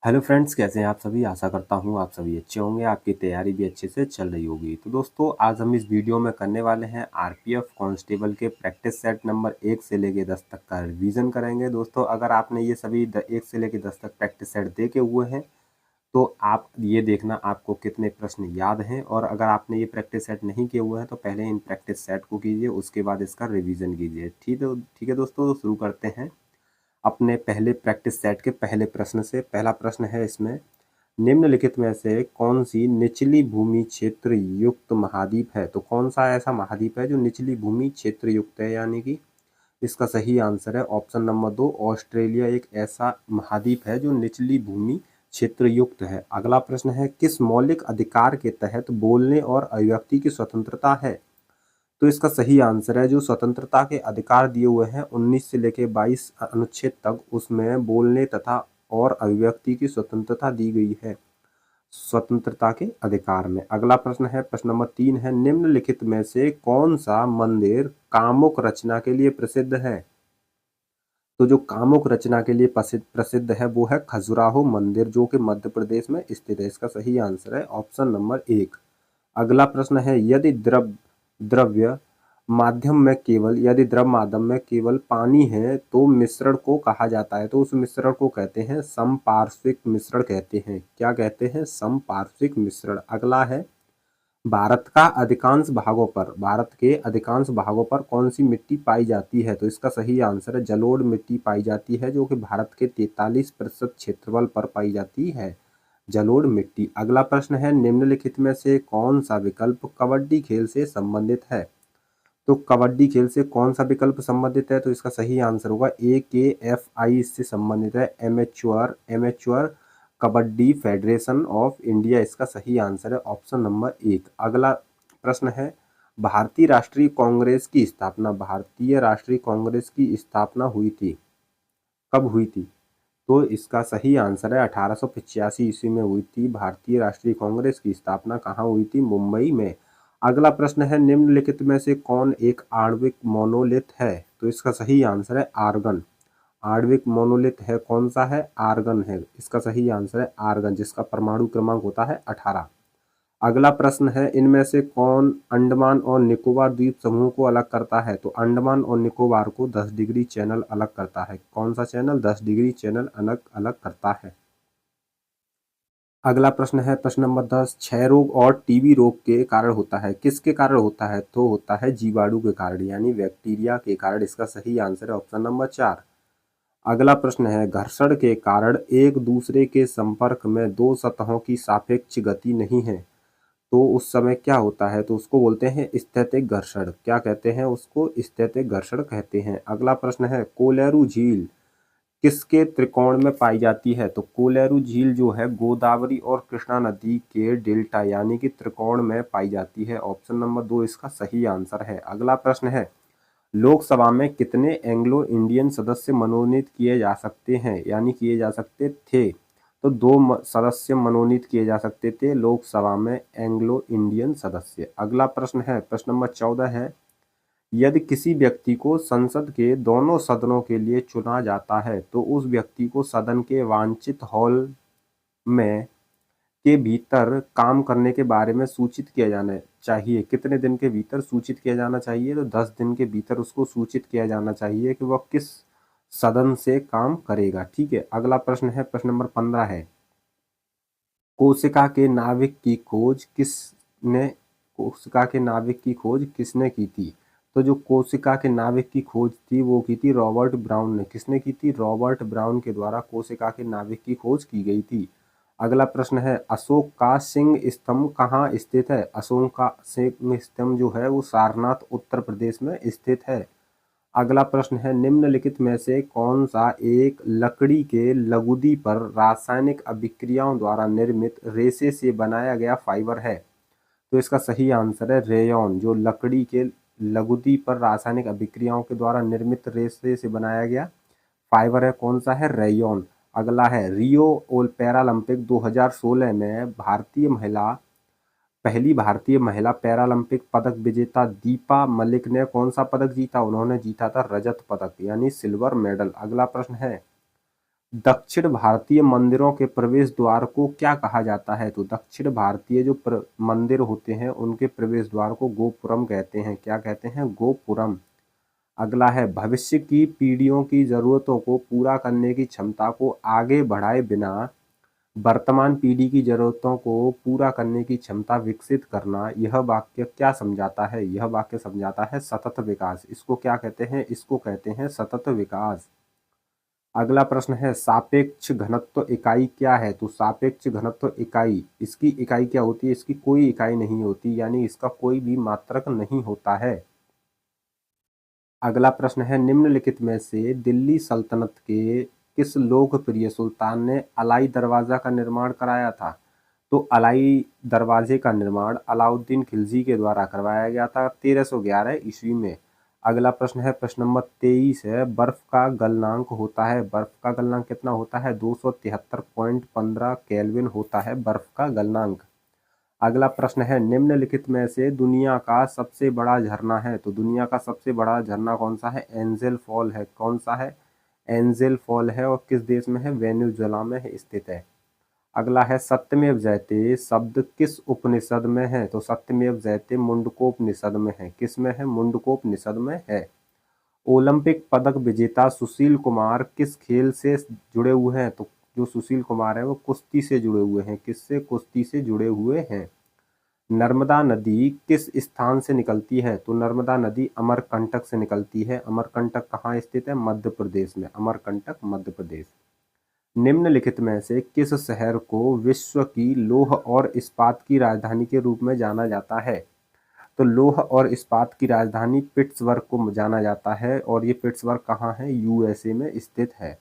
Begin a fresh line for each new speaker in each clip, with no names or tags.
Hello friends, कैसे हैं आप सभी। आशा करता हूँ आप सभी अच्छे होंगे, आपकी तैयारी भी अच्छे से चल रही होगी। तो दोस्तों, आज हम इस वीडियो में करने वाले हैं आरपीएफ कांस्टेबल के प्रैक्टिस सेट नंबर 1 से लेके 10 तक का रिवीजन करेंगे। दोस्तों, अगर आपने ये सभी 1 से लेके 10 तक प्रैक्टिस सेट देखे हुए हैं तो आप ये देखना आपको कितने प्रश्न याद हैं, और अगर आपने ये प्रैक्टिस सेट नहीं किए हुए हैं तो पहले इन प्रैक्टिस सेट को कीजिए, उसके बाद इसका रिविजन कीजिए। ठीक है दोस्तों, तो शुरू करते हैं अपने पहले प्रैक्टिस सेट के पहले प्रश्न से। पहला प्रश्न है इसमें, निम्नलिखित में से कौन सी निचली भूमि क्षेत्र युक्त महाद्वीप है। तो कौन सा ऐसा महाद्वीप है जो निचली भूमि क्षेत्र युक्त है, यानी कि इसका सही आंसर है ऑप्शन नंबर 2, ऑस्ट्रेलिया एक ऐसा महाद्वीप है जो निचली भूमि क्षेत्र युक्त है। अगला प्रश्न है, किस मौलिक अधिकार के तहत बोलने और अभिव्यक्ति की स्वतंत्रता है। तो इसका सही आंसर है जो स्वतंत्रता के अधिकार दिए हुए हैं 19 से लेकर 22 अनुच्छेद तक, उसमें बोलने तथा और अभिव्यक्ति की स्वतंत्रता दी गई है स्वतंत्रता के अधिकार में। अगला प्रश्न है, प्रश्न नंबर 3 है, निम्नलिखित में से कौन सा मंदिर कामुक रचना के लिए प्रसिद्ध है। तो जो कामुक रचना के लिए प्रसिद्ध है वो है खजुराहो मंदिर, जो कि मध्य प्रदेश में स्थित है। इसका सही आंसर है ऑप्शन नंबर 1। अगला प्रश्न है, द्रव्य माध्यम में केवल यदि द्रव माध्यम में केवल पानी है तो मिश्रण को कहा जाता है। तो उस मिश्रण को कहते हैं समपार्श्विक मिश्रण कहते हैं। क्या कहते हैं? समपार्श्विक मिश्रण। अगला है, भारत के अधिकांश भागों पर कौन सी मिट्टी पाई जाती है। तो इसका सही आंसर है जलोढ़ मिट्टी पाई जाती है, जो कि भारत के 43% क्षेत्रफल पर पाई जाती है, जलोढ़ मिट्टी। अगला प्रश्न है, निम्नलिखित में से कौन सा विकल्प कबड्डी खेल से संबंधित है। तो कबड्डी खेल से कौन सा विकल्प संबंधित है। तो इसका सही आंसर होगा AKFI, इससे संबंधित है, amateur kabaddi federation of India. इसका सही आंसर है ऑप्शन नंबर 1। अगला प्रश्न है, भारतीय राष्ट्रीय कांग्रेस की स्थापना हुई थी, कब हुई थी। तो इसका सही आंसर है 1885 ईस्वी में हुई थी। भारतीय राष्ट्रीय कांग्रेस की स्थापना कहाँ हुई थी? मुंबई में। अगला प्रश्न है, निम्नलिखित में से कौन एक आणविक मोनोलिथ है। तो इसका सही आंसर है आर्गन। आणविक मोनोलिथ है, कौन सा है? आर्गन है। इसका सही आंसर है आर्गन, जिसका परमाणु क्रमांक होता है 18। अगला प्रश्न है, इनमें से कौन अंडमान और निकोबार द्वीप समूह को अलग करता है। तो अंडमान और निकोबार को 10 डिग्री चैनल अलग करता है। कौन सा चैनल? 10 डिग्री चैनल अलग अलग करता है। अगला प्रश्न है, प्रश्न नंबर 10, क्षय रोग और टीबी रोग के कारण होता है, किसके कारण होता है। तो होता है जीवाणु के कारण, यानी बैक्टीरिया के कारण। इसका सही आंसर है ऑप्शन नंबर 4। अगला प्रश्न है, घर्षण के कारण एक दूसरे के संपर्क में दो सतहों की सापेक्ष गति नहीं है, तो उस समय क्या होता है। तो उसको बोलते हैं स्थैतिक घर्षण। क्या कहते हैं उसको? स्थैतिक घर्षण कहते हैं। अगला प्रश्न है, कोलेरू झील किसके त्रिकोण में पाई जाती है। तो कोलेरू झील जो है गोदावरी और कृष्णा नदी के डेल्टा यानी कि त्रिकोण में पाई जाती है। ऑप्शन नंबर 2 इसका सही आंसर है। अगला प्रश्न है, लोकसभा में कितने एंग्लो इंडियन सदस्य मनोनीत किए जा सकते हैं, यानी किए जा सकते थे। तो 2 सदस्य मनोनीत किए जा सकते थे लोकसभा में, एंग्लो इंडियन सदस्य। अगला प्रश्न है, प्रश्न नंबर 14 है, यदि किसी व्यक्ति को संसद के दोनों सदनों के लिए चुना जाता है तो उस व्यक्ति को सदन के वांछित हॉल में के भीतर काम करने के बारे में सूचित किया जाना चाहिए। कितने दिन के भीतर सूचित किया जाना चाहिए। तो 10 दिन के भीतर उसको सूचित किया जाना चाहिए कि वह किस सदन से काम करेगा। ठीक है। अगला प्रश्न है, प्रश्न नंबर 15 है, कोशिका के नाभिक की खोज किसने की थी। तो जो कोशिका के नाभिक की खोज थी वो की थी रॉबर्ट ब्राउन ने। किसने की थी? रॉबर्ट ब्राउन के द्वारा कोशिका के नाभिक की खोज की गई थी। अगला प्रश्न है, अशोक का सिंह स्तंभ कहाँ स्थित है। अशोक का सिंह स्तंभ जो है वो सारनाथ उत्तर प्रदेश में स्थित है। अगला प्रश्न है, निम्नलिखित में से कौन सा एक लकड़ी के लुगदी पर रासायनिक अभिक्रियाओं द्वारा निर्मित रेशे से बनाया गया फाइबर है। तो इसका सही आंसर है रेयॉन। जो लकड़ी के लुगदी पर रासायनिक अभिक्रियाओं के द्वारा निर्मित रेशे से बनाया गया फाइबर है, कौन सा है? रेयॉन। अगला है, रियो पैरालंपिक 2016 में पहली भारतीय महिला पैरालंपिक पदक विजेता दीपा मलिक ने कौन सा पदक जीता। उन्होंने जीता था रजत पदक, यानी सिल्वर मेडल। अगला प्रश्न है, दक्षिण भारतीय मंदिरों के प्रवेश द्वार को क्या कहा जाता है? तो दक्षिण भारतीय जो मंदिर होते हैं उनके प्रवेश द्वार को गोपुरम कहते हैं। क्या कहते हैं? गोपुरम। अगला है, भविष्य की पीढ़ियों की जरूरतों को पूरा करने की क्षमता को आगे बढ़ाए बिना वर्तमान पीढ़ी की जरूरतों को पूरा करने की क्षमता विकसित करना, यह वाक्य क्या समझाता है? यह वाक्य समझाता है सतत विकास। इसको क्या कहते हैं? इसको कहते हैं सतत विकास। अगला प्रश्न है, सापेक्ष घनत्व इकाई क्या है? तो सापेक्ष घनत्व इकाई, इसकी इकाई क्या होती है? इसकी कोई इकाई नहीं होती, यानी इसका कोई भी मात्रक नहीं होता है। अगला प्रश्न है, निम्नलिखित में से दिल्ली सल्तनत के किस लोकप्रिय सुल्तान ने अलाई दरवाजा का निर्माण कराया था? तो अलाई दरवाजे का निर्माण अलाउद्दीन खिलजी के द्वारा करवाया गया था 1311 ईस्वी में। अगला प्रश्न है, प्रश्न नंबर 23 है, बर्फ का गलनांक होता है। बर्फ का गलनांक कितना होता है? 273.15 केल्विन होता है बर्फ का गलनांक। अगला प्रश्न है, निम्नलिखित में से दुनिया का सबसे बड़ा झरना है। तो दुनिया का सबसे बड़ा झरना कौन सा है? एंजेल फॉल है। कौन सा है? एंजेल फॉल है, और किस देश में है? वेनेजुएला में स्थित है। अगला है, सत्यमेव जयते शब्द किस उपनिषद में है? तो सत्यमेव जयते मुंडकोपनिषद में है। किस में है? मुंडकोपनिषद में है। ओलंपिक पदक विजेता सुशील कुमार किस खेल से जुड़े हुए हैं? तो जो सुशील कुमार है वो कुश्ती से जुड़े हुए हैं। किससे? कुश्ती से जुड़े हुए हैं। नर्मदा नदी किस स्थान से निकलती है? तो नर्मदा नदी अमरकंटक से निकलती है। अमरकंटक कहाँ स्थित है? मध्य प्रदेश में। अमरकंटक मध्य प्रदेश। निम्नलिखित में से किस शहर को विश्व की लौह और इस्पात की राजधानी के रूप में जाना जाता है? तो लौह और इस्पात की राजधानी पिट्सबर्ग को जाना जाता है, और ये पिट्सबर्ग कहाँ है? यूएसए में स्थित है।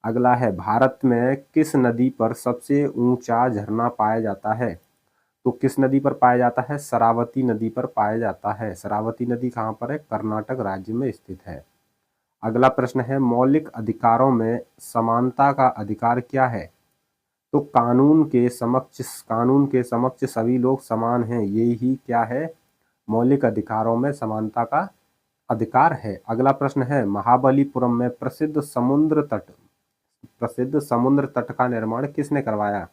अगला है, भारत में किस नदी पर सबसे ऊंचा झरना पाया जाता है? तो किस नदी पर पाया जाता है? शरावती नदी पर पाया जाता है। शरावती नदी कहाँ पर है? कर्नाटक राज्य में स्थित है। अगला प्रश्न है, मौलिक अधिकारों में समानता का अधिकार क्या है? तो कानून के समक्ष सभी लोग समान हैं, यही क्या है? मौलिक अधिकारों में समानता का अधिकार है। अगला प्रश्न है, महाबलीपुरम में प्रसिद्ध समुद्र तट का निर्माण किसने करवाया?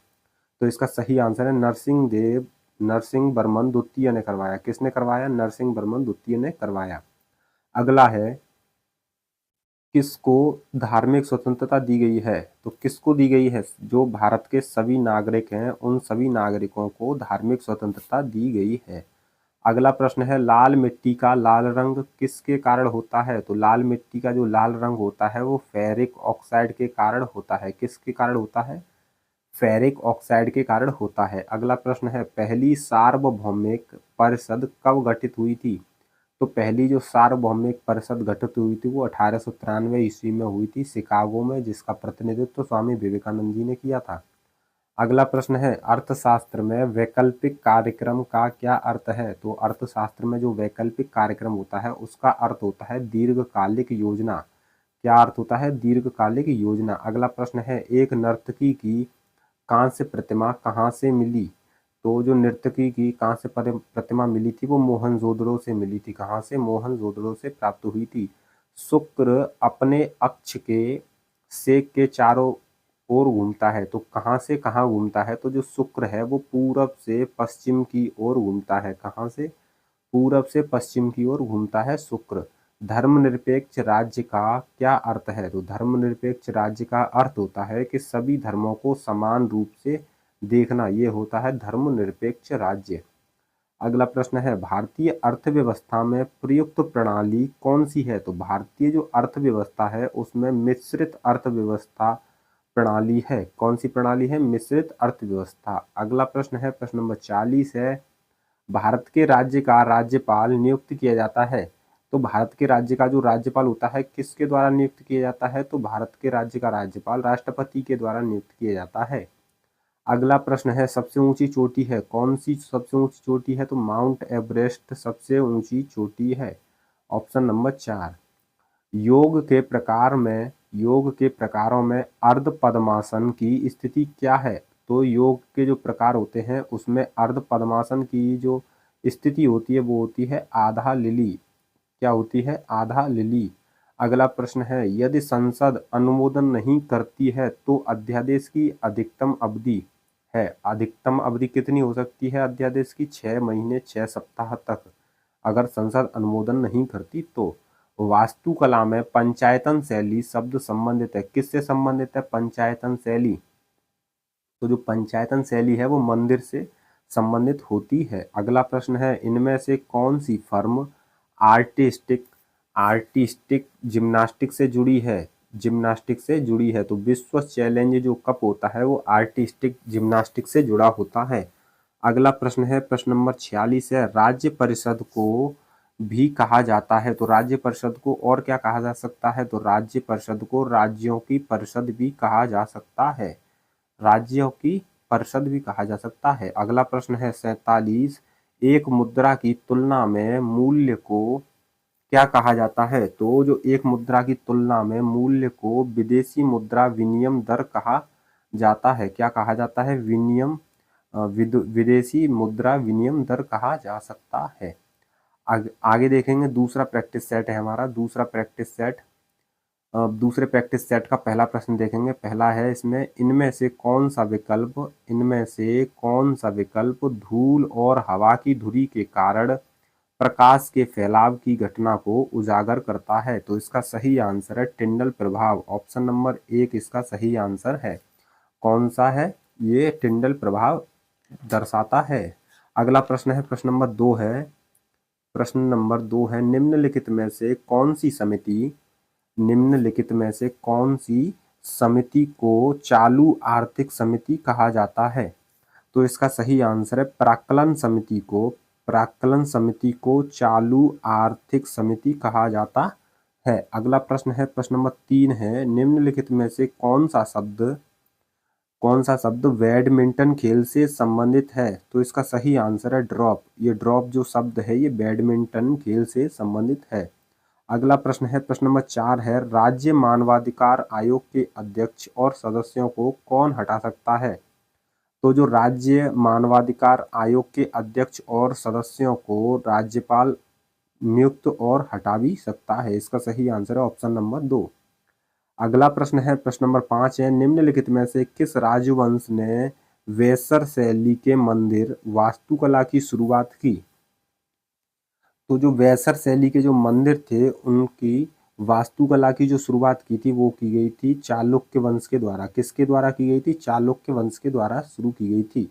तो इसका सही आंसर है नरसिंह वर्मन द्वितीय ने करवाया। किसने करवाया? नरसिंह वर्मन द्वितीय ने करवाया। अगला है, किसको धार्मिक स्वतंत्रता दी गई है? तो किसको दी गई है? जो भारत के सभी नागरिक हैं उन सभी नागरिकों को धार्मिक स्वतंत्रता दी गई है। अगला प्रश्न है, लाल मिट्टी का लाल रंग किसके कारण होता है? तो लाल मिट्टी का जो लाल रंग होता है वो फेरिक ऑक्साइड के कारण होता है। किसके कारण होता है? फेरिक ऑक्साइड के कारण होता है। अगला प्रश्न है, पहली सार्वभौमिक परिषद कब गठित हुई थी? तो पहली जो सार्वभौमिक परिषद गठित हुई थी वो 1893 ईस्वी में हुई थी शिकागो में, जिसका प्रतिनिधित्व स्वामी विवेकानंद जी ने किया था। अगला प्रश्न है, अर्थशास्त्र में वैकल्पिक कार्यक्रम का क्या अर्थ है? तो अर्थशास्त्र में जो वैकल्पिक कार्यक्रम होता है उसका अर्थ होता है दीर्घकालिक योजना। क्या अर्थ होता है? दीर्घकालिक योजना। अगला प्रश्न है, एक नर्तकी की कांस्य प्रतिमा कहाँ से मिली? तो जो नर्तकी की कांस्य प्रतिमा मिली थी वो मोहनजोदड़ो से मिली थी। कहाँ से? मोहनजोदड़ो से प्राप्त हुई थी। शुक्र अपने अक्ष के सेक के चारों ओर घूमता है, तो कहाँ से कहाँ घूमता है? तो जो शुक्र है वो पूरब से पश्चिम की ओर घूमता है। कहाँ से? पूरब से पश्चिम की ओर घूमता है शुक्र। धर्मनिरपेक्ष राज्य का क्या अर्थ है? तो धर्मनिरपेक्ष राज्य का अर्थ होता है कि सभी धर्मों को समान रूप से देखना, ये होता है धर्मनिरपेक्ष राज्य। अगला प्रश्न है, भारतीय अर्थव्यवस्था में प्रयुक्त प्रणाली कौन सी है? तो भारतीय जो अर्थव्यवस्था है उसमें मिश्रित अर्थव्यवस्था प्रणाली है। कौन सी प्रणाली है? मिश्रित अर्थव्यवस्था। अगला प्रश्न है, प्रश्न नंबर 40 है, भारत के राज्य का राज्यपाल नियुक्त किया जाता है। तो भारत के राज्य का जो राज्यपाल होता है किसके द्वारा नियुक्त किया जाता है? तो भारत के राज्य का राज्यपाल राष्ट्रपति के द्वारा नियुक्त किया जाता है। अगला प्रश्न है, सबसे ऊंची चोटी है। कौन सी सबसे ऊंची चोटी है? तो माउंट एवरेस्ट सबसे ऊंची चोटी है। Option number 4। योग के प्रकारों में अर्ध पद्मासन की स्थिति क्या है? तो योग के जो प्रकार होते हैं उसमें अर्ध पद्मासन की जो स्थिति होती है वो होती है आधा लिली। क्या होती है? आधा लिली। अगला प्रश्न है, यदि संसद अनुमोदन नहीं करती है तो अध्यादेश की अधिकतम अवधि है। अधिकतम अवधि कितनी हो सकती है अध्यादेश की? 6 महीने 6 सप्ताह तक, अगर संसद अनुमोदन नहीं करती तो। वास्तुकला में पंचायतन शैली शब्द संबंधित है, किससे संबंधित है? पंचायतन शैली। तो जो पंचायतन शैली है वो मंदिर से संबंधित होती है। अगला प्रश्न है, इनमें से कौन सी फर्म आर्टिस्टिक आर्टिस्टिक जिम्नास्टिक से जुड़ी है? जिम्नास्टिक से जुड़ी है। तो विश्व चैलेंज जो कप होता है वो आर्टिस्टिक जिम्नास्टिक से जुड़ा होता है। अगला प्रश्न है, प्रश्न नंबर 46 है, राज्य परिषद को भी कहा जाता है। तो राज्य परिषद को और क्या कहा जा सकता है? तो राज्य परिषद को राज्यों की परिषद भी कहा जा सकता है। राज्यों की परिषद भी कहा जा सकता है। अगला प्रश्न है 47, एक मुद्रा की तुलना में मूल्य को क्या कहा जाता है? तो जो एक मुद्रा की तुलना में मूल्य को विदेशी मुद्रा विनिमय दर कहा जाता है। क्या कहा जाता है? विदेशी मुद्रा विनिमय दर कहा जा सकता है। आगे देखेंगे, दूसरा प्रैक्टिस सेट है हमारा। दूसरा प्रैक्टिस सेट, दूसरे प्रैक्टिस सेट का पहला प्रश्न देखेंगे। पहला है इसमें, इनमें से कौन सा विकल्प धूल और हवा की धुरी के कारण प्रकाश के फैलाव की घटना को उजागर करता है? तो इसका सही आंसर है टिंडल प्रभाव। ऑप्शन नंबर 1 इसका सही आंसर है। कौन सा है? ये टिंडल प्रभाव दर्शाता है। अगला प्रश्न है, प्रश्न नंबर 2 है। प्रश्न नंबर 2 है, निम्नलिखित में से कौन सी समिति को चालू आर्थिक समिति कहा जाता है? तो इसका सही आंसर है प्राक्कलन समिति को चालू आर्थिक समिति कहा जाता है। अगला प्रश्न है, प्रश्न नंबर 3 है, निम्नलिखित में से कौन सा शब्द बैडमिंटन खेल से संबंधित है? तो इसका सही आंसर है ड्रॉप। ये ड्रॉप जो शब्द है ये बैडमिंटन खेल से संबंधित है। अगला प्रश्न है, प्रश्न नंबर 4 है, राज्य मानवाधिकार आयोग के अध्यक्ष और सदस्यों को कौन हटा सकता है? तो जो राज्य मानवाधिकार आयोग के अध्यक्ष और सदस्यों को राज्यपाल नियुक्त और हटा भी सकता है। इसका सही आंसर है ऑप्शन नंबर 2। अगला प्रश्न है, प्रश्न नंबर 5 है, निम्नलिखित में से किस राजवंश ने वेसर शैली के मंदिर वास्तुकला की शुरुआत की? तो जो वेसर शैली के जो मंदिर थे उनकी वास्तुकला की जो शुरुआत की थी वो की गई थी चालुक्य वंश के द्वारा। किसके द्वारा की गई थी? चालुक्य वंश के द्वारा शुरू की गई थी।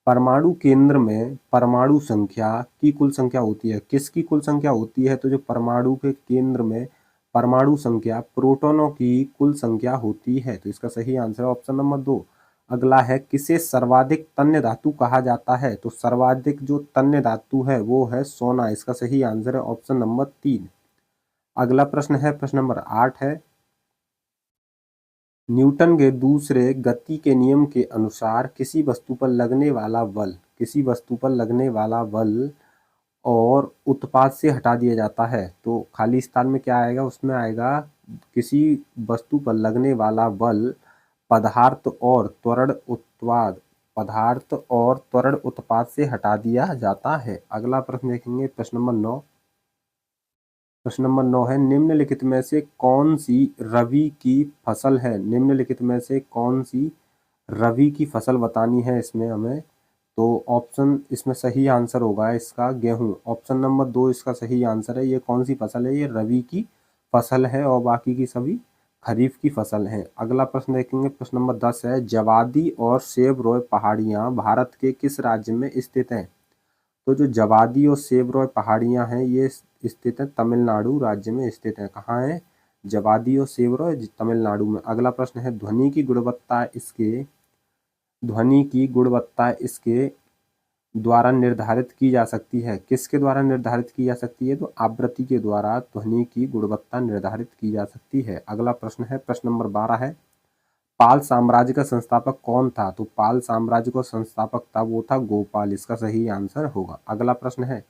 परमाणु केंद्र में परमाणु संख्या की कुल संख्या होती है। किसकी कुल संख्या होती है? तो जो परमाणु के केंद्र में परमाणु संख्या प्रोटॉनों की कुल संख्या होती है। तो इसका सही आंसर है ऑप्शन नंबर 2। अगला है, किसे सर्वाधिक तन्य धातु कहा जाता है? तो सर्वाधिक जो तन्य धातु है वो है सोना। इसका सही आंसर है ऑप्शन नंबर 3। अगला प्रश्न है, प्रश्न नंबर 8 है, न्यूटन के दूसरे गति के नियम के अनुसार किसी वस्तु पर लगने वाला बल और उत्पाद से हटा दिया जाता है। तो खाली स्थान में क्या आएगा? उसमें आएगा किसी वस्तु पर लगने वाला बल पदार्थ और त्वरण उत्पाद से हटा दिया जाता है। अगला प्रश्न देखेंगे, प्रश्न नंबर 9। प्रश्न नंबर 9 है, निम्नलिखित में से कौन सी रबी की फसल है? निम्नलिखित में से कौन सी रबी की फसल बतानी है इसमें हमें। तो ऑप्शन इसमें सही आंसर होगा इसका गेहूं। ऑप्शन नंबर 2 इसका सही आंसर है। ये कौन सी फसल है? ये रबी की फसल है और बाकी की सभी खरीफ की फसल है। अगला प्रश्न देखेंगे, प्रश्न नंबर 10 है, जवादी और सेवरॉय पहाड़ियां भारत के किस राज्य में स्थित हैं? तो जो जवादी और सेवरॉय पहाड़ियां हैं ये स्थित है तमिलनाडु राज्य में स्थित है। कहाँ है? जवादी और सेवरॉय तमिलनाडु में। अगला प्रश्न है, ध्वनि की गुणवत्ता इसके द्वारा निर्धारित की जा सकती है। किसके द्वारा निर्धारित की जा सकती है? तो आवृत्ति के द्वारा ध्वनि की गुणवत्ता निर्धारित की जा सकती है। अगला प्रश्न है, प्रश्न नंबर 12 है, पाल साम्राज्य का संस्थापक कौन था? तो पाल साम्राज्य का संस्थापक था वो था गोपाल। इसका सही आंसर होगा। अगला प्रश्न है,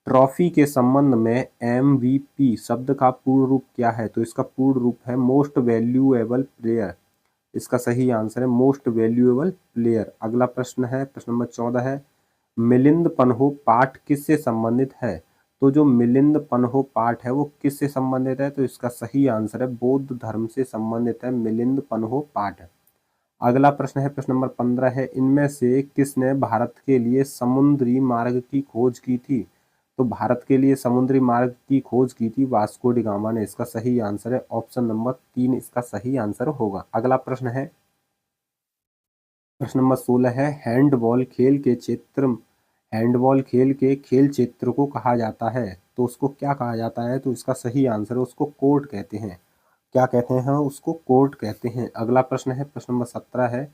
ट्रॉफी के संबंध में MVP शब्द का पूर्ण रूप क्या है? तो इसका पूर्ण रूप है मोस्ट वैल्यूएबल प्लेयर। इसका सही आंसर है मोस्ट वैल्यूएबल प्लेयर। अगला प्रश्न है, प्रश्न नंबर 14 है, मिलिंद पन्हो पाठ किससे संबंधित है? तो जो मिलिंद पन्हो पाठ है वो किससे संबंधित है? तो इसका सही आंसर है बौद्ध धर्म से संबंधित है मिलिंद पन्हो पाठ। अगला प्रश्न है, प्रश्न नंबर 15 है, इनमें से किसने भारत के लिए समुद्री मार्ग की खोज की थी? तो भारत के लिए समुद्री मार्ग की खोज की थी वास्को डी गामा ने। इसका सही आंसर है ऑप्शन नंबर 3 इसका सही आंसर होगा। अगला प्रश्न है, प्रश्न नंबर 16 है, हैंडबॉल खेल के खेल क्षेत्र को कहा जाता है, तो उसको क्या कहा जाता है? तो इसका सही आंसर है उसको कोर्ट कहते हैं। क्या कहते हैं? उसको कोर्ट कहते हैं। अगला प्रश्न है, प्रश्न नंबर 17 है,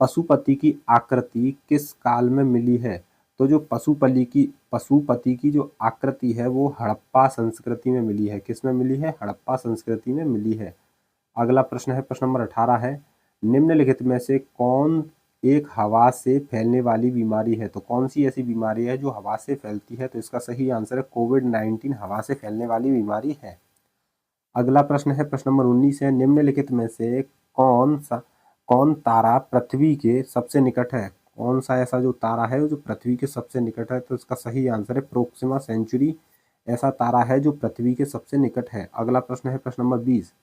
पशुपति की आकृति किस काल में मिली है? तो जो पशुपति की जो आकृति है वो हड़प्पा संस्कृति में मिली है। किस में मिली है? हड़प्पा संस्कृति में मिली है। अगला प्रश्न है, प्रश्न नंबर 18 है, निम्नलिखित में से कौन एक हवा से फैलने वाली बीमारी है? तो कौन सी ऐसी बीमारी है जो हवा से फैलती है? तो इसका सही आंसर है कोविड-19 हवा से फैलने वाली बीमारी है। अगला प्रश्न है, प्रश्न नंबर 19 है, निम्नलिखित में से कौन तारा पृथ्वी के सबसे निकट है? कौन सा ऐसा जो तारा है जो पृथ्वी के सबसे निकट है? तो इसका सही आंसर है प्रोक्सिमा सेंचुरी ऐसा तारा है जो पृथ्वी के सबसे निकट है। अगला प्रश्न है, प्रश्न नंबर 20,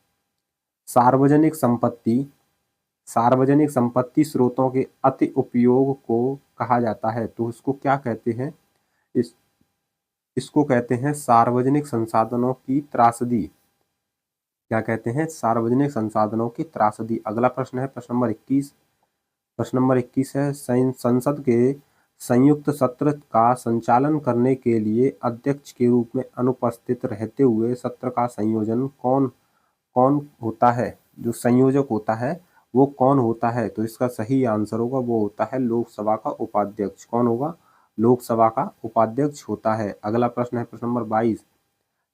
सार्वजनिक संपत्ति स्रोतों के अति उपयोग को कहा जाता है, तो उसको क्या कहते हैं? इस इसको कहते हैं सार्वजनिक संसाधनों की त्रासदी। क्या कहते हैं? सार्वजनिक संसाधनों की त्रासदी। अगला प्रश्न है, प्रश्न नंबर 21, है, संसद के संयुक्त सत्र का संचालन करने के लिए अध्यक्ष के रूप में अनुपस्थित रहते हुए सत्र का संयोजन कौन कौन होता है? जो संयोजक होता है वो कौन होता है? तो इसका सही आंसर होगा वो होता है लोकसभा का उपाध्यक्ष। कौन होगा? लोकसभा का उपाध्यक्ष होता है। अगला प्रश्न है, प्रश्न नंबर 22,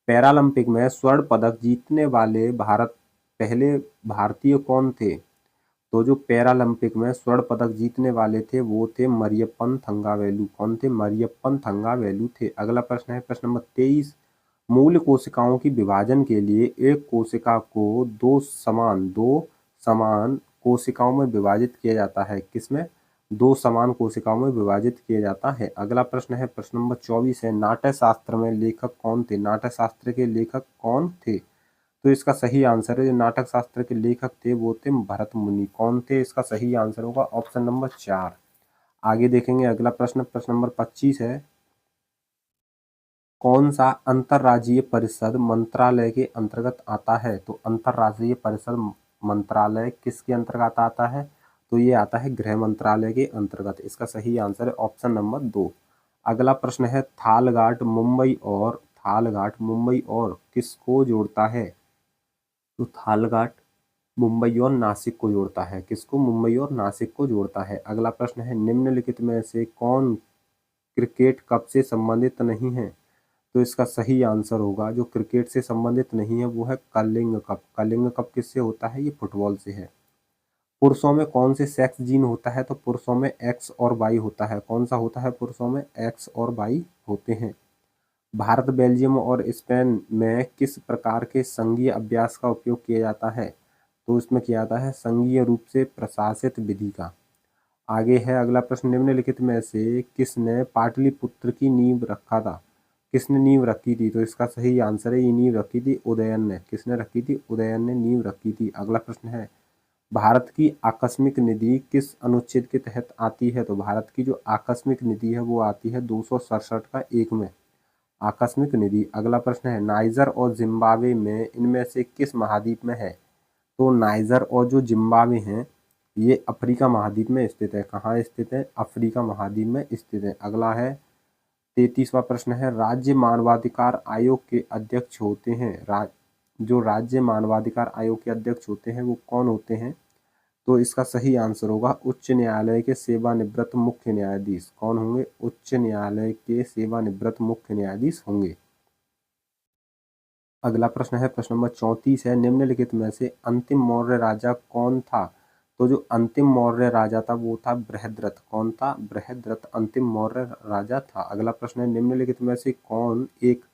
पैरालंपिक में स्वर्ण पदक जीतने वाले पहले भारतीय कौन थे? तो जो पैरालंपिक में स्वर्ण पदक जीतने वाले थे वो थे मरियप्पन थंगावेलु। कौन थे? मरियप्पन थंगावेलु थे। अगला प्रश्न है, प्रश्न नंबर 23, मूल कोशिकाओं की विभाजन के लिए एक कोशिका को दो समान कोशिकाओं में विभाजित किया जाता है। किसमें? दो समान कोशिकाओं में विभाजित किया जाता है। अगला प्रश्न है, प्रश्न नंबर 24 है, नाट्य शास्त्र में लेखक कौन थे? नाट्य शास्त्र के लेखक कौन थे? तो इसका सही आंसर है जो नाटक शास्त्र के लेखक थे वो थे भरत मुनि। कौन थे? इसका सही आंसर होगा ऑप्शन नंबर 4। आगे देखेंगे अगला प्रश्न, प्रश्न नंबर 25 है, कौन सा अंतर्राज्यीय परिषद मंत्रालय के अंतर्गत आता है? तो अंतर्राज्यीय परिषद मंत्रालय किसके अंतर्गत आता है? तो ये आता है गृह मंत्रालय के अंतर्गत। इसका सही आंसर है ऑप्शन नंबर 2। अगला प्रश्न है, थालघाट मुंबई और किसको जोड़ता है? तो थालघाट मुंबई और नासिक को जोड़ता है। किसको? मुंबई और नासिक को जोड़ता है। अगला प्रश्न है, निम्नलिखित में से कौन क्रिकेट कप से संबंधित नहीं है? तो इसका सही आंसर होगा जो क्रिकेट से संबंधित नहीं है वो है कलिंग कप। कलिंग कप किससे होता है? ये फुटबॉल से है। पुरुषों में कौन से सेक्स जीन होता है? तो पुरुषों में एक्स और वाई होता है। कौन सा होता है? पुरुषों में एक्स और वाई होते हैं। भारत, बेल्जियम और स्पेन में किस प्रकार के संघीय अभ्यास का उपयोग किया जाता है? तो इसमें किया जाता है संघीय रूप से प्रशासित विधि का। आगे है अगला प्रश्न, निम्नलिखित में से किसने पाटलिपुत्र की नींव रखा था? किसने नींव रखी थी? तो इसका सही आंसर है ये नींव रखी थी उदयन ने। किसने रखी थी? उदयन ने नींव रखी थी। अगला प्रश्न है, भारत की आकस्मिक निधि किस अनुच्छेद के तहत आती है? तो भारत की जो आकस्मिक निधि है वो आती है 267 का 1 में, आकस्मिक निधि। अगला प्रश्न है, नाइजर और जिम्बाब्वे में इनमें से किस महाद्वीप में है? तो नाइजर और जो जिम्बाब्वे हैं ये अफ्रीका महाद्वीप में स्थित है। कहाँ स्थित है? अफ्रीका महाद्वीप में स्थित है। अगला है 33वां प्रश्न है, राज्य मानवाधिकार आयोग के अध्यक्ष होते हैं जो राज्य मानवाधिकार आयोग के अध्यक्ष होते हैं वो कौन होते हैं? तो इसका सही आंसर होगा उच्च न्यायालय के सेवानिवृत्त मुख्य न्यायाधीश। कौन होंगे? उच्च न्यायालय के सेवानिवृत्त मुख्य न्यायाधीश होंगे। अगला प्रश्न है, प्रश्न नंबर 34 है, निम्नलिखित में से अंतिम मौर्य राजा कौन था? तो जो अंतिम मौर्य राजा था वो था बृहद्रथ। कौन था? बृहद्रथ अंतिम मौर्य राजा था। अगला प्रश्न है, निम्नलिखित में से कौन एक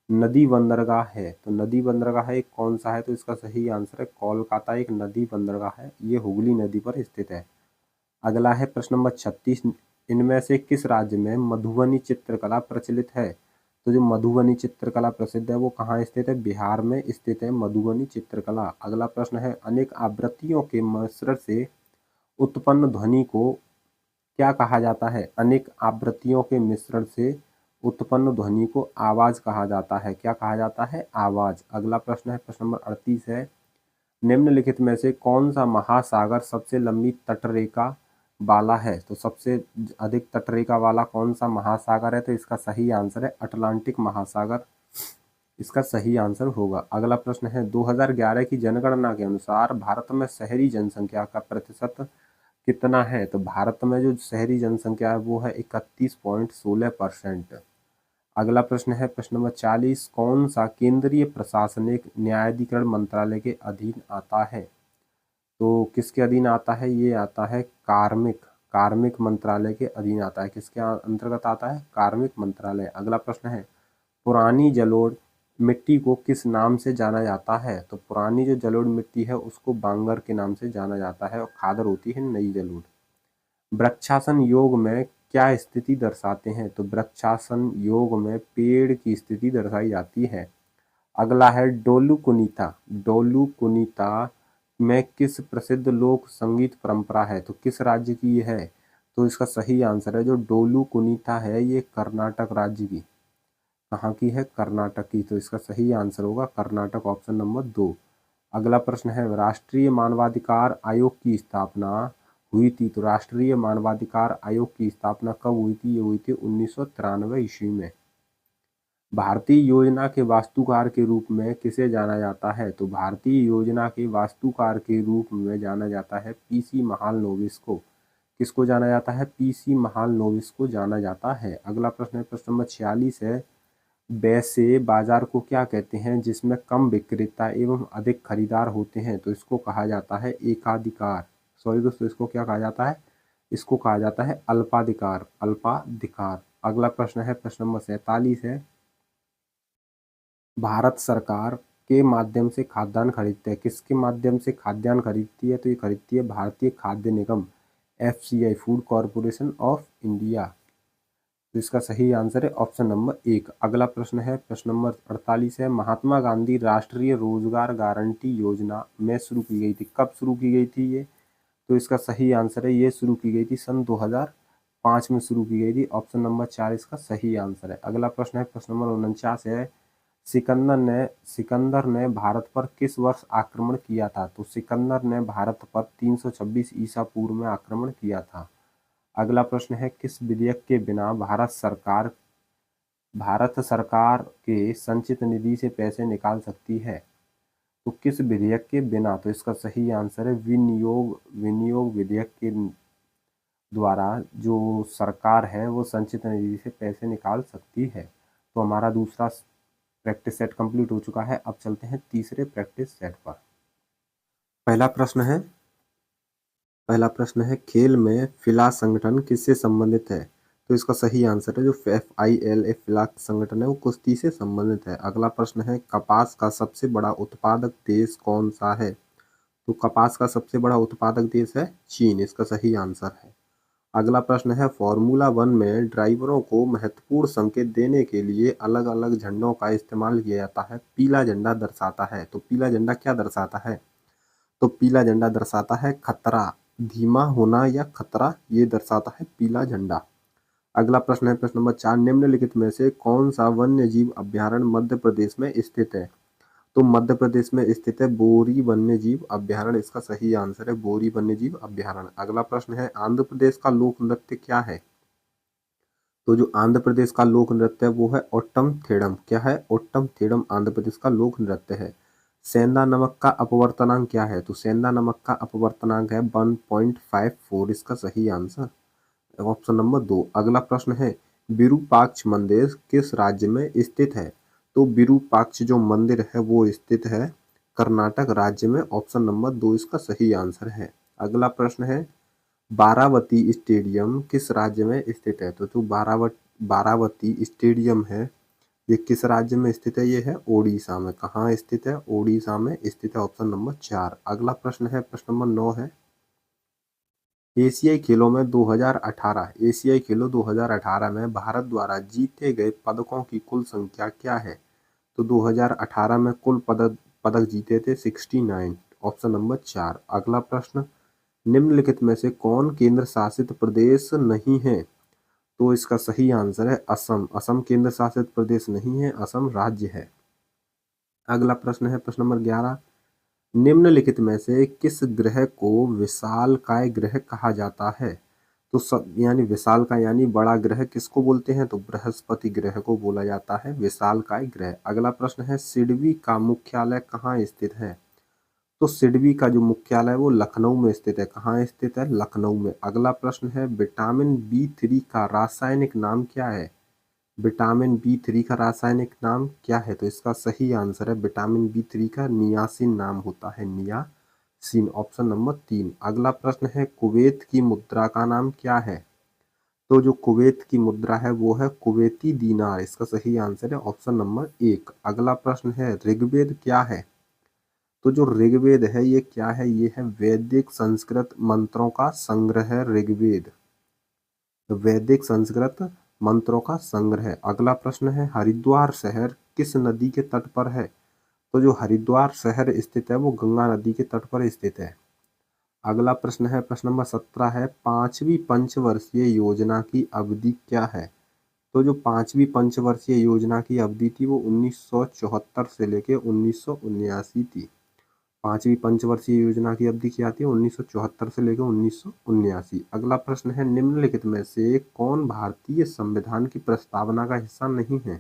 नदी बंदरगाह है? तो नदी बंदरगाह एक कौन सा है? तो इसका सही आंसर है कोलकाता एक नदी बंदरगाह है, ये हुगली नदी पर स्थित है। अगला है प्रश्न नंबर 36, इनमें से किस राज्य में मधुबनी चित्रकला प्रचलित है? तो जो मधुबनी चित्रकला प्रसिद्ध है वो कहाँ स्थित है? बिहार में स्थित है मधुबनी चित्रकला। अगला प्रश्न है, अनेक आवृत्तियों के मिश्रण से उत्पन्न ध्वनि को क्या कहा जाता है? अनेक आवृत्तियों के मिश्रण से उत्पन्न ध्वनि को आवाज कहा जाता है। क्या कहा जाता है? आवाज। अगला प्रश्न है, प्रश्न नंबर 38 है, निम्नलिखित में से कौन सा महासागर सबसे लंबी तटरेखा वाला है? तो सबसे अधिक तटरेखा वाला कौन सा महासागर है? तो इसका सही आंसर है अटलांटिक महासागर, इसका सही आंसर होगा। अगला प्रश्न है, 2011 की जनगणना के अनुसार भारत में शहरी जनसंख्या का प्रतिशत कितना है? तो भारत में जो शहरी जनसंख्या है वो है 31.16%। अगला प्रश्न है, प्रश्न नंबर 40, कौन सा केंद्रीय प्रशासनिक न्यायाधिकरण मंत्रालय के अधीन आता है? तो किसके अधीन आता है? ये आता है कार्मिक मंत्रालय के अधीन आता है। किसके अंतर्गत आता है? कार्मिक मंत्रालय। अगला प्रश्न है, पुरानी जलोढ़ मिट्टी को किस नाम से जाना जाता है? तो पुरानी जो जलोढ़ मिट्टी है उसको बांगर के नाम से जाना जाता है और खादर होती है नई जलोढ़। वृक्षासन योग में क्या स्थिति दर्शाते हैं? तो वृक्षासन योग में पेड़ की स्थिति दर्शाई जाती है। अगला है डोलू कुनीता। डोलू कुनीता में किस प्रसिद्ध लोक संगीत परंपरा है? तो किस राज्य की ये है? तो इसका सही आंसर है जो डोलू कुनीता है ये कर्नाटक राज्य की। कहाँ की है? कर्नाटक की। तो इसका सही आंसर होगा कर्नाटक, ऑप्शन नंबर 2। अगला प्रश्न है, राष्ट्रीय मानवाधिकार आयोग की स्थापना हुई थी। तो राष्ट्रीय मानवाधिकार आयोग की स्थापना कब हुई थी? ये हुई थी 1993 ईस्वी में। भारतीय योजना के वास्तुकार के रूप में किसे जाना जाता है? तो भारतीय योजना के वास्तुकार के रूप में जाना जाता है पीसी महालनोबिस को। किसको जाना जाता है? पीसी महालनोबिस को जाना जाता है। अगला प्रश्न है, प्रश्न नंबर 46 है, वैसे बाजार को क्या कहते हैं जिसमें कम विक्रेता एवं अधिक खरीदार होते हैं? तो इसको कहा जाता है एकाधिकार। सॉरी दोस्तों, इसको क्या कहा जाता है? इसको कहा जाता है अल्पाधिकार। अल्पाधिकार। अगला प्रश्न है, प्रश्न नंबर 47 है, भारत सरकार के माध्यम से खाद्यान्न खरीदते हैं। किसके माध्यम से खाद्यान्न खरीदती है? तो ये खरीदती है भारतीय खाद्य निगम, FCI, food corporation of India. तो इसका सही आंसर है ऑप्शन नंबर 1। अगला प्रश्न है, प्रश्न नंबर 48 है, महात्मा गांधी राष्ट्रीय रोजगार गारंटी योजना में शुरू की गई थी। कब शुरू की गई थी ये? तो इसका सही आंसर है ये शुरू की गई थी सन 2005 में शुरू की गई थी। ऑप्शन नंबर 4 इसका सही आंसर है। अगला प्रश्न है, प्रश्न नंबर 49 है, सिकंदर ने भारत पर किस वर्ष आक्रमण किया था? तो सिकंदर ने भारत पर 326 ईसा पूर्व में आक्रमण किया था। अगला प्रश्न है, किस विधेयक के बिना भारत सरकार के संचित निधि से पैसे निकाल सकती है? तो किस विधेयक के बिना? तो इसका सही आंसर है विनियोग विधेयक के द्वारा जो सरकार है वो संचित निधि से पैसे निकाल सकती है। तो हमारा दूसरा प्रैक्टिस सेट कंप्लीट हो चुका है। अब चलते हैं तीसरे प्रैक्टिस सेट पर। पहला प्रश्न है, खेल में फिला संगठन किससे संबंधित है? तो इसका सही आंसर है जो FILA फिला संगठन है वो कुश्ती से संबंधित है। अगला प्रश्न है, कपास का सबसे बड़ा उत्पादक देश कौन सा है? तो कपास का सबसे बड़ा उत्पादक देश है चीन, इसका सही आंसर है। अगला प्रश्न है, फॉर्मूला 1 में ड्राइवरों को महत्वपूर्ण संकेत देने के लिए अलग अलग झंडों का इस्तेमाल किया जाता है। पीला झंडा दर्शाता है, तो पीला झंडा क्या दर्शाता है? तो पीला झंडा दर्शाता है खतरा, धीमा होना या खतरा, ये दर्शाता है पीला झंडा। अगला प्रश्न है, प्रश्न नंबर 4, निम्नलिखित में से कौन सा वन्य जीव अभ्यारण्य मध्य प्रदेश में स्थित है? तो मध्य प्रदेश में स्थित है बोरी वन्य जीव अभ्यारण्य, इसका सही आंसर है बोरी वन्य जीव अभ्यारण्य। अगला प्रश्न है, आंध्र प्रदेश का लोक नृत्य क्या है? तो जो आंध्र प्रदेश का लोक नृत्य है वो है ओट्टम थेड़म। क्या है? ओट्टम थेड़म आंध्र प्रदेश का लोक नृत्य है। सेंधा नमक का अपवर्तनांक क्या है? तो सेंधा नमक का अपवर्तनांक है 1.54, इसका सही आंसर ऑप्शन नंबर 2। अगला प्रश्न है, विरूपाक्ष मंदिर किस राज्य में स्थित है? तो विरूपाक्ष जो मंदिर है वो स्थित है कर्नाटक राज्य में, ऑप्शन नंबर 2 इसका सही आंसर है। अगला प्रश्न है, बारावती स्टेडियम किस राज्य में स्थित है? तो जो बारावती स्टेडियम है ये किस राज्य में स्थित है? ये है ओडिशा में। कहाँ स्थित है? ओडिशा में स्थित है, ऑप्शन नंबर 4। अगला प्रश्न है, प्रश्न नंबर 9 है, एशियाई खेलों में 2018 एशियाई खेलों 2018 में भारत द्वारा जीते गए पदकों की कुल संख्या क्या है? तो 2018 में कुल पदक पदक जीते थे 69। Option number 4। अगला प्रश्न, निम्नलिखित में से कौन केंद्र शासित प्रदेश नहीं है? तो इसका सही आंसर है असम। असम केंद्र शासित प्रदेश नहीं है, असम राज्य है। अगला प्रश्न है प्रश्न नंबर 11, निम्नलिखित में से किस ग्रह को विशालकाय ग्रह कहा जाता है? तो सब यानी विशालकाय यानी बड़ा ग्रह किसको बोलते हैं? तो बृहस्पति ग्रह को बोला जाता है विशालकाय ग्रह। अगला प्रश्न है, सिडबी का मुख्यालय कहाँ स्थित है? तो सिडबी का जो मुख्यालय है वो लखनऊ में स्थित है। कहाँ स्थित है? लखनऊ में। अगला प्रश्न है, विटामिन B3 का रासायनिक नाम क्या है? विटामिन B3 का रासायनिक नाम क्या है? तो इसका सही आंसर है विटामिन B3 का नियासिन नाम होता है, नियासिन। Option number 3। अगला प्रश्न है, कुवैत की मुद्रा का नाम क्या है? तो जो कुवैत की मुद्रा है वो है कुवैती दीनार। इसका सही आंसर है ऑप्शन नंबर 1। अगला प्रश्न है, ऋग्वेद क्या है? तो जो ऋग्वेद है ये क्या है? ये है वैदिक संस्कृत मंत्रों का संग्रह है ऋग्वेद। वैदिक संस्कृत मंत्रों का संग्रह। अगला प्रश्न है, हरिद्वार शहर किस नदी के तट पर है? तो जो हरिद्वार शहर स्थित है वो गंगा नदी के तट पर स्थित है। अगला प्रश्न है प्रश्न नंबर 17 है, पांचवी पंचवर्षीय योजना की अवधि क्या है? तो जो पांचवी पंचवर्षीय योजना की अवधि थी वो 1974 से लेके 1979 थी। पांचवी पंचवर्षीय योजना की अवधि क्या थी? 1974 से लेकर 1979। अगला प्रश्न है, निम्नलिखित में से कौन भारतीय संविधान की प्रस्तावना का हिस्सा नहीं है?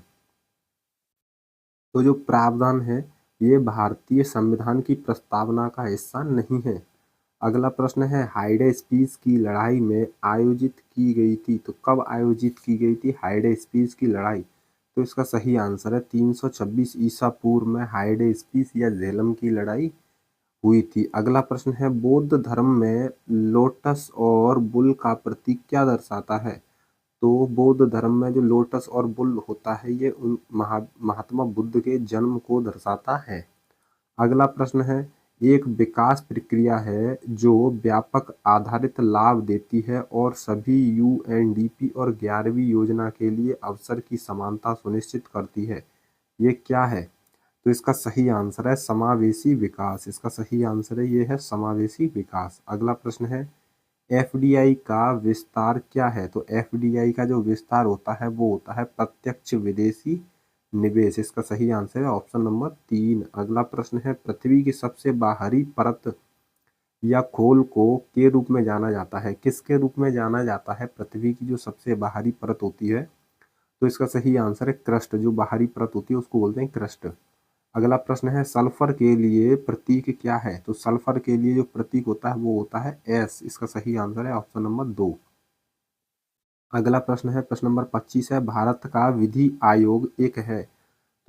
तो जो प्रावधान है ये भारतीय संविधान की प्रस्तावना का हिस्सा नहीं है। अगला प्रश्न है, हाइडेस्पीस की लड़ाई में आयोजित की गई थी। तो कब आयोजित की गई थी हाइडेस्पीस की लड़ाई? तो इसका सही आंसर है 326 ईसा पूर्व में हाइडेस्पीस या झेलम की लड़ाई हुई थी। अगला प्रश्न है, बौद्ध धर्म में लोटस और बुल का प्रतीक क्या दर्शाता है? तो बौद्ध धर्म में जो लोटस और बुल होता है ये उन महात्मा बुद्ध के जन्म को दर्शाता है। अगला प्रश्न है, एक विकास प्रक्रिया है जो व्यापक आधारित लाभ देती है और सभी यूएनडीपी और 11वीं योजना के लिए अवसर की समानता सुनिश्चित करती है। ये क्या है? तो इसका सही आंसर है समावेशी विकास। इसका सही आंसर है ये है समावेशी विकास। अगला प्रश्न है, एफडीआई का विस्तार क्या है? तो एफडीआई का जो विस्तार होता है वो होता है प्रत्यक्ष विदेशी निवेश। इसका सही आंसर है ऑप्शन नंबर 3। अगला प्रश्न है, पृथ्वी की सबसे बाहरी परत या खोल को के रूप में जाना जाता है? किसके रूप में जाना जाता है पृथ्वी की जो सबसे बाहरी परत होती है? तो इसका सही आंसर है क्रस्ट। जो बाहरी परत होती है उसको बोलते हैं क्रस्ट। अगला प्रश्न है, सल्फर के लिए प्रतीक क्या है? तो सल्फर के लिए जो प्रतीक होता है वो होता है एस। इसका सही आंसर है ऑप्शन नंबर 2। अगला प्रश्न है प्रश्न नंबर 25 है, भारत का विधि आयोग एक है।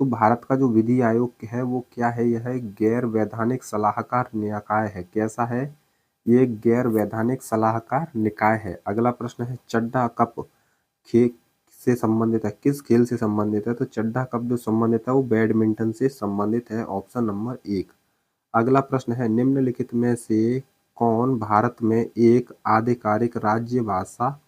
तो भारत का जो विधि आयोग है वो क्या है? यह एक गैर वैधानिक सलाहकार निकाय है। कैसा है? ये एक गैर वैधानिक सलाहकार निकाय है। अगला प्रश्न है, चड्डा कप खेल से संबंधित है? किस खेल से संबंधित है? तो चड्डा कप जो संबंधित है वो बैडमिंटन से संबंधित है, ऑप्शन नंबर 1। अगला प्रश्न है, निम्नलिखित में से कौन भारत में एक आधिकारिक राज्य भाषा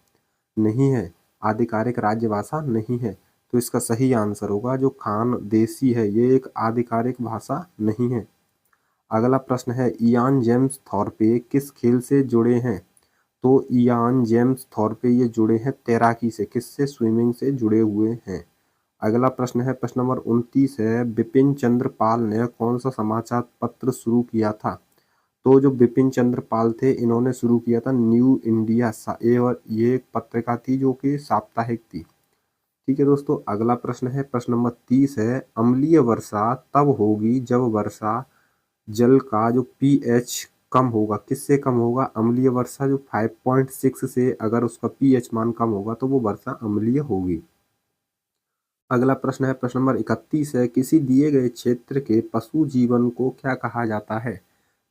नहीं है? आधिकारिक राज्य भाषा नहीं है। तो इसका सही आंसर होगा जो खानदेशी है, ये एक आधिकारिक भाषा नहीं है। अगला प्रश्न है, इयान जेम्स थॉर्पे किस खेल से जुड़े हैं? तो इयान जेम्स थॉर्पे ये जुड़े हैं तैराकी से। किससे? स्विमिंग से जुड़े हुए हैं। अगला प्रश्न है प्रश्न नंबर 29 है, बिपिन चंद्र पाल ने कौन सा समाचार पत्र शुरू किया था? तो जो बिपिन चंद्र पाल थे इन्होंने शुरू किया था न्यू इंडिया। और ये एक पत्रिका थी जो कि साप्ताहिक थी। ठीक है दोस्तों, अगला प्रश्न है प्रश्न नंबर 30 है, अम्लीय वर्षा तब होगी जब वर्षा जल का जो पीएच कम होगा। किससे कम होगा? अम्लीय वर्षा जो 5.6 से अगर उसका पीएच मान कम होगा तो वो वर्षा अम्लीय होगी। अगला प्रश्न है प्रश्न नंबर 31 है, किसी दिए गए क्षेत्र के पशु जीवन को क्या कहा जाता है?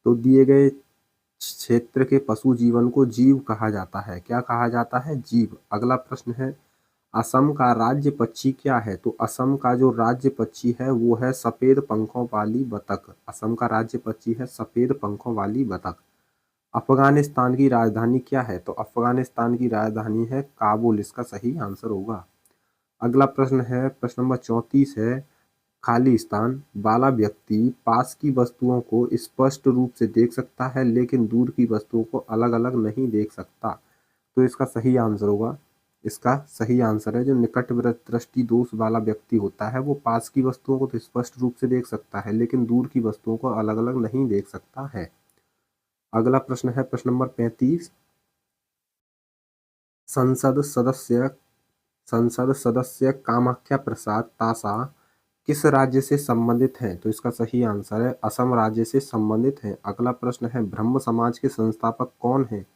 तो दिए गए क्षेत्र के पशु जीवन को जीव कहा जाता है। क्या कहा जाता है? जीव। अगला प्रश्न है, असम का राज्य पक्षी क्या है? तो असम का जो राज्य पक्षी है वो है सफेद पंखों वाली बतख। असम का राज्य पक्षी है सफेद पंखों वाली बतख। अफगानिस्तान की राजधानी क्या है? तो अफगानिस्तान की राजधानी है काबुल, इसका सही आंसर होगा। अगला प्रश्न है, प्रश्न नंबर 34 है, खालिस्तान वाला व्यक्ति पास की वस्तुओं को स्पष्ट रूप से देख सकता है लेकिन दूर की वस्तुओं को अलग अलग नहीं देख सकता। तो इसका सही आंसर होगा, इसका सही आंसर है जो निकट दृष्टि दोष वाला व्यक्ति होता है वो पास की वस्तुओं को तो स्पष्ट रूप से देख सकता है लेकिन दूर की वस्तुओं को अलग अलग नहीं देख सकता है। अगला प्रश्न है, प्रश्न नंबर 35, संसद सदस्य संसद सदस्य कामाख्या प्रसाद तासा किस राज्य से संबंधित हैं? तो इसका सही आंसर है असम राज्य से संबंधित हैं। अगला प्रश्न है, ब्रह्म समाज के संस्थापक कौन हैं?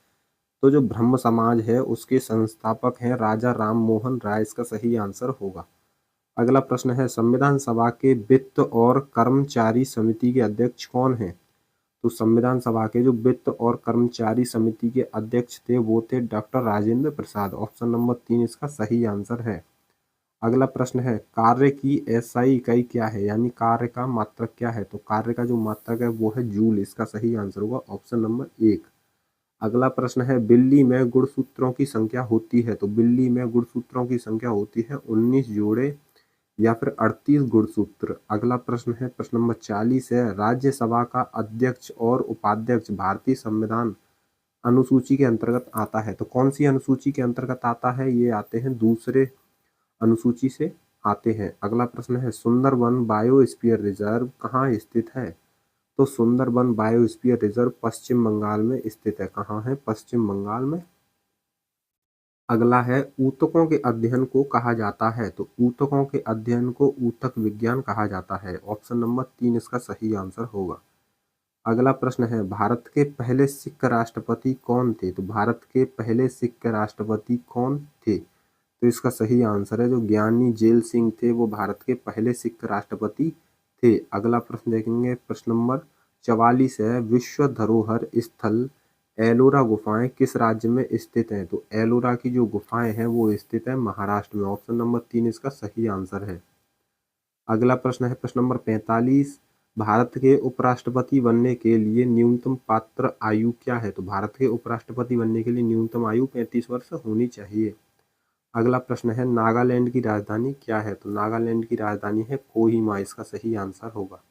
तो जो ब्रह्म समाज है उसके संस्थापक हैं राजा राम मोहन राय, इसका सही आंसर होगा। अगला प्रश्न है, संविधान सभा के वित्त और कर्मचारी समिति के अध्यक्ष कौन हैं? तो संविधान सभा के जो वित्त और कर्मचारी समिति के अध्यक्ष थे वो थे doctor Rajendra Prasad. Option number 3 इसका सही आंसर है। अगला प्रश्न है, कार्य की एसआई इकाई क्या है, यानी कार्य का मात्रक क्या है? तो कार्य का जो मात्रक है वो है जूल, इसका सही आंसर होगा ऑप्शन नंबर 1। अगला प्रश्न है, बिल्ली में गुणसूत्रों की संख्या होती है? तो बिल्ली में गुणसूत्रों की संख्या होती है 19 जोड़े या फिर 38 गुणसूत्र। अगला प्रश्न है, प्रश्न नंबर 40 है, राज्यसभा का अध्यक्ष और उपाध्यक्ष भारतीय संविधान अनुसूची के अंतर्गत आता है? तो कौन सी अनुसूची के अंतर्गत आता है? ये आते हैं दूसरे अनुसूची से आते हैं। अगला प्रश्न है, सुंदरबन बायोस्फीयर रिजर्व कहाँ स्थित है? तो सुंदरबन बायोस्फीयर रिजर्व पश्चिम बंगाल में स्थित है। कहाँ है? पश्चिम बंगाल में। अगला है, ऊतकों के अध्ययन को कहा जाता है? तो ऊतकों के अध्ययन को ऊतक विज्ञान कहा जाता है। ऑप्शन नंबर 3 इसका सही आंसर होगा। अगला प्रश्न है, भारत के पहले सिख राष्ट्रपति कौन थे? तो भारत के पहले सिख राष्ट्रपति कौन थे? तो इसका सही आंसर है जो ज्ञानी जेल सिंह थे वो भारत के पहले सिख राष्ट्रपति थे। अगला प्रश्न देखेंगे, प्रश्न नंबर 44 है, विश्व धरोहर स्थल एलोरा गुफाएं किस राज्य में स्थित हैं? तो एलोरा की जो गुफाएं हैं वो स्थित है महाराष्ट्र में। ऑप्शन नंबर 3 इसका सही आंसर है। अगला प्रश्न है, प्रश्न नंबर 45, भारत के उपराष्ट्रपति बनने के लिए न्यूनतम पात्र आयु क्या है? तो भारत के उपराष्ट्रपति बनने के लिए न्यूनतम आयु 35 वर्ष होनी चाहिए। अगला प्रश्न है, नागालैंड की राजधानी क्या है? तो नागालैंड की राजधानी है कोहिमा, इसका सही आंसर होगा।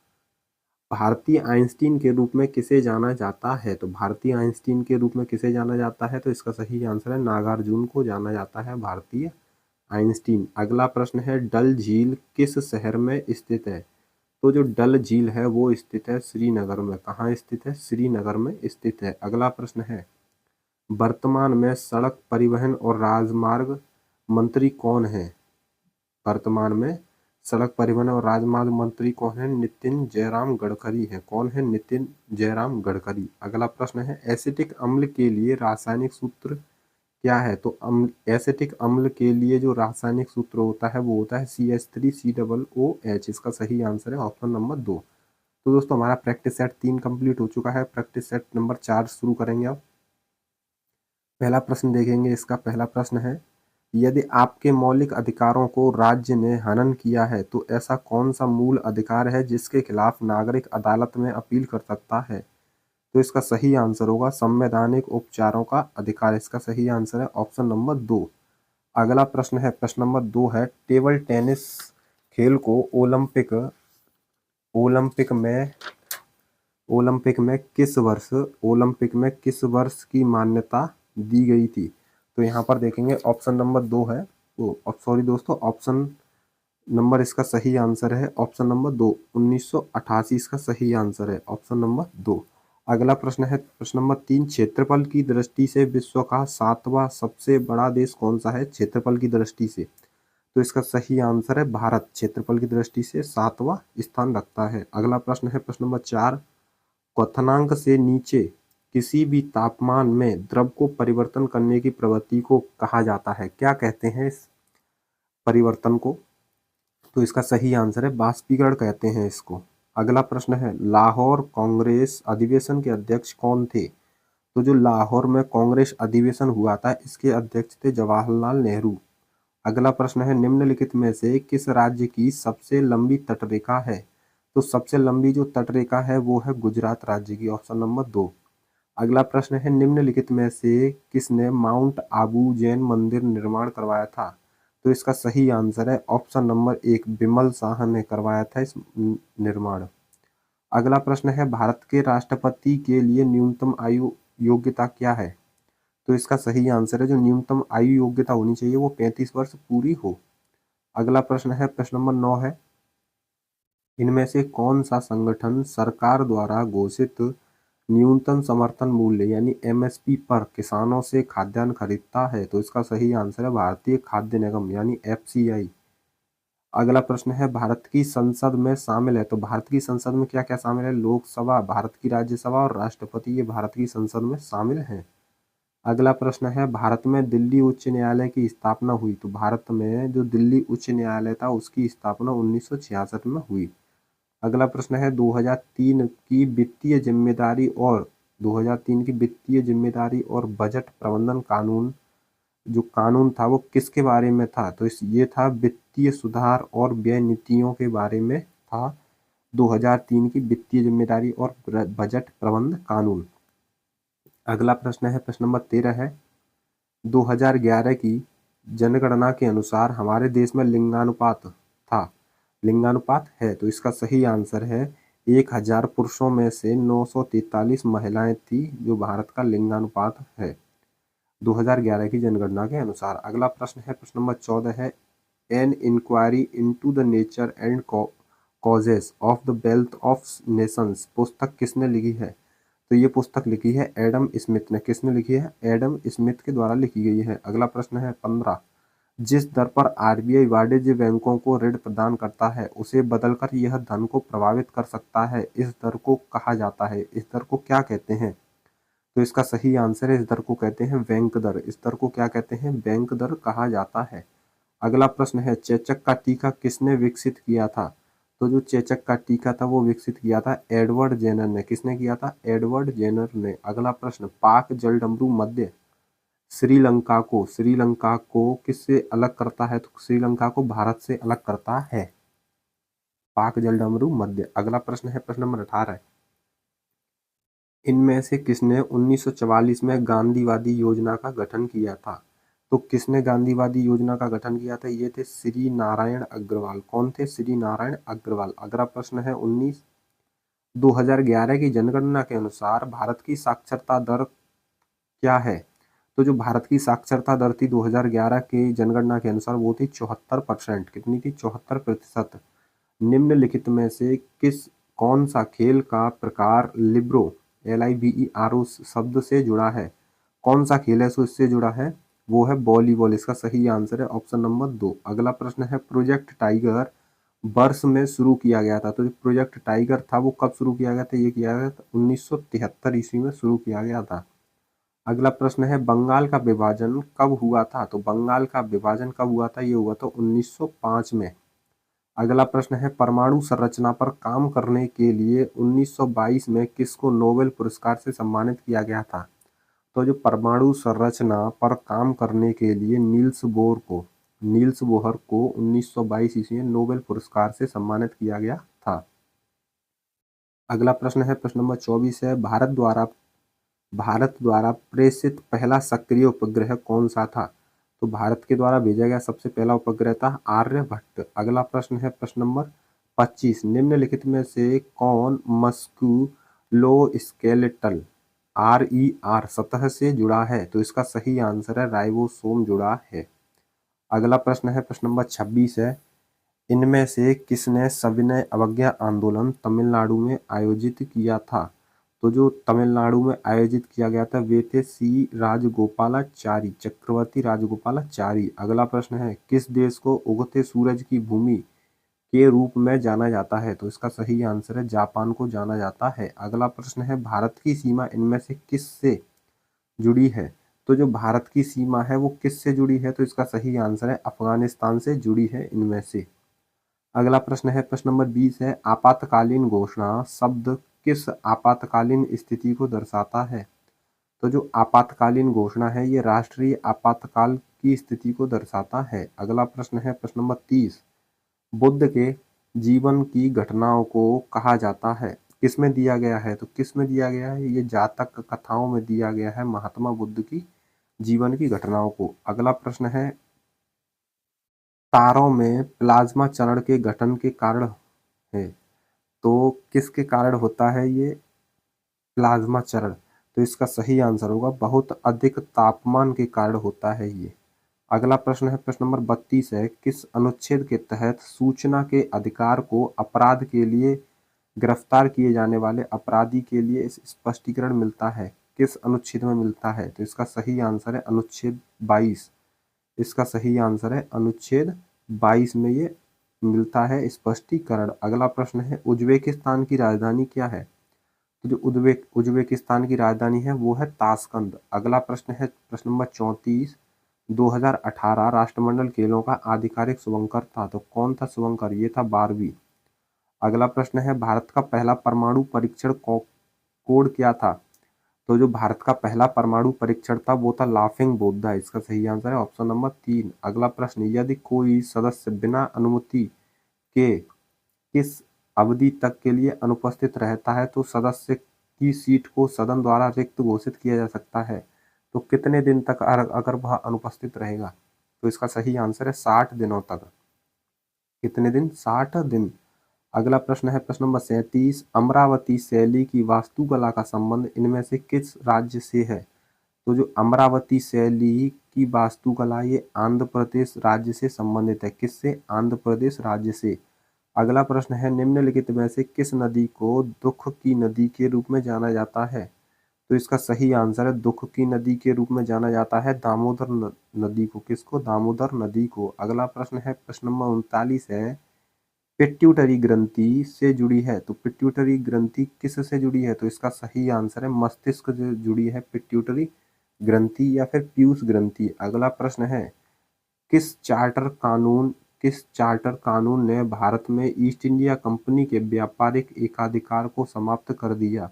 भारतीय आइंस्टीन के रूप में किसे जाना जाता है? तो भारतीय आइंस्टीन के रूप में किसे जाना जाता है? तो इसका सही आंसर है नागार्जुन को जाना जाता है भारतीय आइंस्टीन। अगला प्रश्न है, डल झील किस शहर में स्थित है? तो जो डल झील है वो स्थित है श्रीनगर में। कहाँ स्थित है? श्रीनगर में स्थित है। अगला प्रश्न है, वर्तमान में सड़क परिवहन और राजमार्ग मंत्री कौन है? वर्तमान में सड़क परिवहन और राजमार्ग मंत्री कौन है? नितिन जयराम गडकरी है। कौन है? नितिन जयराम गडकरी। अगला प्रश्न है, एसिटिक अम्ल के लिए रासायनिक सूत्र क्या है? तो एसिटिक अम्ल के लिए जो रासायनिक सूत्र होता है वो होता है CH3COOH, इसका सही आंसर है ऑप्शन नंबर 2। तो दोस्तों हमारा प्रैक्टिस सेट 3 कंप्लीट हो चुका है। प्रैक्टिस सेट नंबर 4 शुरू करेंगे अब। पहला प्रश्न देखेंगे, इसका पहला प्रश्न है, यदि आपके मौलिक अधिकारों को राज्य ने हनन किया है तो ऐसा कौन सा मूल अधिकार है जिसके खिलाफ नागरिक अदालत में अपील कर सकता है? तो इसका सही आंसर होगा संवैधानिक उपचारों का अधिकार, इसका सही आंसर है ऑप्शन नंबर 2। अगला प्रश्न है, प्रश्न नंबर 2 है, टेबल टेनिस खेल को ओलंपिक में किस वर्ष की मान्यता दी गई थी? तो यहाँ पर देखेंगे ऑप्शन नंबर 2 है, सॉरी दोस्तों, ऑप्शन नंबर इसका सही आंसर है ऑप्शन नंबर 2, 1988 इसका सही आंसर है ऑप्शन नंबर 2। अगला प्रश्न है, प्रश्न नंबर 3, क्षेत्रफल की दृष्टि से विश्व का 7वां सबसे बड़ा देश कौन सा है? क्षेत्रफल की दृष्टि से, तो इसका सही आंसर है भारत, क्षेत्रफल की दृष्टि से 7वां स्थान रखता है। अगला प्रश्न है, प्रश्न नंबर 4, क्वथनांक से नीचे किसी भी तापमान में द्रव को परिवर्तन करने की प्रवृत्ति को कहा जाता है? क्या कहते हैं इस परिवर्तन को? तो इसका सही आंसर है बाष्पीकरण कहते हैं इसको। अगला प्रश्न है, लाहौर कांग्रेस अधिवेशन के अध्यक्ष कौन थे? तो जो लाहौर में कांग्रेस अधिवेशन हुआ था इसके अध्यक्ष थे जवाहरलाल नेहरू। अगला प्रश्न है, निम्नलिखित में से किस राज्य की सबसे लंबी तटरेखा है? तो सबसे लंबी जो तटरेखा है वो है गुजरात राज्य की, ऑप्शन नंबर 2। अगला प्रश्न है, निम्नलिखित में से किसने माउंट आबू जैन मंदिर निर्माण करवाया था? तो इसका सही आंसर है ऑप्शन नंबर 1, बिमल शाह ने करवाया था इस निर्माण। अगला प्रश्न है, भारत के राष्ट्रपति के लिए न्यूनतम आयु योग्यता क्या है? तो इसका सही आंसर है, जो न्यूनतम आयु योग्यता होनी चाहिए वो 35 वर्ष पूरी हो। अगला प्रश्न है, प्रश्न नंबर 9 है, इनमें से कौन सा संगठन सरकार द्वारा घोषित न्यूनतम समर्थन मूल्य यानी एमएसपी पर किसानों से खाद्यान्न खरीदता है? तो इसका सही आंसर है भारतीय खाद्य निगम यानी एफसीआई। अगला प्रश्न है, भारत की संसद में शामिल है। तो भारत की संसद में क्या क्या शामिल है? लोकसभा, भारत की राज्यसभा और राष्ट्रपति, ये भारत की संसद में शामिल हैं। अगला प्रश्न है, भारत में दिल्ली उच्च न्यायालय की स्थापना हुई। तो भारत में जो दिल्ली उच्च न्यायालय था उसकी स्थापना 1966 में हुई। अगला प्रश्न है, 2003 की वित्तीय जिम्मेदारी और 2003 की वित्तीय जिम्मेदारी और बजट प्रबंधन कानून, जो कानून था वो किसके बारे में था? तो ये था वित्तीय सुधार और व्यय नीतियों के बारे में था, 2003 की वित्तीय जिम्मेदारी और बजट प्रबंध कानून। अगला प्रश्न है, प्रश्न नंबर 13 है, 2011 की जनगणना के अनुसार हमारे देश में लिंगानुपात था, लिंगानुपात है। तो इसका सही आंसर है 1000 पुरुषों में से 943 महिलाएं थी, जो भारत का लिंगानुपात है 2011 की जनगणना के अनुसार। अगला प्रश्न है, प्रश्न नंबर 14 है, an inquiry into the nature and causes of the wealth of nations पुस्तक किसने लिखी है? तो ये पुस्तक लिखी है एडम स्मिथ ने। किसने लिखी है? एडम स्मिथ के द्वारा लिखी गई है। अगला प्रश्न है 15, जिस दर पर आरबीआई वाणिज्य बैंकों को ऋण प्रदान करता है उसे बदलकर यह धन को प्रभावित कर सकता है, इस दर को कहा जाता है, इस दर को क्या कहते हैं? तो इसका सही आंसर है, इस दर को कहते हैं बैंक दर। इस दर को क्या कहते हैं? बैंक दर कहा जाता है। अगला प्रश्न है, चेचक का टीका किसने विकसित किया था? तो जो चेचक का टीका था वो विकसित किया था एडवर्ड जेनर ने। किसने किया था? एडवर्ड जेनर ने। अगला प्रश्न, पाक जलडमरू मध्य श्रीलंका को किससे अलग करता है? तो श्रीलंका को भारत से अलग करता है पाक जलडमरू मध्य। अगला प्रश्न है, प्रश्न नंबर 18, इनमें से किसने 1944 में गांधीवादी योजना का गठन किया था? तो किसने गांधीवादी योजना का गठन किया था? ये थे श्री नारायण अग्रवाल। कौन थे? श्री नारायण अग्रवाल। अगला प्रश्न है 2011 की जनगणना के अनुसार भारत की साक्षरता दर क्या है? तो जो भारत की साक्षरता दर थी 2011 की जनगणना के अनुसार वो थी 74%। कितनी थी? 74%। निम्नलिखित में से कौन सा खेल का प्रकार लिब्रो LIBERO शब्द से जुड़ा है? कौन सा खेल है सो इससे जुड़ा है? वो है वॉलीबॉल। इसका सही आंसर है ऑप्शन नंबर 2। अगला प्रश्न है, प्रोजेक्ट टाइगर वर्ष में शुरू किया गया था। तो जो प्रोजेक्ट टाइगर था वो कब शुरू किया गया था? ये किया गया था 1973 ईस्वी में शुरू किया गया था। अगला प्रश्न है, बंगाल का विभाजन कब हुआ था? तो बंगाल का विभाजन कब हुआ था? ये हुआ था 1905 में। अगला प्रश्न है, परमाणु संरचना पर काम करने के लिए 1922 में किसको नोबेल पुरस्कार से सम्मानित किया गया था? तो जो परमाणु संरचना पर काम करने के लिए नील्स बोहर को 1922 ईस्वी में नोबेल पुरस्कार से सम्मानित किया गया था। अगला प्रश्न है, प्रश्न नंबर 24 है, भारत द्वारा प्रेषित पहला सक्रिय उपग्रह कौन सा था? तो भारत के द्वारा भेजा गया सबसे पहला उपग्रह था आर्यभट्ट। अगला प्रश्न है, प्रश्न नंबर 25, निम्नलिखित में से कौन मस्कुलोस्केलेटल RER सतह से जुड़ा है? तो इसका सही आंसर है राइबोसोम जुड़ा है। अगला प्रश्न है, प्रश्न नंबर 26 है, इनमें से किसने सविनय अवज्ञा आंदोलन तमिलनाडु में आयोजित किया था? तो जो तमिलनाडु में आयोजित किया गया था वे थे चक्रवर्ती राजगोपालाचारी। अगला प्रश्न है, किस देश को उगते सूरज की भूमि के रूप में जाना जाता है? तो इसका सही आंसर है जापान को जाना जाता है। अगला प्रश्न है, भारत की सीमा इनमें से किस से जुड़ी है? तो जो भारत की सीमा है वो किस से जुड़ी है? तो इसका सही आंसर है अफगानिस्तान से जुड़ी है इनमें से। अगला प्रश्न है, प्रश्न नंबर 20 है, आपातकालीन घोषणा शब्द किस आपातकालीन स्थिति को दर्शाता है? तो जो आपातकालीन घोषणा है ये राष्ट्रीय आपातकाल की स्थिति को दर्शाता है। अगला प्रश्न है, प्रश्न नंबर 30, बुद्ध के जीवन की घटनाओं को कहा जाता है किस में दिया गया है? तो किस में दिया गया है? ये जातक कथाओं में दिया गया है, महात्मा बुद्ध की जीवन की घटनाओं को। अगला प्रश्न है, तारों में प्लाज्मा चरण के गठन के कारण है, तो किसके कारण होता है ये प्लाज्मा चरण? तो इसका सही आंसर होगा बहुत अधिक तापमान के कारण होता है ये। अगला प्रश्न है, प्रश्न नंबर 32 है, किस अनुच्छेद के तहत सूचना के अधिकार को अपराध के लिए गिरफ्तार किए जाने वाले अपराधी के लिए इस स्पष्टीकरण मिलता है? किस अनुच्छेद में मिलता है? तो इसका सही आंसर है अनुच्छेद 22। इसका सही आंसर है अनुच्छेद 22 में ये मिलता है स्पष्टीकरण। अगला प्रश्न है, उज्बेकिस्तान की राजधानी क्या है? तो जो उज्बेकिस्तान की राजधानी है वो है ताशकंद। अगला प्रश्न है, प्रश्न नंबर 34, 2018 राष्ट्रमंडल खेलों का आधिकारिक शुभंकर था, तो कौन था शुभंकर? ये था बारहवीं। अगला प्रश्न है, भारत का पहला परमाणु परीक्षण कोड क्या था? तो जो भारत का पहला परमाणु परीक्षण था वो था लाफिंग बुद्धा। इसका सही आंसर है ऑप्शन नंबर 3। अगला प्रश्न, यदि कोई सदस्य बिना अनुमति के किस अवधि तक के लिए अनुपस्थित रहता है तो सदस्य की सीट को सदन द्वारा रिक्त घोषित किया जा सकता है? तो कितने दिन तक अगर वह अनुपस्थित रहेगा? तो इसका सही आंसर है 60 दिनों तक। कितने दिन? 60 दिन। अगला प्रश्न है, प्रश्न नंबर 37, अमरावती शैली की वास्तुकला का संबंध इनमें से किस राज्य से है? तो जो अमरावती शैली की वास्तुकला ये आंध्र प्रदेश राज्य से संबंधित है। किससे? आंध्र प्रदेश राज्य से। अगला प्रश्न है, निम्नलिखित में से किस नदी को दुख की नदी के रूप में जाना जाता है? तो इसका सही आंसर है दुख की नदी के रूप में जाना जाता है दामोदर नदी को। किसको? दामोदर नदी को। अगला प्रश्न है, प्रश्न नंबर 39 है, पिट्यूटरी ग्रंथि से जुड़ी है, तो पिट्यूटरी ग्रंथि किस से जुड़ी है? तो इसका सही आंसर है मस्तिष्क से जुड़ी है पिट्यूटरी ग्रंथि या फिर पीयूष ग्रंथि। अगला प्रश्न है, किस चार्टर कानून ने भारत में ईस्ट इंडिया कंपनी के व्यापारिक एकाधिकार को समाप्त कर दिया?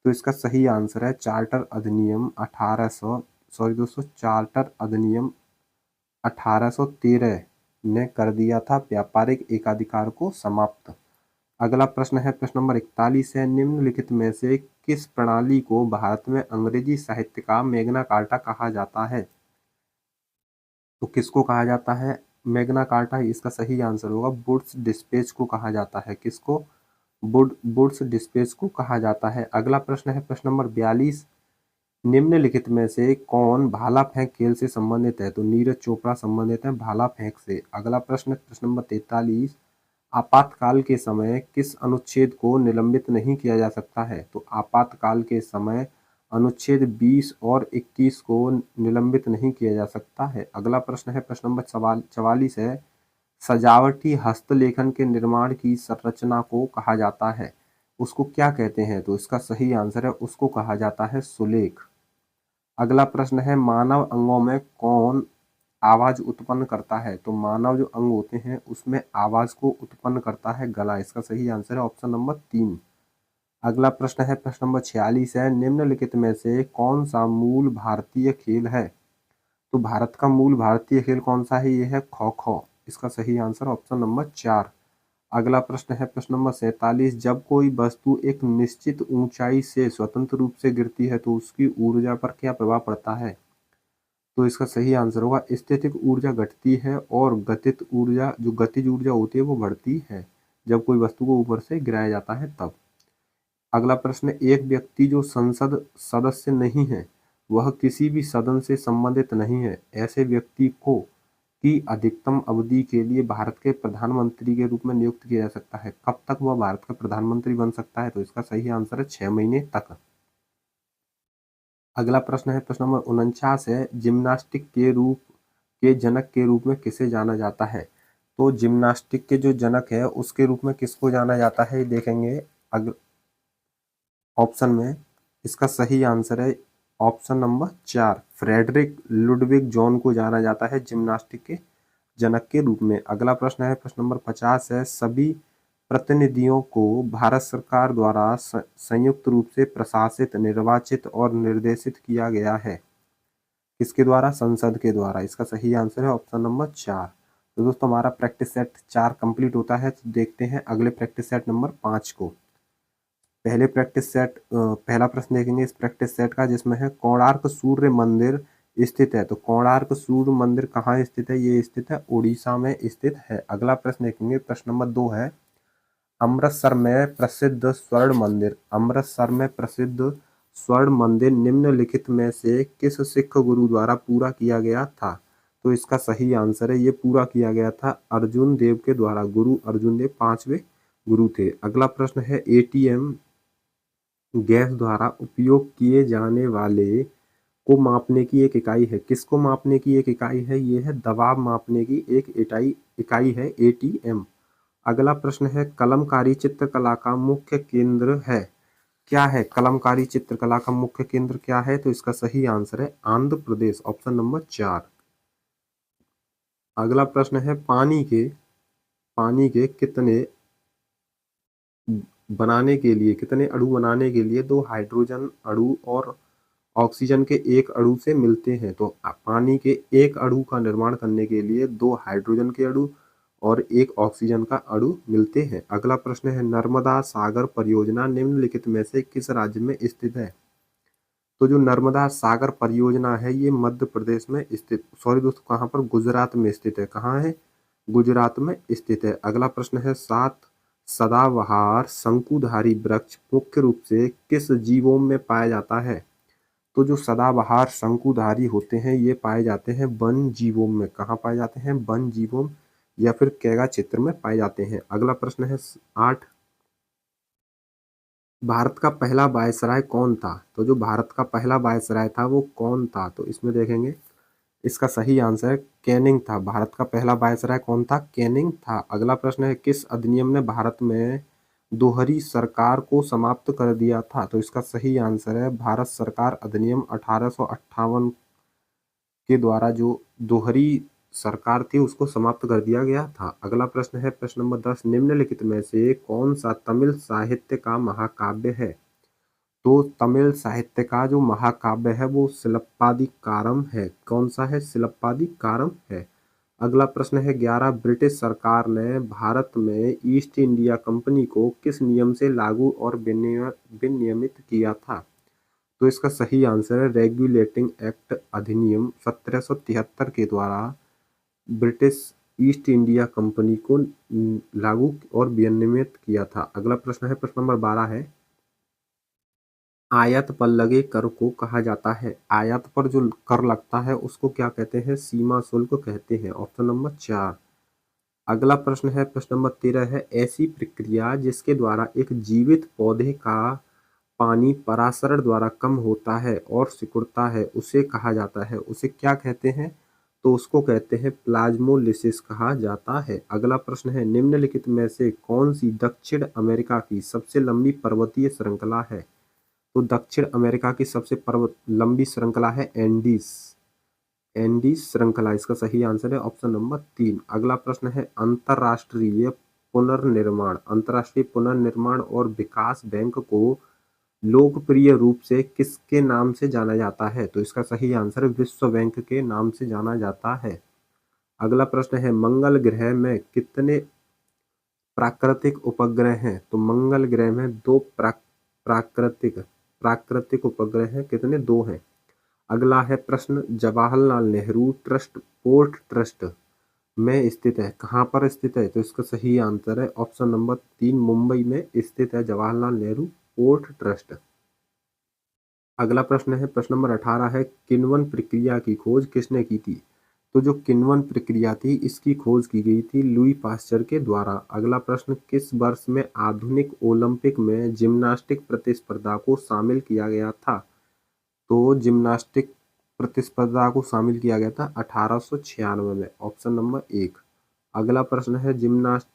तो इसका सही आंसर है चार्टर अधिनियम 1813 ने कर दिया था व्यापारिक एकाधिकार को समाप्त। अगला प्रश्न है, प्रश्न नंबर 41 है, निम्नलिखित में से किस प्रणाली को भारत में अंग्रेजी साहित्य का मैग्ना कार्टा कहा जाता है? तो किसको कहा जाता है मैग्ना कार्टा? इसका सही आंसर होगा वुड्स डिस्पेच को कहा जाता है। किसको? वुड्स डिस्पेच को कहा जाता है। अगला प्रश्न है, प्रश्न नंबर 42, निम्नलिखित में से कौन भाला फेंक खेल से संबंधित है? तो नीरज चोपड़ा संबंधित है भाला फेंक से। अगला प्रश्न, प्रश्न नंबर 43, आपातकाल के समय किस अनुच्छेद को निलंबित नहीं किया जा सकता है? तो आपातकाल के समय अनुच्छेद 20 और 21 को निलंबित नहीं किया जा सकता है। अगला प्रश्न है, प्रश्न नंबर 44 है, सजावटी हस्तलेखन के निर्माण की संरचना को कहा जाता है, उसको क्या कहते हैं? तो इसका सही आंसर है उसको कहा जाता है सुलेख। अगला प्रश्न है, मानव अंगों में कौन आवाज उत्पन्न करता है? तो मानव जो अंग होते हैं उसमें आवाज को उत्पन्न करता है गला। इसका सही आंसर है ऑप्शन नंबर 3। अगला प्रश्न है, प्रश्न नंबर 46 है, निम्नलिखित में से कौन सा मूल भारतीय खेल है? तो भारत का मूल भारतीय खेल कौन सा है? ये है खो खो। इसका सही आंसर ऑप्शन नंबर 4। अगला प्रश्न है, प्रश्न नंबर 47, जब कोई वस्तु एक निश्चित ऊंचाई से स्वतंत्र रूप से गिरती है तो उसकी ऊर्जा पर क्या प्रभाव पड़ता है? तो इसका सही आंसर होगा स्टैटिक ऊर्जा घटती है और गतिज ऊर्जा होती है वो बढ़ती है जब कोई वस्तु को ऊपर से गिराया जाता है तब। अगला प्रश्न, एक व्यक्ति जो संसद सदस्य नहीं है वह किसी भी सदन से संबंधित नहीं है, ऐसे व्यक्ति को की अधिकतम अवधि के लिए भारत के प्रधानमंत्री के रूप में नियुक्त किया जा सकता है। कब तक वह भारत का प्रधानमंत्री बन सकता है? तो इसका सही आंसर है 6 महीने तक। अगला प्रश्न है, प्रश्न नंबर 49 है, जिम्नास्टिक के जनक के रूप में किसे जाना जाता है? तो जिम्नास्टिक के जो जनक है उसके रूप में किसको जाना जाता है देखेंगे ऑप्शन में। इसका सही आंसर है option number 4, Frederick Ludwig John को जाना जाता है जिम्नास्टिक के जनक के रूप में। अगला प्रश्न है, प्रश्न नंबर 50 है, सभी प्रतिनिधियों को भारत सरकार द्वारा संयुक्त रूप से प्रशासित, निर्वाचित और निर्देशित किया गया है। किसके द्वारा? संसद के द्वारा। इसका सही आंसर है ऑप्शन नंबर 4। तो दोस्तों हमारा प्रैक्टिस सेट 4 कंप्लीट होता है, तो देखते हैं अगले प्रैक्टिस सेट नंबर 5 को। पहले प्रैक्टिस सेट पहला प्रश्न देखेंगे इस प्रैक्टिस सेट का, जिसमें है कोणार्क सूर्य मंदिर स्थित है। तो कोणार्क सूर्य मंदिर कहाँ स्थित है? ये स्थित है उड़ीसा में स्थित है। अगला प्रश्न देखेंगे, प्रश्न नंबर 2 है, अमृतसर में प्रसिद्ध स्वर्ण मंदिर, अमृतसर में प्रसिद्ध स्वर्ण मंदिर निम्नलिखित में से किस सिख गुरु द्वारा पूरा किया गया था? तो इसका सही आंसर है, ये पूरा किया गया था अर्जुन देव के द्वारा। गुरु अर्जुन देव 5वें गुरु थे। अगला प्रश्न है, एटीएम गैस द्वारा उपयोग किए जाने वाले को मापने की एक इकाई है। किसको मापने की एक इकाई है? ये है दबाव मापने की एक इकाई है एटीएम। अगला प्रश्न है, कलमकारी चित्रकला का मुख्य केंद्र है। क्या है कलमकारी चित्रकला का मुख्य केंद्र क्या है? तो इसका सही आंसर है आंध्र प्रदेश, ऑप्शन नंबर 4। अगला प्रश्न है, पानी के कितने अणु बनाने के लिए दो हाइड्रोजन अणु और ऑक्सीजन के एक अणु से मिलते हैं? तो पानी के एक अणु का निर्माण करने के लिए दो हाइड्रोजन के अणु और एक ऑक्सीजन का अणु मिलते हैं। अगला प्रश्न है, नर्मदा सागर परियोजना निम्नलिखित में से किस राज्य में स्थित है? तो जो नर्मदा सागर परियोजना है ये मध्य प्रदेश में स्थित, सॉरी दोस्तों, कहाँ पर? गुजरात में स्थित है। कहाँ है? गुजरात में स्थित है। अगला प्रश्न है, 7 सदाबहार शंकुधारी वृक्ष मुख्य रूप से किस जीवों में पाया जाता है? तो जो सदाबहार शंकुधारी होते हैं ये पाए जाते हैं वन जीवों में। कहाँ पाए जाते हैं? वन जीवों या फिर कैगा क्षेत्र में पाए जाते हैं। अगला प्रश्न है 8, भारत का पहला वायसराय कौन था? तो जो भारत का पहला वायसराय था वो कौन था? तो इसमें देखेंगे इसका सही आंसर कैनिंग था। भारत का पहला वायसराय कौन था? कैनिंग था। अगला प्रश्न है, किस अधिनियम ने भारत में दोहरी सरकार को समाप्त कर दिया था? तो इसका सही आंसर है भारत सरकार अधिनियम 1858 के द्वारा जो दोहरी सरकार थी उसको समाप्त कर दिया गया था। अगला प्रश्न है, प्रश्न नंबर 10, निम्नलिखित में से कौन सा तमिल साहित्य का महाकाव्य है? तो तमिल साहित्य का जो महाकाव्य है वो शिलप्पादिकारम है। कौन सा है? शिलप्पादिकारम है। अगला प्रश्न है, 11, ब्रिटिश सरकार ने भारत में ईस्ट इंडिया कंपनी को किस नियम से लागू और विनियमित किया था? तो इसका सही आंसर है रेगुलेटिंग एक्ट अधिनियम 1773 के द्वारा ब्रिटिश ईस्ट इंडिया कंपनी को लागू और विनियमित किया था। अगला प्रश्न है, प्रश्न नंबर 12 है, आयात पर लगे कर को कहा जाता है? आयात पर जो कर लगता है उसको क्या कहते हैं? सीमा शुल्क कहते हैं, ऑप्शन नंबर 4। अगला प्रश्न है, प्रश्न नंबर 13 है, ऐसी प्रक्रिया जिसके द्वारा एक जीवित पौधे का पानी पराशरण द्वारा कम होता है और सिकुड़ता है उसे कहा जाता है? उसे क्या कहते हैं? तो उसको कहते हैं प्लाज्मोलिसिस कहा जाता है। अगला प्रश्न है, निम्नलिखित में से कौन सी दक्षिण अमेरिका की सबसे लंबी पर्वतीय श्रृंखला है? तो दक्षिण अमेरिका की सबसे लंबी श्रृंखला है एंडीज, एंडीज श्रृंखला। इसका सही आंसर है ऑप्शन नंबर 3। अगला प्रश्न है, अंतरराष्ट्रीय पुनर्निर्माण और विकास बैंक को लोकप्रिय रूप से किसके नाम से जाना जाता है? तो इसका सही आंसर विश्व बैंक के नाम से जाना जाता है। अगला प्रश्न है, मंगल ग्रह में कितने प्राकृतिक उपग्रह हैं? तो मंगल ग्रह में दो प्राकृतिक उपग्रह हैं। कितने? 2 हैं। अगला है प्रश्न, Jawaharlal Nehru trust port trust में स्थित है। कहाँ पर स्थित है? तो इसका सही आंसर है ऑप्शन नंबर 3, मुंबई में स्थित है जवाहरलाल नेहरू पोर्ट ट्रस्ट। अगला प्रश्न है, प्रश्न नंबर 18 है, किण्वन प्रक्रिया की खोज किसने की थी? तो जो किण्वन प्रक्रिया थी इसकी खोज की गई थी लुई पास्चर के द्वारा। अगला प्रश्न, किस वर्ष में आधुनिक ओलंपिक में जिम्नास्टिक प्रतिस्पर्धा को शामिल किया गया था? तो जिम्नास्टिक प्रतिस्पर्धा को शामिल किया गया था 1896 में, ऑप्शन नंबर 1। अगला प्रश्न है,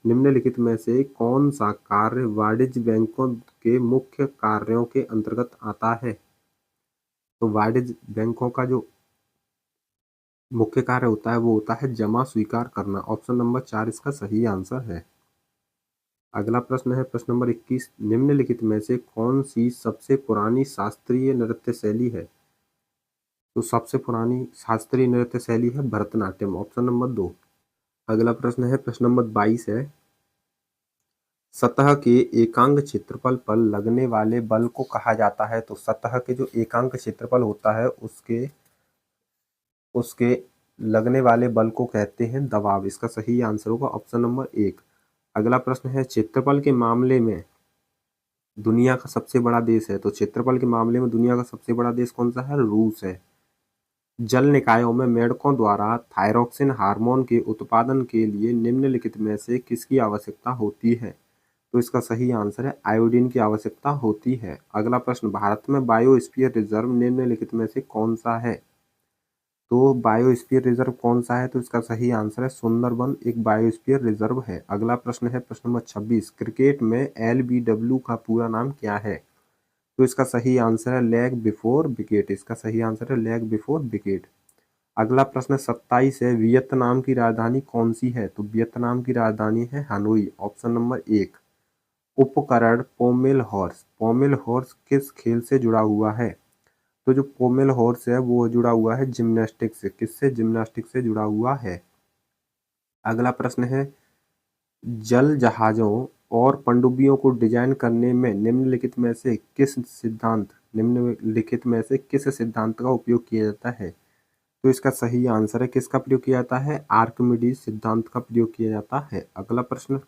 निम्नलिखित में से कौन सा कार्य वाणिज्य बैंकों के मुख्य कार्यों के अंतर्गत आता है? तो वाणिज्य बैंकों का जो मुख्य कार्य होता है वो होता है जमा स्वीकार करना, ऑप्शन नंबर 4 इसका सही आंसर है। अगला प्रश्न है, प्रश्न नंबर 21, निम्नलिखित में से कौन सी सबसे पुरानी शास्त्रीय नृत्य शैली है? तो सबसे पुरानी शास्त्रीय नृत्य शैली है भरतनाट्यम, ऑप्शन नंबर 2। अगला प्रश्न है, प्रश्न नंबर 22 है, सतह के एकांक क्षेत्रफल पर लगने वाले बल को कहा जाता है। तो सतह के जो एकांक क्षेत्रफल होता है उसके उसके लगने वाले बल को कहते हैं दबाव। इसका सही आंसर होगा ऑप्शन नंबर 1। अगला प्रश्न है, क्षेत्रफल के मामले में दुनिया का सबसे बड़ा देश है। तो क्षेत्रफल के मामले में दुनिया का सबसे बड़ा देश कौन सा है? रूस है। जल निकायों में मेंढकों द्वारा थायरॉक्सिन हार्मोन के उत्पादन के लिए निम्नलिखित में से किसकी आवश्यकता होती है? तो इसका सही आंसर है आयोडीन की आवश्यकता होती है। अगला प्रश्न, भारत में बायोस्फीयर रिजर्व निम्नलिखित में से कौन सा है? तो बायोस्फीयर रिजर्व कौन सा है? तो इसका सही आंसर है सुंदरबन एक बायोस्फीयर रिजर्व है। अगला प्रश्न है प्रश्न नंबर 26, क्रिकेट में LBW का पूरा नाम क्या है? तो इसका सही आंसर है लेग बिफोर विकेट। इसका सही आंसर है लेग बिफोर विकेट। अगला प्रश्न 27 है, वियतनाम की राजधानी कौन सी है? तो वियतनाम की राजधानी है हनोई। Option number 1। उपकरण पोमेल हॉर्स। पोमेल हॉर्स किस खेल से जुड़ा हुआ है? तो जो पोमेल हॉर्स है वो जुड़ा हुआ है जिम्नास्टिक्स से। किससे? जिम्नास्टिक्स से जुड़ा हुआ है। अगला प्रश्न है, जल जहाजों और पनडुब्बियों को डिजाइन करने में निम्नलिखित में से किस सिद्धांत का उपयोग किया जाता है? तो इसका सही आंसर है किसका प्रयोग किया जाता है? आर्किमिडीज सिद्धांत का प्रयोग किया जाता है। अगला प्रश्न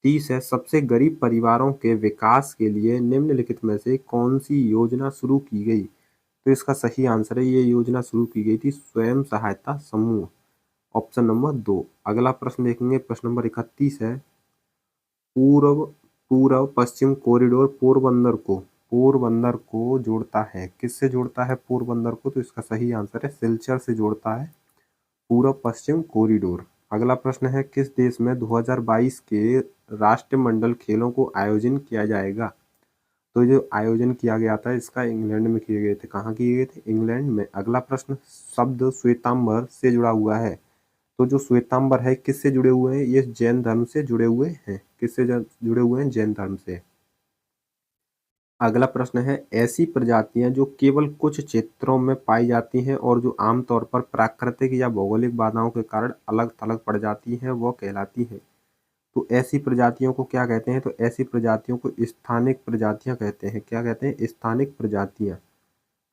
30 है, सबसे गरीब परिवारों के विकास के लिए निम्नलिखित में से कौन सी योजना शुरू की गई? तो इसका सही आंसर है ये योजना शुरू की गई थी स्वयं सहायता समूह। Option number 2। अगला प्रश्न देखेंगे प्रश्न नंबर 31 है, पूर्व पूर्व पश्चिम कॉरिडोर पोरबंदर को जोड़ता है। किससे जोड़ता है पोरबंदर को? तो इसका सही आंसर है सिलचर से जोड़ता है पूर्व पश्चिम कॉरिडोर। अगला प्रश्न है, किस देश में 2022 के राष्ट्रमंडल खेलों को आयोजन किया जाएगा? तो जो आयोजन किया गया था इसका इंग्लैंड में किए गए थे। कहाँ किए गए थे? इंग्लैंड में। अगला प्रश्न, शब्द श्वेतांबर से जुड़ा हुआ है। तो जो श्वेतांबर है किससे जुड़े हुए हैं? ये जैन धर्म से जुड़े हुए हैं। किससे जुड़े हुए हैं? जैन धर्म से। अगला प्रश्न है, ऐसी प्रजातियां जो केवल कुछ क्षेत्रों में पाई जाती हैं और जो आमतौर पर प्राकृतिक या भौगोलिक बाधाओं के कारण अलग थलग पड़ जाती हैं वो कहलाती हैं। तो ऐसी प्रजातियों को क्या कहते हैं? तो ऐसी प्रजातियों को स्थानिक प्रजातियां कहते हैं। क्या कहते हैं? स्थानिक प्रजातियां।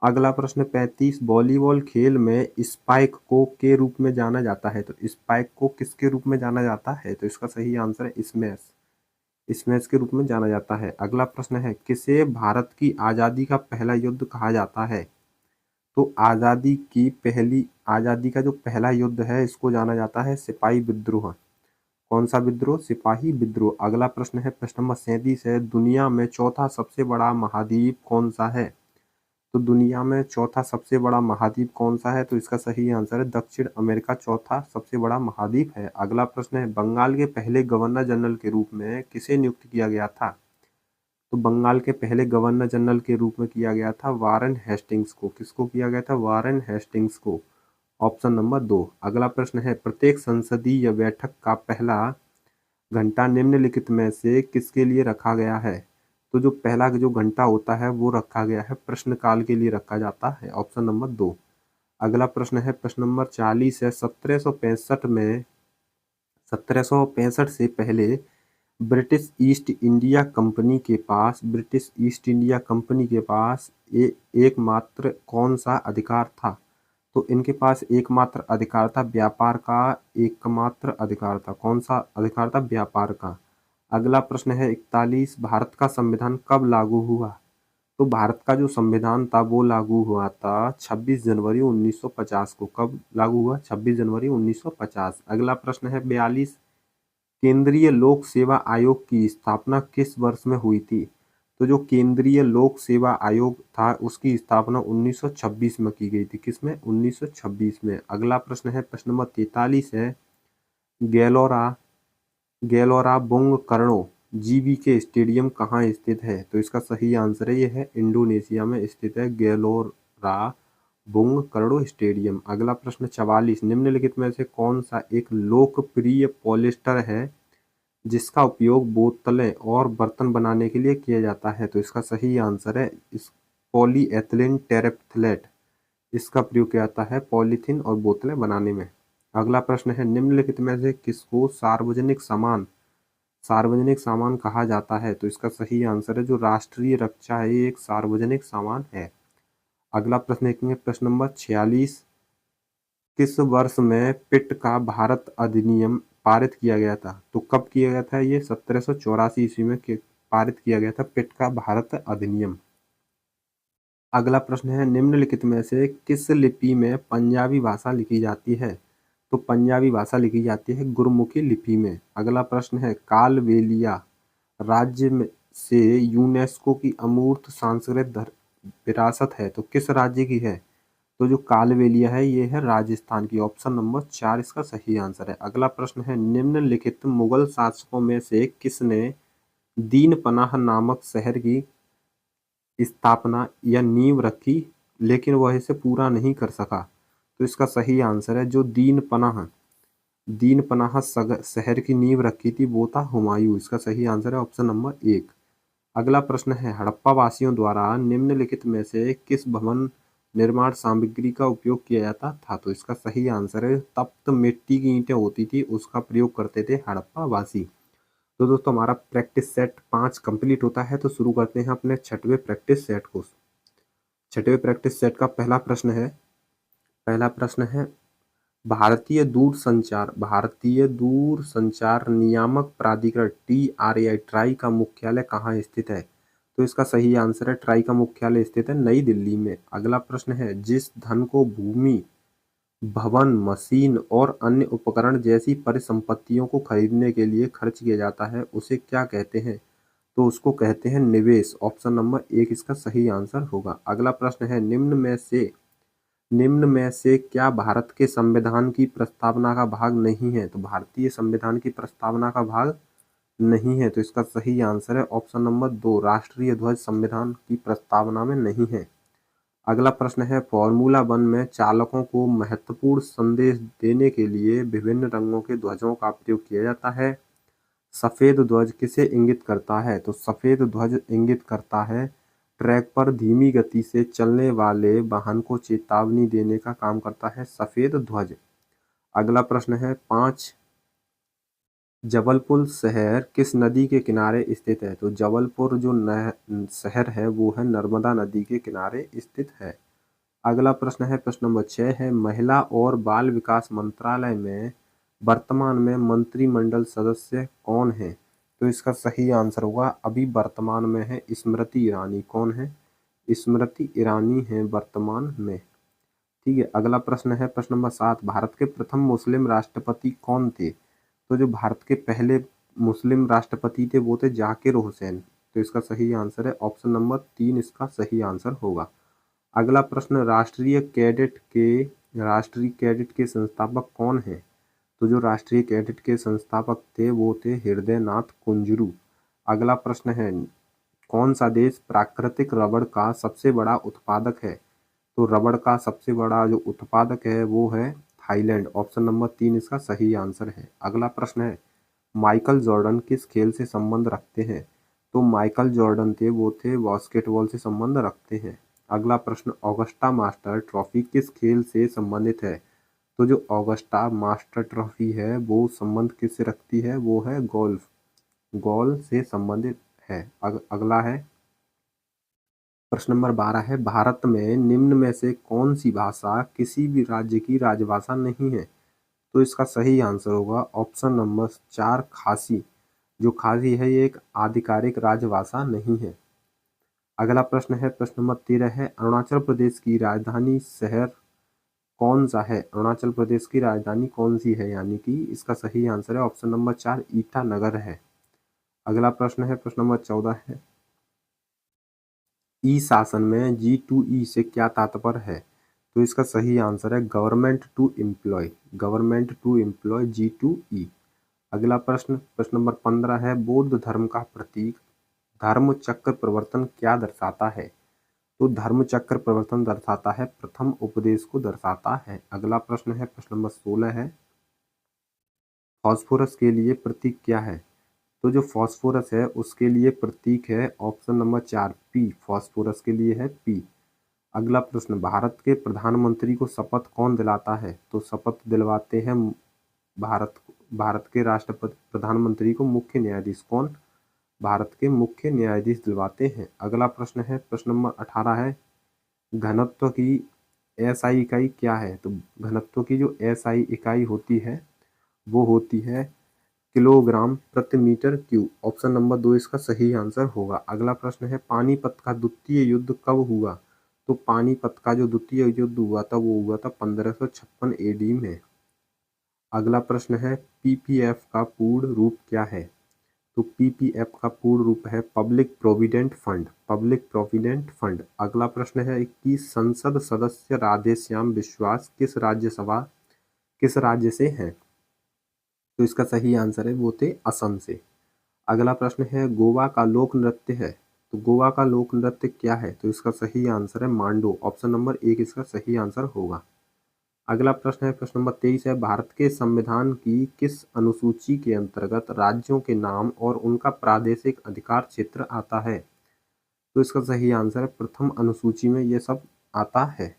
अगला प्रश्न 35, वॉलीबॉल खेल में स्पाइक को के रूप में जाना जाता है। तो स्पाइक को किसके रूप में जाना जाता है? तो इसका सही आंसर है स्मैश। स्मैश के रूप में जाना जाता है। अगला प्रश्न है, किसे भारत की आज़ादी का पहला युद्ध कहा जाता है? तो आज़ादी का जो पहला युद्ध है इसको जाना जाता है सिपाही विद्रोह। कौन सा विद्रोह? सिपाही विद्रोह। अगला प्रश्न है प्रश्न नंबर 37 है, दुनिया में चौथा सबसे बड़ा महाद्वीप कौन सा है? तो दुनिया में चौथा सबसे बड़ा महाद्वीप कौन सा है? तो इसका सही आंसर है दक्षिण अमेरिका चौथा सबसे बड़ा महाद्वीप है। अगला प्रश्न है, बंगाल के पहले गवर्नर जनरल के रूप में किसे नियुक्त किया गया था? तो बंगाल के पहले गवर्नर जनरल के रूप में किया गया था वारेन हेस्टिंग्स को। किसको किया गया था? वारेन हेस्टिंग्स को। Option number 2। अगला प्रश्न है, प्रत्येक संसदीय बैठक का पहला घंटा निम्नलिखित में से किसके लिए रखा गया है? तो जो पहला जो घंटा होता है वो रखा गया है प्रश्नकाल के लिए रखा जाता है। Option number 2। अगला प्रश्न है प्रश्न नंबर 40 है, 1765 से पहले ब्रिटिश ईस्ट इंडिया कंपनी के पास एकमात्र कौन सा अधिकार था? तो इनके पास एकमात्र अधिकार था व्यापार का। एकमात्र अधिकार था। कौन सा अधिकार था? व्यापार का। अगला प्रश्न है 41, भारत का संविधान कब लागू हुआ? तो भारत का जो संविधान था वो लागू हुआ था 26 जनवरी 1950 को। कब लागू हुआ? 26 जनवरी 1950। अगला प्रश्न है 42, केंद्रीय लोक सेवा आयोग की स्थापना किस वर्ष में हुई थी? तो जो केंद्रीय लोक सेवा आयोग था उसकी स्थापना 1926 में की गई थी। किसमें? 1926 में। अगला प्रश्न है प्रश्न नंबर 43 है, गैलोरा गैलोरा बुंग कर्णो जीबी के स्टेडियम कहाँ स्थित है? तो इसका सही आंसर है ये है इंडोनेशिया में स्थित है गैलोरा बुंग कर्णो स्टेडियम। अगला प्रश्न 44, निम्नलिखित में से कौन सा एक लोकप्रिय पॉलिएस्टर है जिसका उपयोग बोतलें और बर्तन बनाने के लिए किया जाता है? तो इसका सही आंसर है इस पॉलीएथिलीन टेरेप्थलेट। इसका प्रयोग किया जाता है पॉलीथीन और बोतलें बनाने में। अगला प्रश्न है, निम्नलिखित में से किसको सार्वजनिक सामान सार्वजनिक सामान कहा जाता है? तो इसका सही आंसर है जो राष्ट्रीय रक्षा है, ये एक सार्वजनिक सामान है। अगला प्रश्न देखेंगे, प्रश्न नंबर 46। किस वर्ष में पिट का भारत अधिनियम पारित किया गया था? तो कब किया गया था? ये 1784 ईस्वी में पारित किया गया था पिट का भारत अधिनियम। अगला प्रश्न है, निम्नलिखित में से किस लिपि में पंजाबी भाषा लिखी जाती है? तो पंजाबी भाषा लिखी जाती है गुरमुखी लिपि में। अगला प्रश्न है, कालबेलिया राज्य में से यूनेस्को की अमूर्त सांस्कृतिक विरासत है, तो किस राज्य की है? तो जो कालबेलिया है ये है राजस्थान की। ऑप्शन नंबर 4 इसका सही आंसर है। अगला प्रश्न है, निम्नलिखित मुगल शासकों में से किसने दीनपनाह नामक शहर की स्थापना या नींव रखी लेकिन वह इसे पूरा नहीं कर सका? तो इसका सही आंसर है जो दीनपनाह शहर की नींव रखी थी वो था हुमायूं। इसका सही आंसर है ऑप्शन नंबर 1। अगला प्रश्न है, हड़प्पा वासियों द्वारा निम्नलिखित में से किस भवन निर्माण सामग्री का उपयोग किया जाता था? तो इसका सही आंसर है तप्त मिट्टी की ईंटें होती थी उसका प्रयोग करते थे हड़प्पा वासी। तो दोस्तों हमारा प्रैक्टिस सेट 5 कंप्लीट होता है, तो शुरू करते हैं अपने छठवें प्रैक्टिस सेट को। छठवें प्रैक्टिस सेट का पहला प्रश्न है, भारतीय दूरसंचार नियामक प्राधिकरण TRAI ट्राई का मुख्यालय कहाँ स्थित है? तो इसका सही आंसर है ट्राई का मुख्यालय स्थित है नई दिल्ली में। अगला प्रश्न है, जिस धन को भूमि, भवन, मशीन और अन्य उपकरण जैसी परिसंपत्तियों को खरीदने के लिए खर्च किया जाता है उसे क्या कहते हैं? तो उसको कहते हैं निवेश। ऑप्शन नंबर 1 इसका सही आंसर होगा। अगला प्रश्न है, निम्न में से क्या भारत के संविधान की प्रस्तावना का भाग नहीं है? तो भारतीय संविधान की प्रस्तावना का भाग नहीं है, तो इसका सही आंसर है ऑप्शन नंबर 2, राष्ट्रीय ध्वज संविधान की प्रस्तावना में नहीं है। अगला प्रश्न है, फॉर्मूला 1 में चालकों को महत्वपूर्ण संदेश देने के लिए विभिन्न रंगों के ध्वजों का प्रयोग किया जाता है। सफेद ध्वज किसे इंगित करता है? तो सफेद ध्वज इंगित करता है ट्रैक पर धीमी गति से चलने वाले वाहन को चेतावनी देने का काम करता है सफेद ध्वज। अगला प्रश्न है 5, जबलपुर शहर किस नदी के किनारे स्थित है? तो जबलपुर जो शहर है वो है नर्मदा नदी के किनारे स्थित है। अगला प्रश्न है, प्रश्न नंबर 6 है, महिला और बाल विकास मंत्रालय में वर्तमान में मंत्रिमंडल सदस्य कौन है? तो इसका सही आंसर होगा अभी वर्तमान में है स्मृति ईरानी। कौन है? स्मृति ईरानी है वर्तमान में। ठीक है। अगला प्रश्न है, प्रश्न नंबर 7, भारत के प्रथम मुस्लिम राष्ट्रपति कौन थे? तो जो भारत के पहले मुस्लिम राष्ट्रपति थे वो थे जाकिर हुसैन। तो इसका सही आंसर है ऑप्शन नंबर 3 इसका सही आंसर होगा। अगला प्रश्न, राष्ट्रीय कैडेट के संस्थापक कौन हैं? तो जो राष्ट्रीय कैडेट के संस्थापक थे वो थे हृदयनाथ कुंजरू। अगला प्रश्न है, कौन सा देश प्राकृतिक रबड़ का सबसे बड़ा उत्पादक है? तो रबड़ का सबसे बड़ा जो उत्पादक है वो है थाईलैंड। ऑप्शन नंबर 3 इसका सही आंसर है। अगला प्रश्न है, माइकल जॉर्डन किस खेल से संबंध रखते हैं? तो माइकल जॉर्डन थे वो थे बास्केटबॉल से संबंध रखते हैं। अगला प्रश्न, ऑगस्टा मास्टर ट्रॉफी किस खेल से संबंधित है? तो जो ऑगस्टा मास्टर ट्रॉफी है वो संबंध किससे रखती है? वो है गोल्फ से संबंधित है। अगला है प्रश्न नंबर 12 है, भारत में निम्न में से कौन सी भाषा किसी भी राज्य की राजभाषा नहीं है? तो इसका सही आंसर होगा ऑप्शन नंबर 4, खासी। जो खासी है ये एक आधिकारिक राजभाषा नहीं है। अगला प्रश्न है, प्रश्न नंबर 13 है, अरुणाचल प्रदेश की राजधानी शहर कौन सा है? अरुणाचल प्रदेश की राजधानी कौन सी है? यानी कि इसका सही आंसर है ऑप्शन नंबर 4, ईटानगर है। अगला प्रश्न है, प्रश्न नंबर 14 है, ई शासन में G2E से क्या तात्पर्य है? तो इसका सही आंसर है गवर्नमेंट टू एम्प्लॉय G2E। अगला प्रश्न, प्रश्न नंबर 15 है, बौद्ध धर्म का प्रतीक धर्म चक्र प्रवर्तन क्या दर्शाता है? तो धर्म चक्र प्रवर्तन दर्शाता है प्रथम उपदेश को दर्शाता है। अगला प्रश्न है, प्रश्न नंबर 16 है, फास्फोरस के लिए प्रतीक क्या है? तो जो फास्फोरस है उसके लिए प्रतीक है ऑप्शन नंबर 4, P। फास्फोरस के लिए है P। अगला प्रश्न, भारत के प्रधानमंत्री को शपथ कौन दिलाता है? तो शपथ दिलवाते हैं भारत भारत के राष्ट्रपति प्रधानमंत्री को मुख्य न्यायाधीश कौन भारत के मुख्य न्यायाधीश दिलवाते हैं। अगला प्रश्न है, प्रश्न नंबर 18 है, घनत्व की एसआई इकाई क्या है। तो घनत्व की जो एसआई इकाई होती है वो होती है किलोग्राम प्रति मीटर क्यूब। ऑप्शन नंबर 2 इसका सही आंसर होगा। अगला प्रश्न है, पानीपत का द्वितीय युद्ध कब हुआ। तो पानीपत का जो द्वितीय युद्ध हुआ था वो हुआ था 1556 एडी में। अगला प्रश्न है, पीपीएफ का पूर्ण रूप क्या है। तो पीपीएफ का पूर्ण रूप है public provident fund, public provident fund. अगला प्रश्न है, 21 संसद सदस्य राधेश्याम विश्वास किस राज्य से हैं। तो इसका सही आंसर है वो थे असम से। अगला प्रश्न है, गोवा का लोक नृत्य है। तो गोवा का लोक नृत्य क्या है। तो इसका सही आंसर है मांडो। ऑप्शन नंबर 1 इसका सही आंसर होगा। अगला प्रश्न है, प्रश्न नंबर 23 है, भारत के संविधान की किस अनुसूची के अंतर्गत राज्यों के नाम और उनका प्रादेशिक अधिकार क्षेत्र आता है। तो इसका सही आंसर है प्रथम अनुसूची में ये सब आता है।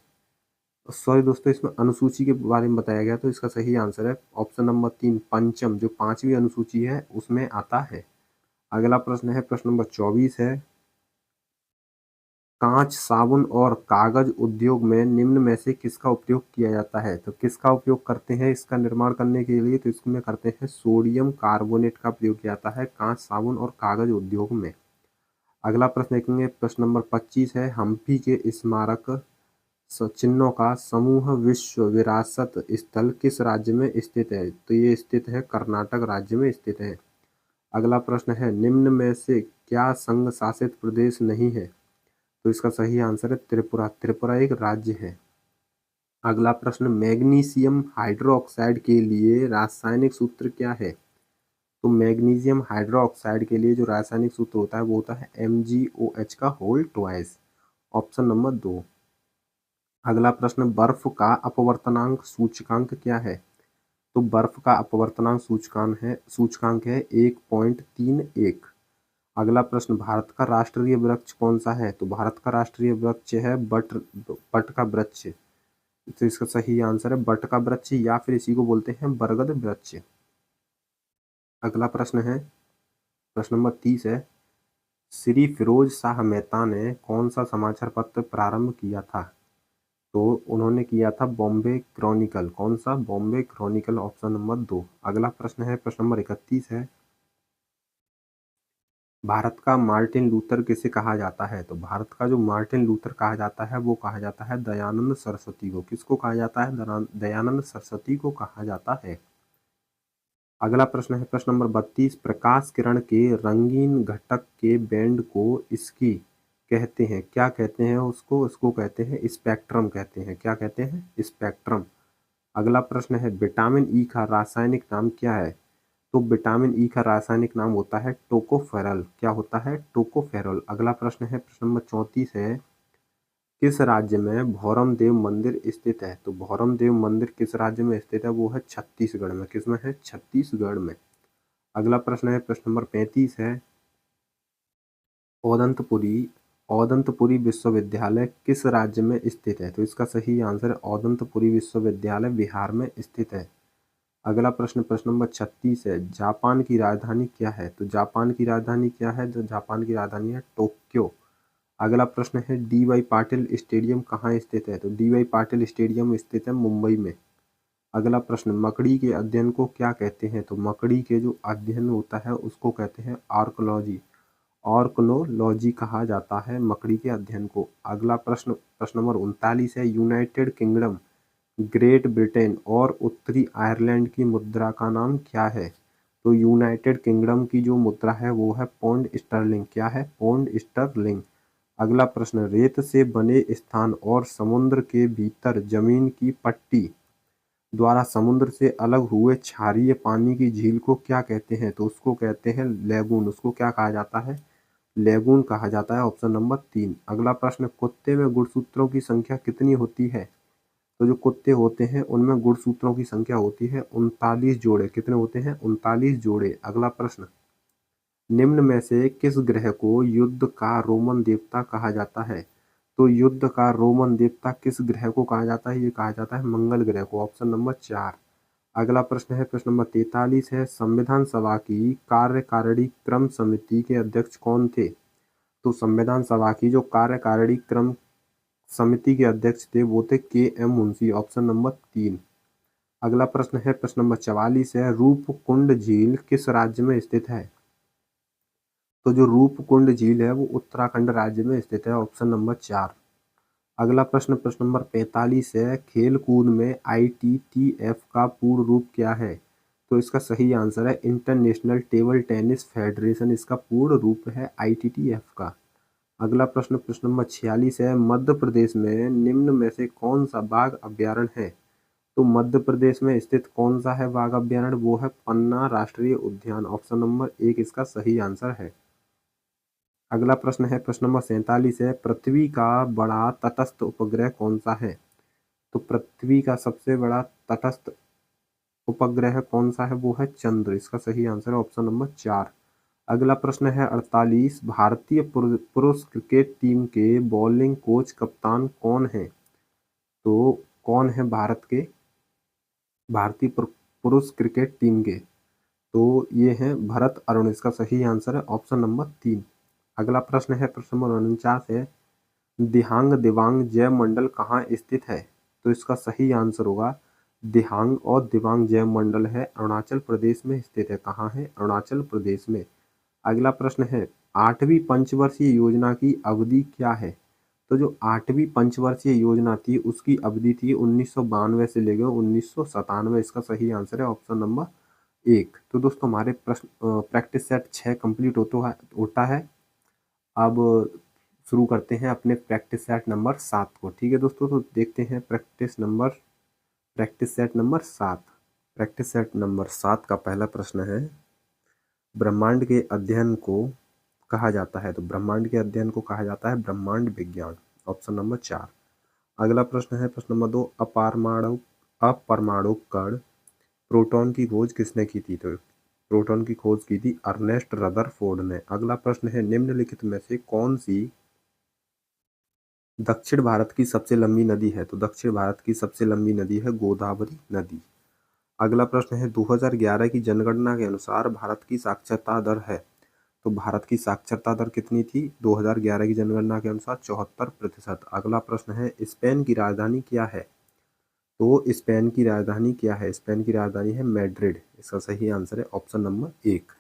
सॉरी दोस्तों, इसमें अनुसूची के बारे में बताया गया, तो इसका सही आंसर है ऑप्शन नंबर 3 पंचम, जो 5वीं अनुसूची है उसमें आता है। अगला प्रश्न है, प्रश्न नंबर 24 है, कांच, साबुन और कागज उद्योग में निम्न में से किसका उपयोग किया जाता है। तो किसका उपयोग करते हैं इसका निर्माण करने के लिए। तो इसमें करते हैं सोडियम कार्बोनेट का प्रयोग किया जाता है कांच, साबुन और कागज उद्योग में। अगला प्रश्न देखेंगे, प्रश्न नंबर 25 है, हम्पी के स्मारक चिन्हों का समूह विश्व विरासत स्थल किस राज्य में स्थित है। तो ये स्थित है कर्नाटक राज्य में स्थित है। अगला प्रश्न है, निम्न में से क्या संघ शासित प्रदेश नहीं है। तो इसका सही आंसर है त्रिपुरा। त्रिपुरा एक राज्य है। अगला प्रश्न, मैग्नीशियम हाइड्रोक्साइड के लिए रासायनिक सूत्र क्या है। तो मैग्नीशियम हाइड्रोक्साइड के लिए जो रासायनिक सूत्र होता है वो होता है MgOH का होल ट्वाइस। Option number 2। अगला प्रश्न, बर्फ का अपवर्तनांक सूचकांक क्या है। तो बर्फ का अपवर्तनांक सूचकांक है 1.31। अगला प्रश्न, भारत का राष्ट्रीय वृक्ष कौन सा है। तो भारत का राष्ट्रीय वृक्ष है बट का वृक्ष। तो इसका सही आंसर है बट का वृक्ष, या फिर इसी को बोलते हैं बरगद वृक्ष। अगला प्रश्न है, प्रश्न नंबर 30 है, श्री फिरोज शाह मेहता ने कौन सा समाचार पत्र प्रारंभ किया था। तो उन्होंने किया था बॉम्बे क्रॉनिकल। कौन सा, बॉम्बे क्रॉनिकल। Option number 2। अगला प्रश्न है, प्रश्न नंबर 31 है, भारत का मार्टिन लूथर किसे कहा जाता है। तो भारत का जो मार्टिन लूथर कहा जाता है वो कहा जाता है दयानंद सरस्वती को। किसको कहा जाता है, दयानंद सरस्वती को कहा जाता है। अगला प्रश्न है, प्रश्न नंबर 32, प्रकाश किरण के रंगीन घटक के बैंड को इसकी कहते हैं, क्या कहते हैं उसको कहते हैं स्पेक्ट्रम कहते हैं। क्या कहते हैं, स्पेक्ट्रम। अगला प्रश्न है, विटामिन ई का रासायनिक नाम क्या है। तो विटामिन ई का रासायनिक नाम होता है टोकोफेरल। क्या होता है, टोकोफेरल। अगला प्रश्न है, प्रश्न नंबर 34 है, किस राज्य में भौरम देव मंदिर स्थित है। तो भौरम देव मंदिर किस राज्य में स्थित है, वो है छत्तीसगढ़ में। किसमें है, छत्तीसगढ़ में। अगला प्रश्न है, प्रश्न नंबर 35 है, औदंतपुरी विश्वविद्यालय किस राज्य में स्थित है। तो इसका सही आंसर है औदंतपुरी विश्वविद्यालय बिहार में स्थित है। अगला प्रश्न, प्रश्न नंबर 36 है, जापान की राजधानी क्या है। तो जापान की राजधानी क्या है, तो जापान की राजधानी है टोक्यो। अगला प्रश्न है, DY पाटिल स्टेडियम कहाँ स्थित है। तो DY पाटिल स्टेडियम स्थित है मुंबई में। अगला प्रश्न, मकड़ी के अध्ययन को क्या कहते हैं। तो मकड़ी के जो अध्ययन होता है उसको कहते हैं आर्कोलॉजी। ऑर्कनोलॉजी कहा जाता है मकड़ी के अध्ययन को। अगला प्रश्न, प्रश्न नंबर 39 है, यूनाइटेड किंगडम, ग्रेट ब्रिटेन और उत्तरी आयरलैंड की मुद्रा का नाम क्या है। तो यूनाइटेड किंगडम की जो मुद्रा है वो है पौंड स्टर्लिंग। क्या है, पौंड स्टर्लिंग। अगला प्रश्न, रेत से बने स्थान और समुद्र के भीतर जमीन की पट्टी द्वारा समुद्र से अलग हुए क्षारीय पानी की झील को क्या कहते हैं। तो उसको कहते हैं लेगून। उसको क्या कहा जाता है, लेगून कहा जाता है। Option number 3। अगला प्रश्न, कुत्ते में गुणसूत्रों की संख्या कितनी होती है। तो जो कुत्ते होते हैं उनमें गुणसूत्रों की संख्या होती है 39 जोड़े। कितने होते हैं, 39 जोड़े। अगला प्रश्न, निम्न में से किस ग्रह को युद्ध का रोमन देवता कहा जाता है। तो युद्ध का रोमन देवता किस ग्रह को कहा जाता है, ये कहा जाता है मंगल ग्रह को। Option number 4। अगला प्रश्न है प्रश्न नंबर 43 है, संविधान सभा की कार्यकारिणी क्रम समिति के अध्यक्ष कौन थे? तो संविधान सभा की जो कार्यकारिणी क्रम समिति के अध्यक्ष थे वो थे के.एम. Munshi, option number 3। अगला प्रश्न है प्रश्न नंबर 44 है, रूपकुंड झील किस राज्य में स्थित है? तो जो रूपकुंड झील है वो उत्तराखंड राज्य में स्थित है, ऑप्शन नंबर 4। अगला प्रश्न प्रश्न नंबर 45 है, खेल कूद में ITTF का पूर्ण रूप क्या है? तो इसका सही आंसर है इंटरनेशनल टेबल टेनिस फेडरेशन, इसका पूर्ण रूप है ITTF का। अगला प्रश्न प्रश्न नंबर 46 है, मध्य प्रदेश में निम्न में से कौन सा बाघ अभ्यारण्य है? तो मध्य प्रदेश में स्थित कौन सा है बाघ अभ्यारण्य? वो है पन्ना राष्ट्रीय उद्यान, ऑप्शन नंबर 1 इसका सही आंसर है। अगला प्रश्न है प्रश्न नंबर 47 है, पृथ्वी का बड़ा तटस्थ उपग्रह कौन सा है? तो पृथ्वी का सबसे बड़ा तटस्थ उपग्रह कौन सा है? वो है चंद्र, इसका सही आंसर है ऑप्शन नंबर 4। अगला प्रश्न है 48, भारतीय पुरुष क्रिकेट टीम के बॉलिंग कोच कप्तान कौन है? तो कौन है भारतीय पुरुष क्रिकेट टीम के? तो ये हैं भरत अरुण, इसका सही आंसर है ऑप्शन नंबर 3। अगला प्रश्न है प्रश्न नंबर 49 है, दिहांग दिबांग जैव मंडल कहाँ स्थित है? तो इसका सही आंसर होगा दिहांग और दिबांग जैव मंडल है अरुणाचल प्रदेश में स्थित है। कहाँ है? अरुणाचल प्रदेश में। अगला प्रश्न है, 8वीं पंचवर्षीय योजना की अवधि क्या है? तो जो 8वीं पंचवर्षीय योजना थी उसकी अवधि थी 1992 से लेकर 1997, इसका सही आंसर है ऑप्शन नंबर 1। तो दोस्तों हमारे प्रश्न प्रैक्टिस सेट 6 कंप्लीट होता है। अब शुरू करते हैं अपने प्रैक्टिस सेट नंबर 7 को। ठीक है दोस्तों, तो देखते हैं practice set number 7। Practice set number 7 का पहला प्रश्न है, ब्रह्मांड के अध्ययन को कहा जाता है? तो ब्रह्मांड के अध्ययन को कहा जाता है ब्रह्मांड विज्ञान, ऑप्शन नंबर 4। अगला प्रश्न है प्रश्न नंबर 2, अपरमाणु कण प्रोटॉन की खोज किसने की थी? तो प्रोटॉन की खोज की थी अर्नेस्ट रदरफोर्ड ने। अगला प्रश्न है, निम्नलिखित में से कौन सी दक्षिण भारत की सबसे लंबी नदी है? तो दक्षिण भारत की सबसे लंबी नदी है गोदावरी नदी। अगला प्रश्न है, 2011 की जनगणना के अनुसार भारत की साक्षरता दर है? तो भारत की साक्षरता दर कितनी थी 2011 की जनगणना के अनुसार? 74%। अगला प्रश्न है, स्पेन की राजधानी क्या है? तो स्पेन की राजधानी क्या है? स्पेन की राजधानी है मैड्रिड, इसका सही आंसर है ऑप्शन नंबर 1।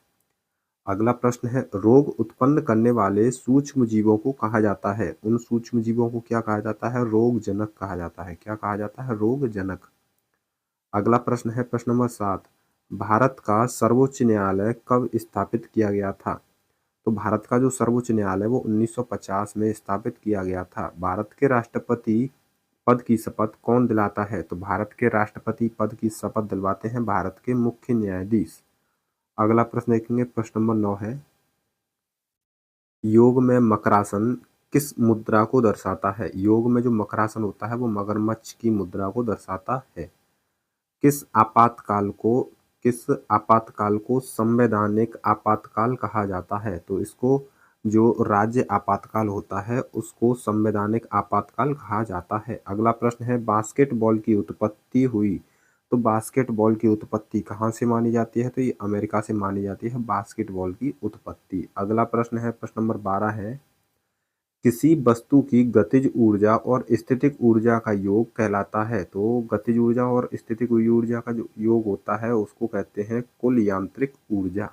अगला प्रश्न है, रोग उत्पन्न करने वाले सूक्ष्म जीवों को कहा जाता है? उन सूक्ष्म जीवों को क्या कहा जाता है? रोगजनक कहा जाता है। क्या कहा जाता है? रोगजनक। अगला प्रश्न है प्रश्न नंबर 7, भारत का सर्वोच्च न्यायालय कब स्थापित किया गया था? तो भारत का जो सर्वोच्च न्यायालय वो 1950 में स्थापित किया गया था। भारत के राष्ट्रपति पद की शपथ कौन दिलाता है? तो भारत के राष्ट्रपति पद की शपथ दिलवाते हैं भारत के मुख्य न्यायाधीश। अगला प्रश्न देखेंगे प्रश्न नंबर 9 है, योग में मकरासन किस मुद्रा को दर्शाता है? योग में जो मकरासन होता है वो मगरमच्छ की मुद्रा को दर्शाता है। किस आपातकाल को संवैधानिक आपातकाल कहा जाता है? तो इसको जो राज्य आपातकाल होता है उसको संवैधानिक आपातकाल कहा जाता है। अगला प्रश्न है, बास्केटबॉल की उत्पत्ति हुई? तो बास्केटबॉल की उत्पत्ति कहाँ से मानी जाती है? तो ये अमेरिका से मानी जाती है बास्केटबॉल की उत्पत्ति। अगला प्रश्न है प्रश्न नंबर 12 है, किसी वस्तु की गतिज ऊर्जा और स्थितिक ऊर्जा का योग कहलाता है? तो गतिज ऊर्जा और स्थितिक ऊर्जा का जो योग होता है उसको कहते हैं कुल यांत्रिक ऊर्जा।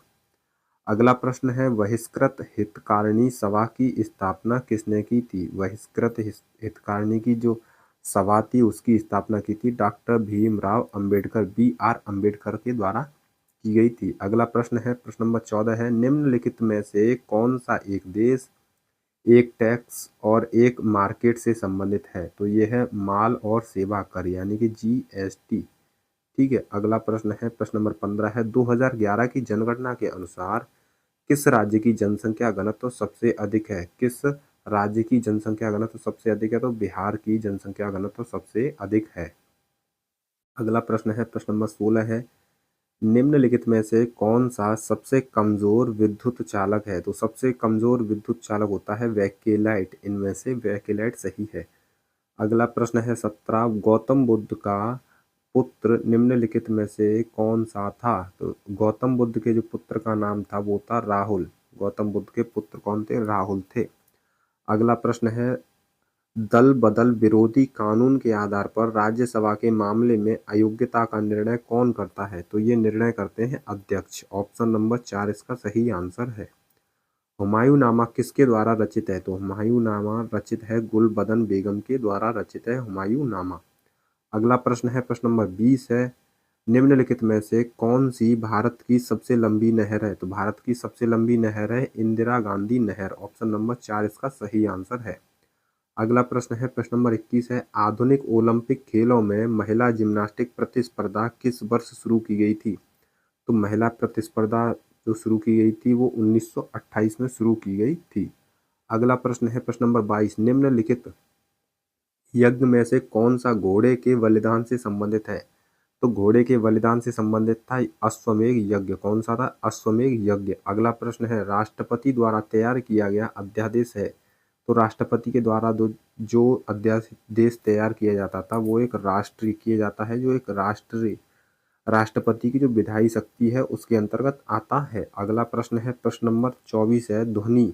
अगला प्रश्न है, बहिष्कृत हितकारिणी सभा की स्थापना किसने की थी? बहिष्कृत हितकारिणी की जो सभा थी उसकी स्थापना की थी डॉक्टर भीमराव अंबेडकर, BR अम्बेडकर के द्वारा की गई थी। अगला प्रश्न है प्रश्न नंबर 14 है, निम्नलिखित में से कौन सा एक देश एक टैक्स और एक मार्केट से संबंधित है? तो ये है माल और सेवा कर यानी कि GST। ठीक है। अगला प्रश्न है प्रश्न नंबर 15 है, 2011 की जनगणना के अनुसार किस राज्य की जनसंख्या घनत्व सबसे अधिक है? किस राज्य की जनसंख्या घनत्व सबसे अधिक है? तो बिहार की जनसंख्या घनत्व सबसे अधिक है। अगला प्रश्न है प्रश्न नंबर 16 है, निम्नलिखित में से कौन सा सबसे कमजोर विद्युत चालक है? तो सबसे कमजोर विद्युत चालक होता है वैकेलाइट, इनमें से वैकेलाइट सही है। अगला प्रश्न है 17, गौतम बुद्ध का पुत्र निम्नलिखित में से कौन सा था? तो गौतम बुद्ध के जो पुत्र का नाम था वो था राहुल। गौतम बुद्ध के पुत्र कौन थे? राहुल थे। अगला प्रश्न है, दल बदल विरोधी कानून के आधार पर राज्यसभा के मामले में अयोग्यता का निर्णय कौन करता है? तो ये निर्णय करते हैं अध्यक्ष। ऑप्शन नंबर 4 इसका सही आंसर है। हुमायूंनामा किसके द्वारा रचित है? तो हुमायूंनामा रचित है गुलबदन बेगम के द्वारा रचित है हुमायूंनामा। अगला प्रश्न है, प्रश्न नंबर 20 है, निम्नलिखित में से कौन सी भारत की सबसे लंबी नहर है? तो भारत की सबसे लंबी नहर है इंदिरा गांधी नहर। ऑप्शन नंबर 4 इसका सही आंसर है। अगला प्रश्न है, प्रश्न नंबर 21 है, आधुनिक ओलंपिक खेलों में महिला जिम्नास्टिक प्रतिस्पर्धा किस वर्ष शुरू की गई थी? तो महिला प्रतिस्पर्धा जो शुरू की गई थी वो 1928 में शुरू की गई थी। अगला प्रश्न है, प्रश्न नंबर 22, निम्नलिखित यज्ञ में से कौन सा घोड़े के बलिदान से संबंधित है? तो घोड़े के बलिदान से संबंधित था अश्वमेध यज्ञ। कौन सा था? अश्वमेध यज्ञ। अगला प्रश्न है, राष्ट्रपति द्वारा तैयार किया गया अध्यादेश है। तो राष्ट्रपति के द्वारा जो अध्यादेश तैयार किया जाता था वो एक राष्ट्रीय किया जाता है, जो एक राष्ट्रीय राष्ट्रपति की जो विधायी शक्ति है उसके अंतर्गत आता है। अगला प्रश्न है, प्रश्न नंबर 24 है, ध्वनि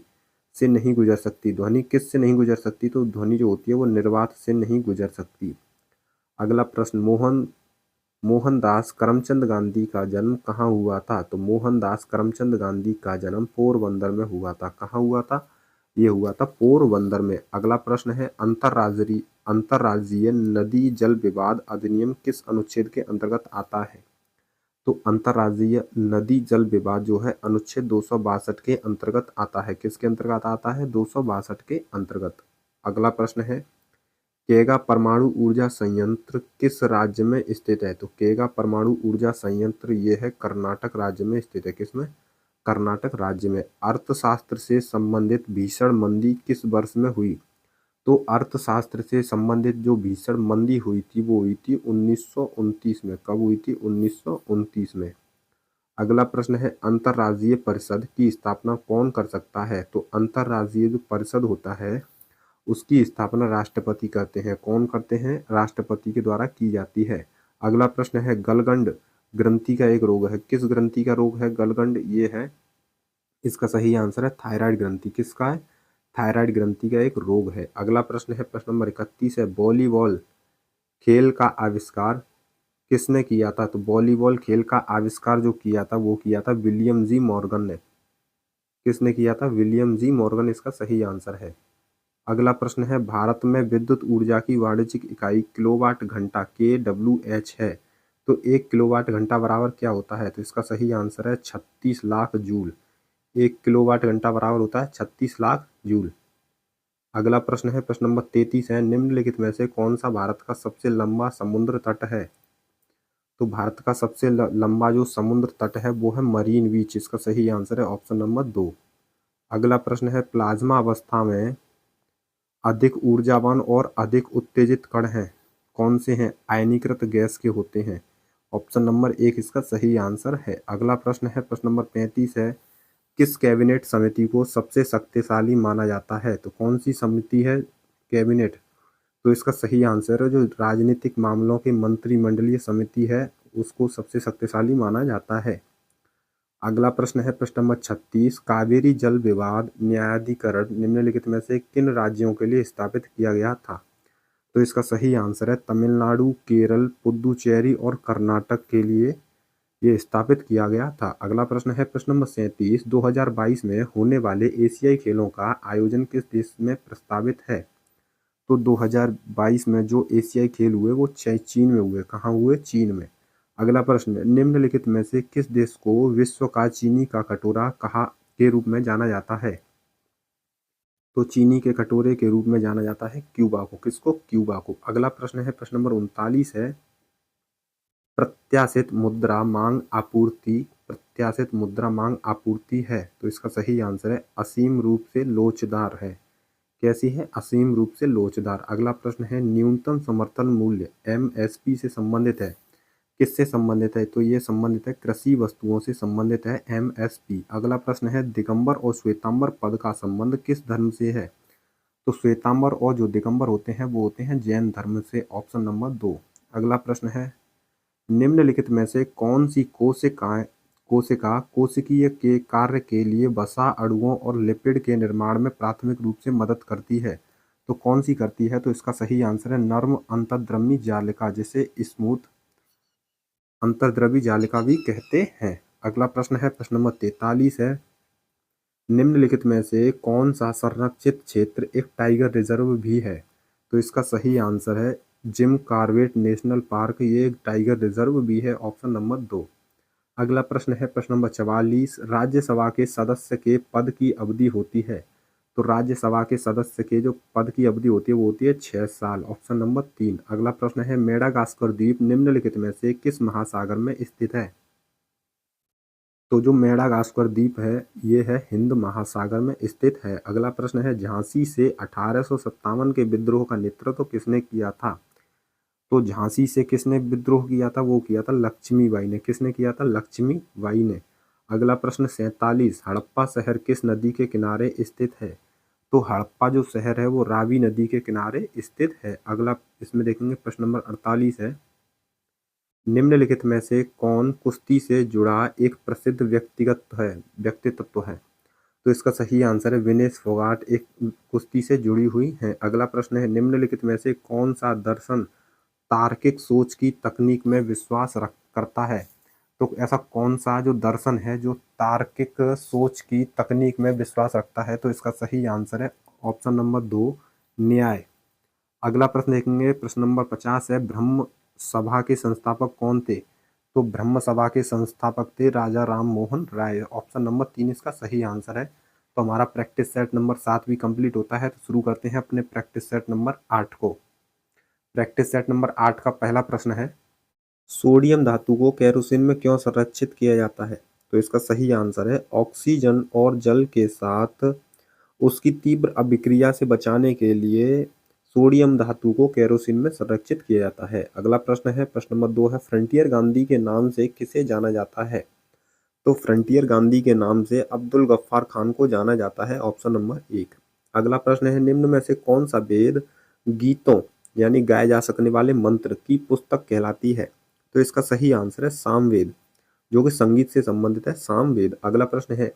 से नहीं गुजर सकती। ध्वनि किस से नहीं गुजर सकती? तो ध्वनि जो होती है वो निर्वात से नहीं गुजर सकती। अगला प्रश्न, मोहनदास करमचंद गांधी का जन्म कहाँ हुआ था? तो मोहनदास करमचंद गांधी का जन्म पोरबंदर में हुआ था। कहाँ हुआ था? ये हुआ था पोरबंदर में। अगला प्रश्न है, अंतर्राज्यीय नदी जल विवाद अधिनियम किस अनुच्छेद के अंतर्गत आता है? तो अंतर्राज्यीय नदी जल विवाद जो है अनुच्छेद 262 के अंतर्गत आता है। किसके अंतर्गत आता है? 262 के अंतर्गत। अगला प्रश्न है, केगा परमाणु ऊर्जा संयंत्र किस राज्य में स्थित है? तो केगा परमाणु ऊर्जा संयंत्र ये है कर्नाटक राज्य में स्थित है। किसमें? कर्नाटक राज्य में। अर्थशास्त्र से संबंधित भीषण मंदी किस वर्ष में हुई? तो अर्थशास्त्र से संबंधित जो भीषण मंदी हुई थी वो हुई थी 1929 में। कब हुई थी? 1929 में। अगला प्रश्न है, अंतर्राज्यीय परिषद की स्थापना कौन कर सकता है? तो अंतर्राज्यीय जो परिषद होता है उसकी स्थापना राष्ट्रपति करते हैं। कौन करते हैं? राष्ट्रपति के द्वारा की जाती है। अगला प्रश्न है, गलगंड ग्रंथि का एक रोग है। किस ग्रंथि का रोग है गलगंड? ये है, इसका सही आंसर है थायराइड ग्रंथि। किसका है? थायराइड ग्रंथि का एक रोग है। अगला प्रश्न है, प्रश्न नंबर 31 है, वॉलीबॉल खेल का आविष्कार किसने किया था? तो वॉलीबॉल खेल का आविष्कार जो किया था वो किया था विलियम जी मॉर्गन ने। किसने किया था? विलियम जी मॉर्गन इसका सही आंसर है। अगला प्रश्न है, भारत में विद्युत ऊर्जा की वाणिज्यिक इकाई किलोवाट घंटा kWh है। तो 1 किलोवाट घंटा बराबर क्या होता है? तो इसका सही आंसर है 36 लाख जूल। 1 किलोवाट घंटा बराबर होता है 36 लाख जूल। अगला प्रश्न है, प्रश्न नंबर 33 है, निम्नलिखित में से कौन सा भारत का सबसे लंबा समुद्र तट है? तो भारत का सबसे लंबा जो समुद्र तट है वो है मरीन बीच। इसका सही आंसर है ऑप्शन नंबर 2। अगला प्रश्न है, प्लाज्मा अवस्था में अधिक ऊर्जावान और अधिक उत्तेजित कण हैं कौन से हैं? आयनीकृत गैस के होते हैं। ऑप्शन नंबर 1 इसका सही आंसर है। अगला प्रश्न है, प्रश्न नंबर 35 है, किस कैबिनेट समिति को सबसे शक्तिशाली माना जाता है? तो कौन सी समिति है कैबिनेट? तो इसका सही आंसर है जो राजनीतिक मामलों की मंत्रिमंडलीय समिति है उसको सबसे शक्तिशाली माना जाता है। अगला प्रश्न है, प्रश्न नंबर 36, कावेरी जल विवाद न्यायाधिकरण निम्नलिखित में से किन राज्यों के लिए स्थापित किया गया था? तो इसका सही आंसर है तमिलनाडु, केरल, पुदुचेरी और कर्नाटक के लिए ये स्थापित किया गया था। अगला प्रश्न है, प्रश्न नंबर 37, 2022 में होने वाले एशियाई खेलों का आयोजन किस देश में प्रस्तावित है? तो 2022 में जो एशियाई खेल हुए वो चीन में हुए। कहाँ हुए? चीन में। अगला प्रश्न, निम्नलिखित में से किस देश को विश्व का चीनी का कटोरा कहा के रूप में जाना जाता है? तो चीनी के कटोरे के रूप में जाना जाता है क्यूबा को। किसको? क्यूबा को। अगला प्रश्न है, प्रश्न नंबर 39 है, प्रत्याशित मुद्रा मांग आपूर्ति प्रत्याशित मुद्रा मांग आपूर्ति है। तो इसका सही आंसर है असीम रूप से लोचदार है। कैसी है? असीम रूप से लोचदार। अगला प्रश्न है, न्यूनतम समर्थन मूल्य MSP से संबंधित है। किससे संबंधित है? तो ये संबंधित है कृषि वस्तुओं से संबंधित है MSP। अगला प्रश्न है, दिगंबर और श्वेतांबर पद का संबंध किस धर्म से है? तो श्वेतांबर और जो दिगंबर होते हैं वो होते हैं जैन धर्म से। Option number 2। अगला प्रश्न है, निम्नलिखित में से कौन सी कोशिका कोशिकीय के कार्य के लिए वसा अणुओं और लिपिड के निर्माण में प्राथमिक रूप से मदद करती है? तो कौन सी करती है? तो इसका सही आंसर है नर्म अंतर्द्रव्यी जालिका, जिसे स्मूथ अंतर्द्रव्यी जालिका भी कहते हैं। अगला प्रश्न है, प्रश्न नंबर 43 है, निम्नलिखित में से कौन सा संरक्षित क्षेत्र एक टाइगर रिजर्व भी है? तो इसका सही आंसर है जिम कॉर्बेट नेशनल पार्क, ये एक टाइगर रिजर्व भी है, ऑप्शन नंबर 2। अगला प्रश्न है, प्रश्न नंबर 44, राज्यसभा के सदस्य के पद की अवधि होती है? तो राज्यसभा के सदस्य के जो पद की अवधि होती है वो होती है 6 साल, ऑप्शन नंबर 3। अगला प्रश्न है, मेडागास्कर द्वीप निम्नलिखित में से किस महासागर में स्थित है? तो जो मेडागास्कर द्वीप है ये है हिंद महासागर में स्थित है। अगला प्रश्न है, झांसी से 1857 के विद्रोह का नेतृत्व किसने किया था? तो झांसी से किसने विद्रोह किया था? वो किया था लक्ष्मीबाई ने। किसने किया था? लक्ष्मीबाई ने। अगला प्रश्न 47, हड़प्पा शहर किस नदी के किनारे स्थित है? तो हड़प्पा जो शहर है वो रावी नदी के किनारे स्थित है। अगला इसमें देखेंगे, प्रश्न नंबर 48 है, निम्नलिखित में से कौन कुश्ती से जुड़ा एक प्रसिद्ध व्यक्तित्व है? तो इसका सही आंसर है विनेश फोगाट, एक कुश्ती से जुड़ी हुई है। अगला प्रश्न है, निम्नलिखित में से कौन सा दर्शन तार्किक सोच की तकनीक में विश्वास करता है? तो ऐसा कौन सा जो दर्शन है जो तार्किक सोच की तकनीक में विश्वास रखता है? तो इसका सही आंसर है ऑप्शन नंबर 2, न्याय। अगला प्रश्न देखेंगे, प्रश्न नंबर 50 है, ब्रह्म सभा के संस्थापक कौन थे? तो ब्रह्म सभा के संस्थापक थे राजा राम मोहन राय, ऑप्शन नंबर 3 इसका सही आंसर है। तो हमारा प्रैक्टिस सेट नंबर 7 भी कंप्लीट होता है। तो शुरू करते हैं अपने प्रैक्टिस सेट नंबर 8 को। प्रैक्टिस सेट नंबर 8 का पहला प्रश्न है, सोडियम धातु को केरोसिन में क्यों संरक्षित किया जाता है? तो इसका सही आंसर है ऑक्सीजन और जल के साथ उसकी तीव्र अभिक्रिया से बचाने के लिए सोडियम धातु को केरोसिन में संरक्षित किया जाता है। अगला प्रश्न है, प्रश्न नंबर 2 है, फ्रंटियर गांधी के नाम से किसे जाना जाता है? तो फ्रंटियर गांधी के नाम से अब्दुल गफ्फार खान को जाना जाता है, ऑप्शन नंबर 1। अगला प्रश्न है, निम्न में से कौन सा वेद गीतों यानी गाए जा सकने वाले मंत्र की पुस्तक कहलाती है? तो इसका सही आंसर है सामवेद, जो कि संगीत से संबंधित है, सामवेद। अगला प्रश्न है,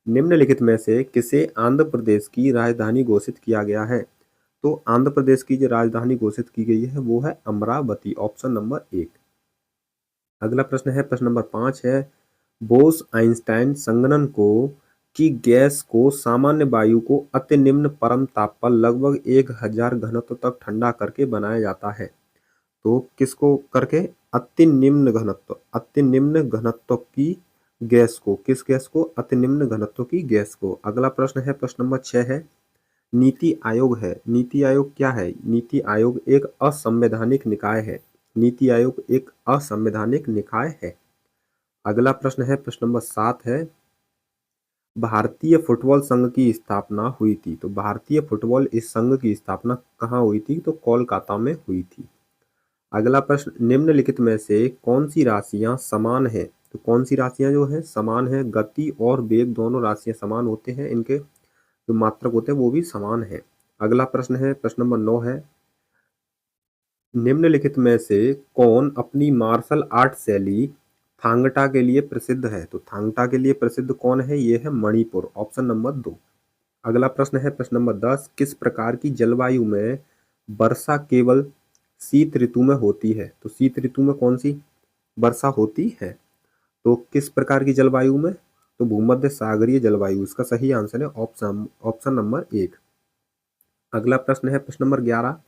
निम्नलिखित में से किसे आंध्र प्रदेश की राजधानी घोषित किया गया है? तो आंध्र प्रदेश की जो राजधानी घोषित की गई है वो है अमरावती, ऑप्शन नंबर 1। अगला प्रश्न है, प्रश्न नंबर 5 है, बोस आइंस्टाइन संगणन को कि गैस को सामान्य वायु को अति निम्न परम ताप पर लगभग 1000 घनत्व तक ठंडा करके बनाया जाता है। तो किसको करके? अति निम्न घनत्व की गैस को। किस गैस को? अति निम्न घनत्व की गैस को। अगला प्रश्न है, प्रश्न नंबर 6 है, नीति आयोग है। नीति आयोग क्या है? नीति आयोग एक असंवैधानिक निकाय है। नीति आयोग एक असंवैधानिक निकाय है। अगला प्रश्न है, प्रश्न नंबर 7 है, भारतीय फुटबॉल संघ की स्थापना हुई थी। तो भारतीय फुटबॉल इस संघ की स्थापना कहाँ हुई थी? तो कोलकाता में हुई थी। अगला प्रश्न, निम्नलिखित में से कौन सी राशियां समान है? तो कौन सी राशियां जो है समान है? गति और वेग दोनों राशियां समान होते हैं, इनके जो मात्रक होते हैं वो भी समान है। अगला प्रश्न है, प्रश्न नंबर 9 है, निम्नलिखित में से कौन अपनी मार्शल आर्ट शैली थांगटा के लिए प्रसिद्ध है? तो थांगटा के लिए प्रसिद्ध कौन है? ये है मणिपुर, ऑप्शन नंबर 2। अगला प्रश्न है, प्रश्न नंबर 10, किस प्रकार की जलवायु में वर्षा केवल शीत ऋतु में होती है? तो शीत ऋतु में कौन सी वर्षा होती है? तो किस प्रकार की जलवायु में? तो भूमध्य सागरीय जलवायु, इसका सही आंसर है ऑप्शन नंबर 1। अगला प्रश्न है, प्रश्न नंबर 11,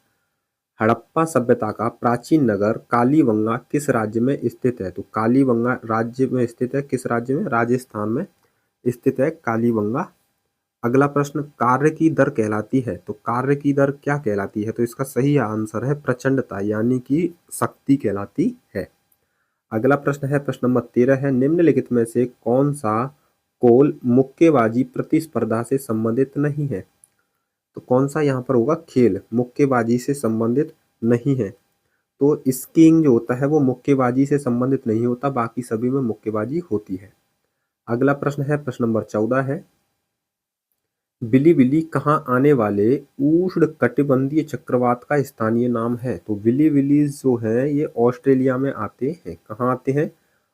हड़प्पा सभ्यता का प्राचीन नगर कालीबंगा किस राज्य में स्थित है? तो कालीबंगा राज्य में स्थित है, किस राज्य में? राजस्थान में स्थित है कालीबंगा। अगला प्रश्न, कार्य की दर कहलाती है। तो कार्य की दर क्या कहलाती है? तो इसका सही आंसर है प्रचंडता, यानी कि शक्ति कहलाती है। अगला प्रश्न है, प्रश्न नंबर 13 है, निम्नलिखित में से कौन सा कोल मुक्केबाजी प्रतिस्पर्धा से संबंधित नहीं है? तो कौन सा यहाँ पर होगा? खेल मुक्केबाजी से संबंधित नहीं है। तो स्कीइंग जो होता है वो मुक्केबाजी से संबंधित नहीं होता, बाकी सभी में मुक्केबाजी होती है। अगला प्रश्न है, प्रश्न नंबर 14 है, बिली बिली कहाँ आने वाले उष्णकटिबंधीय चक्रवात का स्थानीय नाम है? तो बिली बिलीज जो है ये ऑस्ट्रेलिया में आते हैं। कहाँ आते हैं?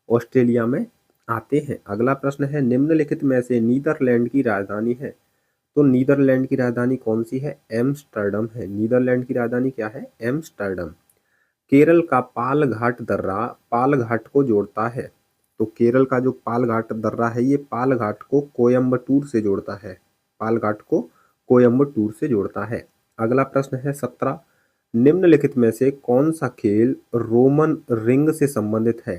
ऑस्ट्रेलिया में आते हैं। अगला प्रश्न है, निम्नलिखित में से नीदरलैंड की राजधानी है? तो नीदरलैंड की राजधानी कौन सी है? एम्स्टर्डम है। नीदरलैंड की राजधानी क्या है? एम्स्टर्डम। केरल का पालघाट दर्रा पालघाट को जोड़ता है। तो केरल का जो पालघाट दर्रा है ये पालघाट को कोयम्बटूर से जोड़ता है। पालघाट को कोयम्बटूर से जोड़ता है। अगला प्रश्न है 17, निम्नलिखित में से कौन सा खेल रोमन रिंग से संबंधित है?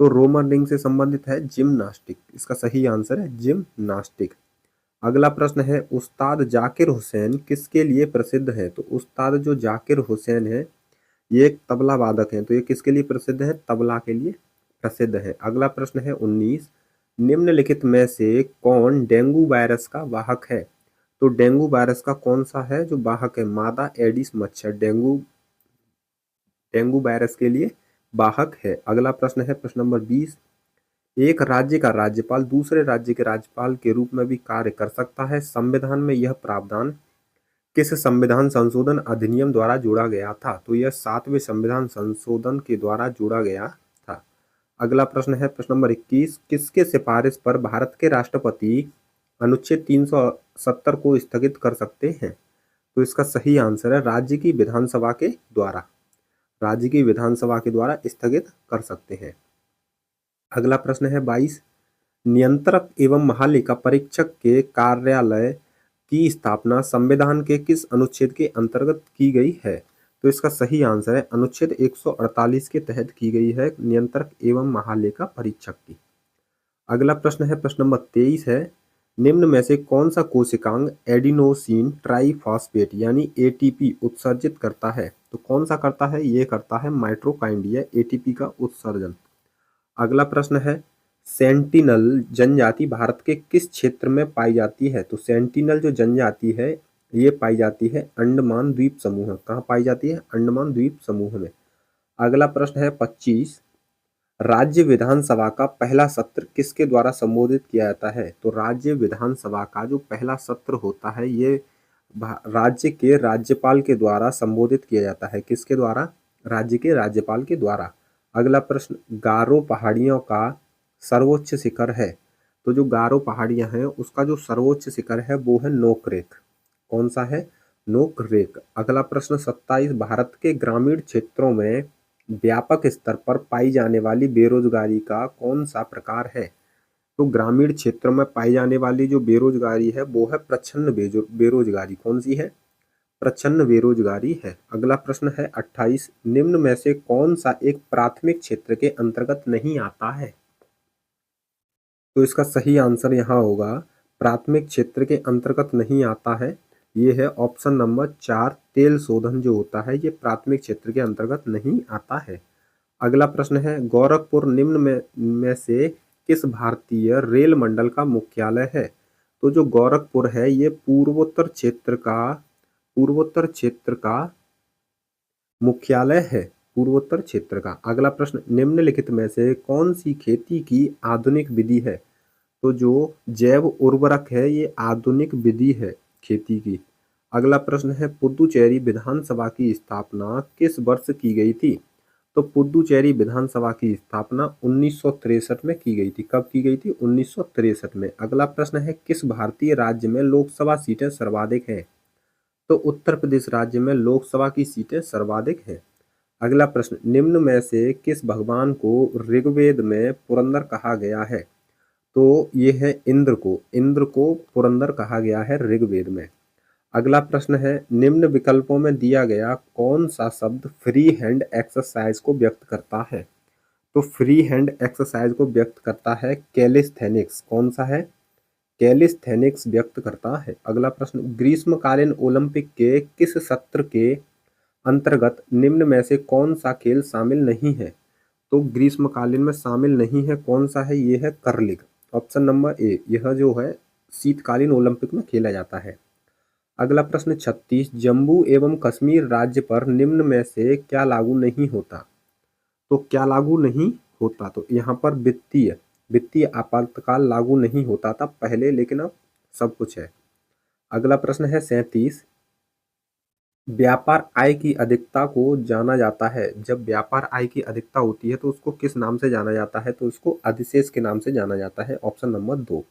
तो रोमन रिंग से संबंधित है जिम्नास्टिक। इसका सही आंसर है जिम्नास्टिक। अगला प्रश्न है, उस्ताद जाकिर हुसैन किसके लिए प्रसिद्ध है? तो उस्ताद जो जाकिर हुसैन है ये एक तबला वादक हैं। तो ये किसके लिए प्रसिद्ध है? तबला के लिए प्रसिद्ध है। अगला प्रश्न है 19, निम्नलिखित में से कौन डेंगू वायरस का वाहक है? तो डेंगू वायरस का कौन सा है जो वाहक है? मादा एडिस मच्छर डेंगू डेंगू वायरस के लिए वाहक है। अगला प्रश्न है प्रश्न नंबर 20, एक राज्य का राज्यपाल दूसरे राज्य के राज्यपाल के रूप में भी कार्य कर सकता है। संविधान में यह प्रावधान किस संविधान संशोधन अधिनियम द्वारा जोड़ा गया था? तो यह 7वें संविधान संशोधन के द्वारा जोड़ा गया था। अगला प्रश्न है प्रश्न नंबर 21, किसके सिफारिश पर भारत के राष्ट्रपति अनुच्छेद 370 को स्थगित कर सकते हैं? तो इसका सही आंसर है राज्य की विधानसभा के द्वारा। राज्य की विधानसभा के द्वारा स्थगित कर सकते हैं। अगला प्रश्न है 22, नियंत्रक एवं महालेखा परीक्षक के कार्यालय की स्थापना संविधान के किस अनुच्छेद के अंतर्गत की गई है? तो इसका सही आंसर है अनुच्छेद 148 के तहत की गई है नियंत्रक एवं महालेखा परीक्षक की। अगला प्रश्न है प्रश्न नंबर 23 है, निम्न में से कौन सा कोशिकांग एडिनोसिन ट्राइफॉस्फेट यानी एटीपी उत्सर्जित करता है? तो कौन सा करता है? ये करता है माइटोकॉन्ड्रिया एटीपी का उत्सर्जन। अगला प्रश्न है, सेंटिनल जनजाति भारत के किस क्षेत्र में पाई जाती है? तो सेंटिनल जो जनजाति है ये पाई जाती है अंडमान द्वीप समूह। कहाँ पाई जाती है? अंडमान द्वीप समूह में। अगला प्रश्न है 25, राज्य विधानसभा का पहला सत्र किसके द्वारा संबोधित किया जाता है? तो राज्य विधानसभा का जो पहला सत्र होता है ये राज्य के राज्यपाल के द्वारा संबोधित किया जाता है। किसके द्वारा? राज्य के राज्यपाल के द्वारा। अगला प्रश्न, गारो पहाड़ियों का सर्वोच्च शिखर है? तो जो गारो पहाड़ियां हैं उसका जो सर्वोच्च शिखर है वो है नोकरेक। कौन सा है? नोकरेक। अगला प्रश्न 27, भारत के ग्रामीण क्षेत्रों में व्यापक स्तर पर पाई जाने वाली बेरोजगारी का कौन सा प्रकार है? तो ग्रामीण क्षेत्रों में पाई जाने वाली जो बेरोजगारी है वो है प्रच्छन्न बेरोजगारी। कौन सी है? प्रच्छन्न बेरोजगारी है। अगला प्रश्न है 28, निम्न में से कौन सा एक प्राथमिक क्षेत्र के अंतर्गत नहीं आता है? तो इसका सही आंसर यहाँ होगा प्राथमिक क्षेत्र के अंतर्गत नहीं आता है, ये है ऑप्शन नंबर 4, तेल शोधन जो होता है ये प्राथमिक क्षेत्र के अंतर्गत नहीं आता है। अगला प्रश्न है, गोरखपुर निम्न में से किस भारतीय रेल मंडल का मुख्यालय है? तो जो गोरखपुर है ये पूर्वोत्तर क्षेत्र का मुख्यालय है। पूर्वोत्तर क्षेत्र का। अगला प्रश्न, निम्नलिखित में से कौन सी खेती की आधुनिक विधि है? तो जो जैव उर्वरक है ये आधुनिक विधि है खेती की। अगला प्रश्न है, पुदुचेरी विधानसभा की स्थापना किस वर्ष की गई थी? तो पुदुचेरी विधानसभा की स्थापना 1963 में की गई थी। कब की गई थी? 1963 में। अगला प्रश्न है, किस भारतीय राज्य में लोकसभा सीटें सर्वाधिक हैं? तो उत्तर प्रदेश राज्य में लोकसभा की सीटें सर्वाधिक हैं। अगला प्रश्न, निम्न में से किस भगवान को ऋग्वेद में पुरंदर कहा गया है? तो ये है इंद्र को पुरंदर कहा गया है ऋग्वेद में। अगला प्रश्न है, निम्न विकल्पों में दिया गया कौन सा शब्द फ्री हैंड एक्सरसाइज को व्यक्त करता है? तो फ्री हैंड एक्सरसाइज को व्यक्त करता है कैलिस्थेनिक्स। कौन सा है? कैलिस्थेनिक्स व्यक्त करता है। अगला प्रश्न, ग्रीष्मकालीन ओलंपिक के किस सत्र के अंतर्गत निम्न में से कौन सा खेल शामिल नहीं है? तो ग्रीष्मकालीन में शामिल नहीं है कौन सा है? ये है कर्लिंग। ऑप्शन नंबर ए, यह जो है शीतकालीन ओलंपिक में खेला जाता है। अगला प्रश्न 36, जम्मू एवं कश्मीर राज्य पर निम्न में से क्या लागू नहीं होता? तो क्या लागू नहीं होता? तो यहाँ पर वित्तीय आपातकाल लागू नहीं होता था पहले, लेकिन अब सब कुछ है। अगला प्रश्न है 37। व्यापार आय की अधिकता को जाना जाता है। जब व्यापार आय की अधिकता होती है तो उसको किस नाम से जाना जाता है? तो उसको अधिशेष के नाम से जाना जाता है। Option number 2।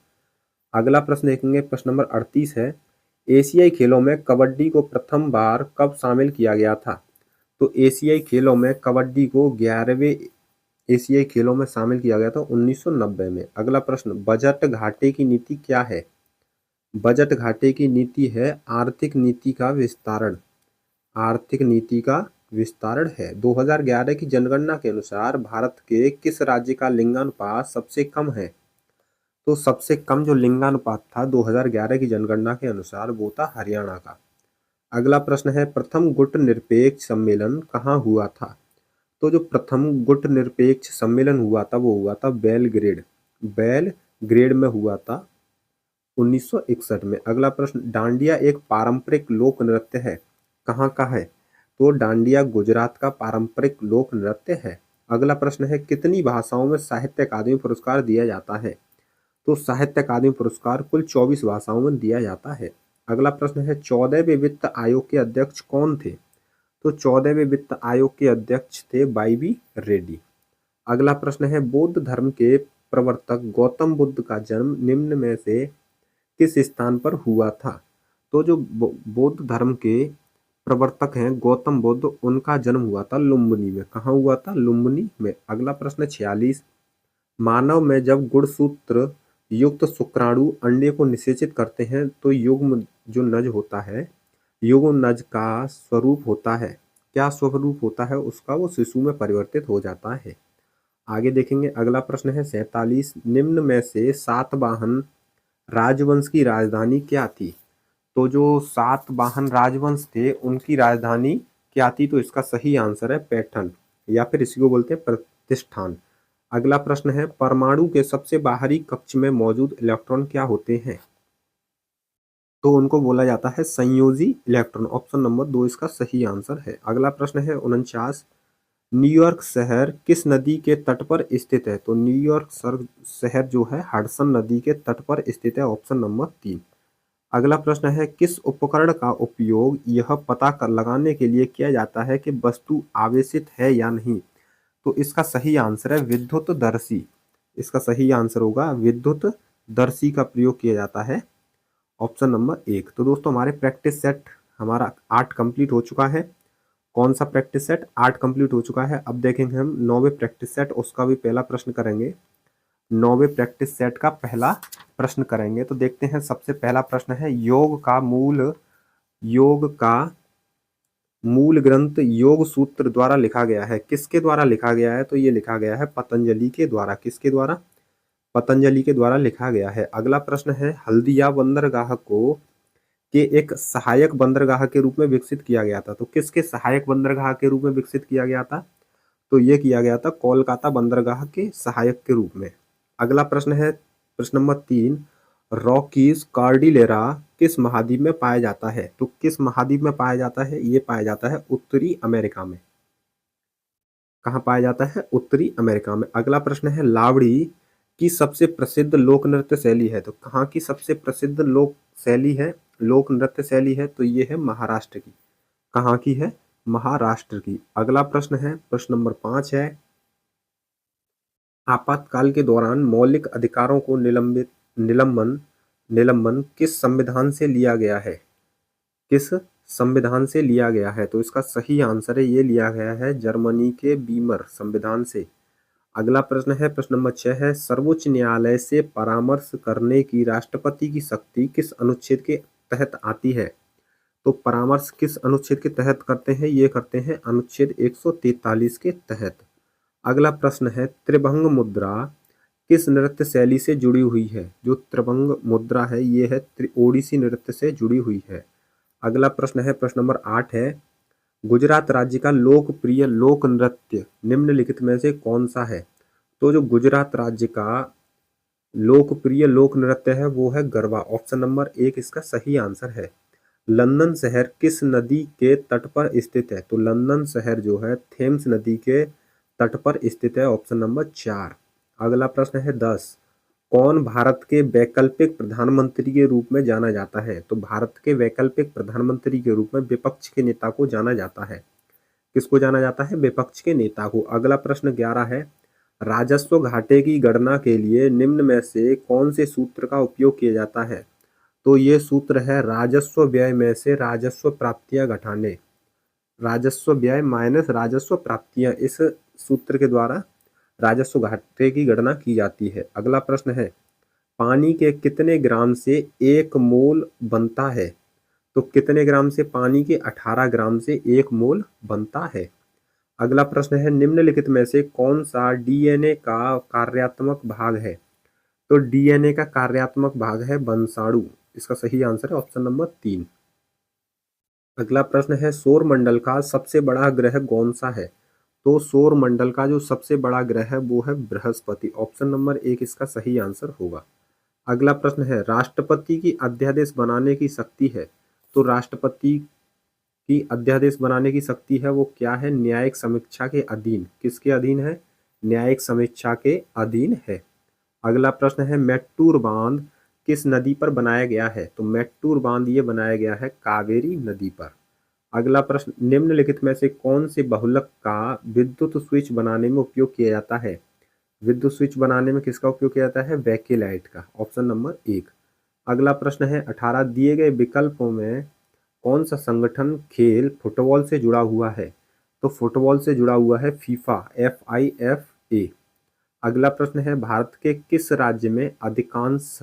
अगला प्रश्न देखेंगे, प्रश्न नंबर 38 है। एशियाई खेलों में कबड्डी को प्रथम बार कब शामिल किया गया था? तो एशियाई खेलों में कबड्डी को 11वें एशियाई खेलों में शामिल किया गया था 1990 में। अगला प्रश्न, बजट घाटे की नीति क्या है? बजट घाटे की नीति है आर्थिक नीति का विस्तारण। आर्थिक नीति का विस्तारण है। 2011 की जनगणना के अनुसार भारत के किस राज्य का लिंगानुपात सबसे कम है? तो सबसे कम जो लिंगानुपात था 2011 की जनगणना के अनुसार वो था हरियाणा का। अगला प्रश्न है, प्रथम गुट निरपेक्ष सम्मेलन कहाँ हुआ था? तो जो प्रथम गुट निरपेक्ष सम्मेलन हुआ था वो हुआ था बेलग्रेड। बेलग्रेड में हुआ था 1961 में। अगला प्रश्न, डांडिया एक पारंपरिक लोक नृत्य है, कहाँ का है? तो डांडिया गुजरात का पारंपरिक लोक नृत्य है। अगला प्रश्न है, कितनी भाषाओं में साहित्य अकादमी पुरस्कार दिया जाता है? तो साहित्य अकादमी पुरस्कार कुल 24 भाषाओं में दिया जाता है। अगला प्रश्न है, 14वें वित्त आयोग के अध्यक्ष कौन थे? तो 14वें वित्त आयोग के अध्यक्ष थे वाई.बी. रेड्डी। अगला प्रश्न है, बौद्ध धर्म के प्रवर्तक गौतम बुद्ध का जन्म निम्न में से किस स्थान पर हुआ था? तो जो बौद्ध धर्म के प्रवर्तक हैं गौतम बुद्ध, उनका जन्म हुआ था लुम्बिनी में। कहाँ हुआ था? लुम्बिनी में। अगला प्रश्न 46। मानव में जब गुणसूत्र युक्त शुक्राणु अंडे को निषेचित करते हैं तो युग्म जो नज होता है, युग्म नज का स्वरूप होता है, क्या स्वरूप होता है उसका? वो शिशु में परिवर्तित हो जाता है। आगे देखेंगे, अगला प्रश्न है 47। निम्न में से सातवाहन राजवंश की राजधानी क्या थी? तो जो सातवाहन राजवंश थे उनकी राजधानी क्या थी? तो इसका सही आंसर है पैठण, या फिर इसी को बोलते हैं प्रतिष्ठान। अगला प्रश्न है, परमाणु के सबसे बाहरी कक्ष में मौजूद इलेक्ट्रॉन क्या होते हैं? तो उनको बोला जाता है संयोजी इलेक्ट्रॉन। ऑप्शन नंबर 2 इसका सही आंसर है। अगला प्रश्न है 49। न्यूयॉर्क शहर किस नदी के तट पर स्थित है? तो न्यूयॉर्क शहर जो है हडसन नदी के तट पर स्थित है। Option number 3। अगला प्रश्न है, किस उपकरण का उपयोग यह पता कर लगाने के लिए किया जाता है कि वस्तु आवेशित है या नहीं? तो इसका सही आंसर है विद्युत दर्शी। इसका सही आंसर होगा विद्युत दर्शी का प्रयोग किया जाता है। Option number 1। तो दोस्तों हमारे प्रैक्टिस सेट हमारा 8 कंप्लीट हो चुका है। कौन सा प्रैक्टिस सेट? 8 कंप्लीट हो चुका है। अब देखेंगे हम 9वें प्रैक्टिस सेट, उसका भी पहला प्रश्न करेंगे। 9वें प्रैक्टिस सेट का पहला प्रश्न करेंगे। तो देखते हैं, सबसे पहला प्रश्न है, योग का मूल ग्रंथ योग सूत्र द्वारा लिखा गया है। किसके द्वारा लिखा गया है? तो ये लिखा गया है पतंजलि के द्वारा। किसके द्वारा? पतंजलि के द्वारा लिखा गया है। अगला प्रश्न है, हल्दिया बंदरगाह को के एक सहायक बंदरगाह के रूप में विकसित किया गया था। तो किसके सहायक बंदरगाह के रूप में विकसित किया गया था? तो ये किया गया था कोलकाता बंदरगाह के सहायक के रूप में। अगला प्रश्न है, प्रश्न नंबर 3। रॉकीज कार्डिलेरा किस महाद्वीप में पाया जाता है? तो किस महाद्वीप में पाया जाता है? ये पाया जाता है उत्तरी अमेरिका में। कहाँ पाया जाता है? उत्तरी अमेरिका में। अगला प्रश्न है, लावड़ी की सबसे प्रसिद्ध लोक नृत्य शैली है। तो कहाँ की सबसे प्रसिद्ध लोक नृत्य शैली है? तो ये है महाराष्ट्र की। कहाँ की है? महाराष्ट्र की। अगला प्रश्न है, प्रश्न नंबर 5 है, आपातकाल के दौरान मौलिक अधिकारों को निलंबन किस संविधान से लिया गया है? किस संविधान से लिया गया है? तो इसका सही आंसर है, ये लिया गया है जर्मनी के बीमर संविधान से। अगला प्रश्न है, प्रश्न नंबर 6 है, सर्वोच्च न्यायालय से परामर्श करने की राष्ट्रपति की शक्ति किस अनुच्छेद के तहत आती है? तो परामर्श किस अनुच्छेद के तहत करते हैं? ये करते हैं अनुच्छेद 143 के तहत। अगला प्रश्न है, त्रिभंग मुद्रा किस नृत्य शैली से जुड़ी हुई है? जो त्रिभंग मुद्रा है ये है ओडिसी नृत्य से जुड़ी हुई है। अगला प्रश्न है, प्रश्न नंबर 8 है, गुजरात राज्य का लोकप्रिय लोक नृत्य निम्नलिखित में से कौन सा है? तो जो गुजरात राज्य का लोकप्रिय लोक नृत्य है वो है गरबा। ऑप्शन नंबर 1 इसका सही आंसर है। लंदन शहर किस नदी के तट पर स्थित है? तो लंदन शहर जो है थेम्स नदी के तट पर स्थित है। Option number 4। अगला प्रश्न है 10। कौन भारत के वैकल्पिक प्रधानमंत्री के रूप में जाना जाता है? तो भारत के वैकल्पिक प्रधानमंत्री के रूप में विपक्ष के नेता को जाना जाता है। किसको जाना जाता है? विपक्ष के नेता को। अगला प्रश्न 11 है, राजस्व घाटे की गणना के लिए निम्न में से कौन से सूत्र का उपयोग किया जाता है? तो ये सूत्र है राजस्व व्यय में से राजस्व प्राप्तियां घटाने, राजस्व व्यय माइनस राजस्व प्राप्तियां, इस सूत्र के द्वारा राजस्व घाटे की गणना की जाती है। अगला प्रश्न है, पानी के कितने ग्राम से 1 मोल बनता है? तो कितने ग्राम से? पानी के 18 ग्राम से 1 मोल बनता है। अगला प्रश्न है, निम्नलिखित में से कौन सा डीएनए का कार्यात्मक भाग है? तो डीएनए का कार्यात्मक भाग है वंशाणु। इसका सही आंसर है ऑप्शन नंबर 3। अगला प्रश्न है, सौर मंडल का सबसे बड़ा ग्रह कौन सा है? तो सौर मंडल का जो सबसे बड़ा ग्रह है वो है बृहस्पति। ऑप्शन नंबर 1 इसका सही आंसर होगा। अगला प्रश्न है, राष्ट्रपति की अध्यादेश बनाने की शक्ति है? तो राष्ट्रपति की अध्यादेश बनाने की शक्ति है वो क्या है? न्यायिक समीक्षा के अधीन। किसके अधीन है? न्यायिक समीक्षा के अधीन है। अगला प्रश्न है, मेट्टूर बांध किस नदी पर बनाया गया है? तो मेट्टूर बांध ये बनाया गया है कावेरी नदी पर। अगला प्रश्न, निम्नलिखित में से कौन से बहुलक का विद्युत स्विच बनाने में उपयोग किया जाता है? विद्युत स्विच बनाने में किसका उपयोग किया जाता है? बैकेलाइट का। Option number 1। अगला प्रश्न है, 18 दिए गए विकल्पों में कौन सा संगठन खेल फुटबॉल से जुड़ा हुआ है? तो फुटबॉल से जुड़ा हुआ है फीफा, FIFA। अगला प्रश्न है, भारत के किस राज्य में अधिकांश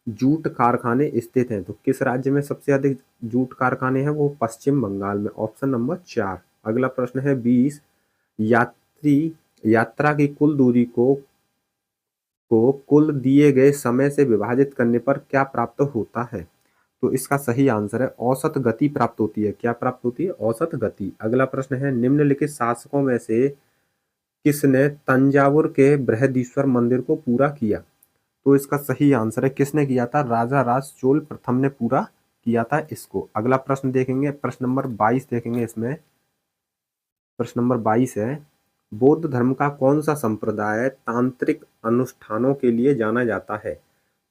जूट कारखाने स्थित हैं? तो किस राज्य में सबसे अधिक जूट कारखाने हैं? वो पश्चिम बंगाल में। Option number 4। अगला प्रश्न है, 20 यात्रा की कुल दूरी को कुल दिए गए समय से विभाजित करने पर क्या प्राप्त होता है? तो इसका सही आंसर है औसत गति प्राप्त होती है। क्या प्राप्त होती है? औसत गति। अगला प्रश्न है, निम्नलिखित शासकों में से किसने तंजावुर के बृहदीश्वर मंदिर को पूरा किया? तो इसका सही आंसर है किसने किया था? राजा राज चोल प्रथम ने पूरा किया था इसको। अगला प्रश्न देखेंगे, प्रश्न नंबर 22 देखेंगे। इसमें प्रश्न नंबर 22 है, बौद्ध धर्म का कौन सा संप्रदाय तांत्रिक अनुष्ठानों के लिए जाना जाता है?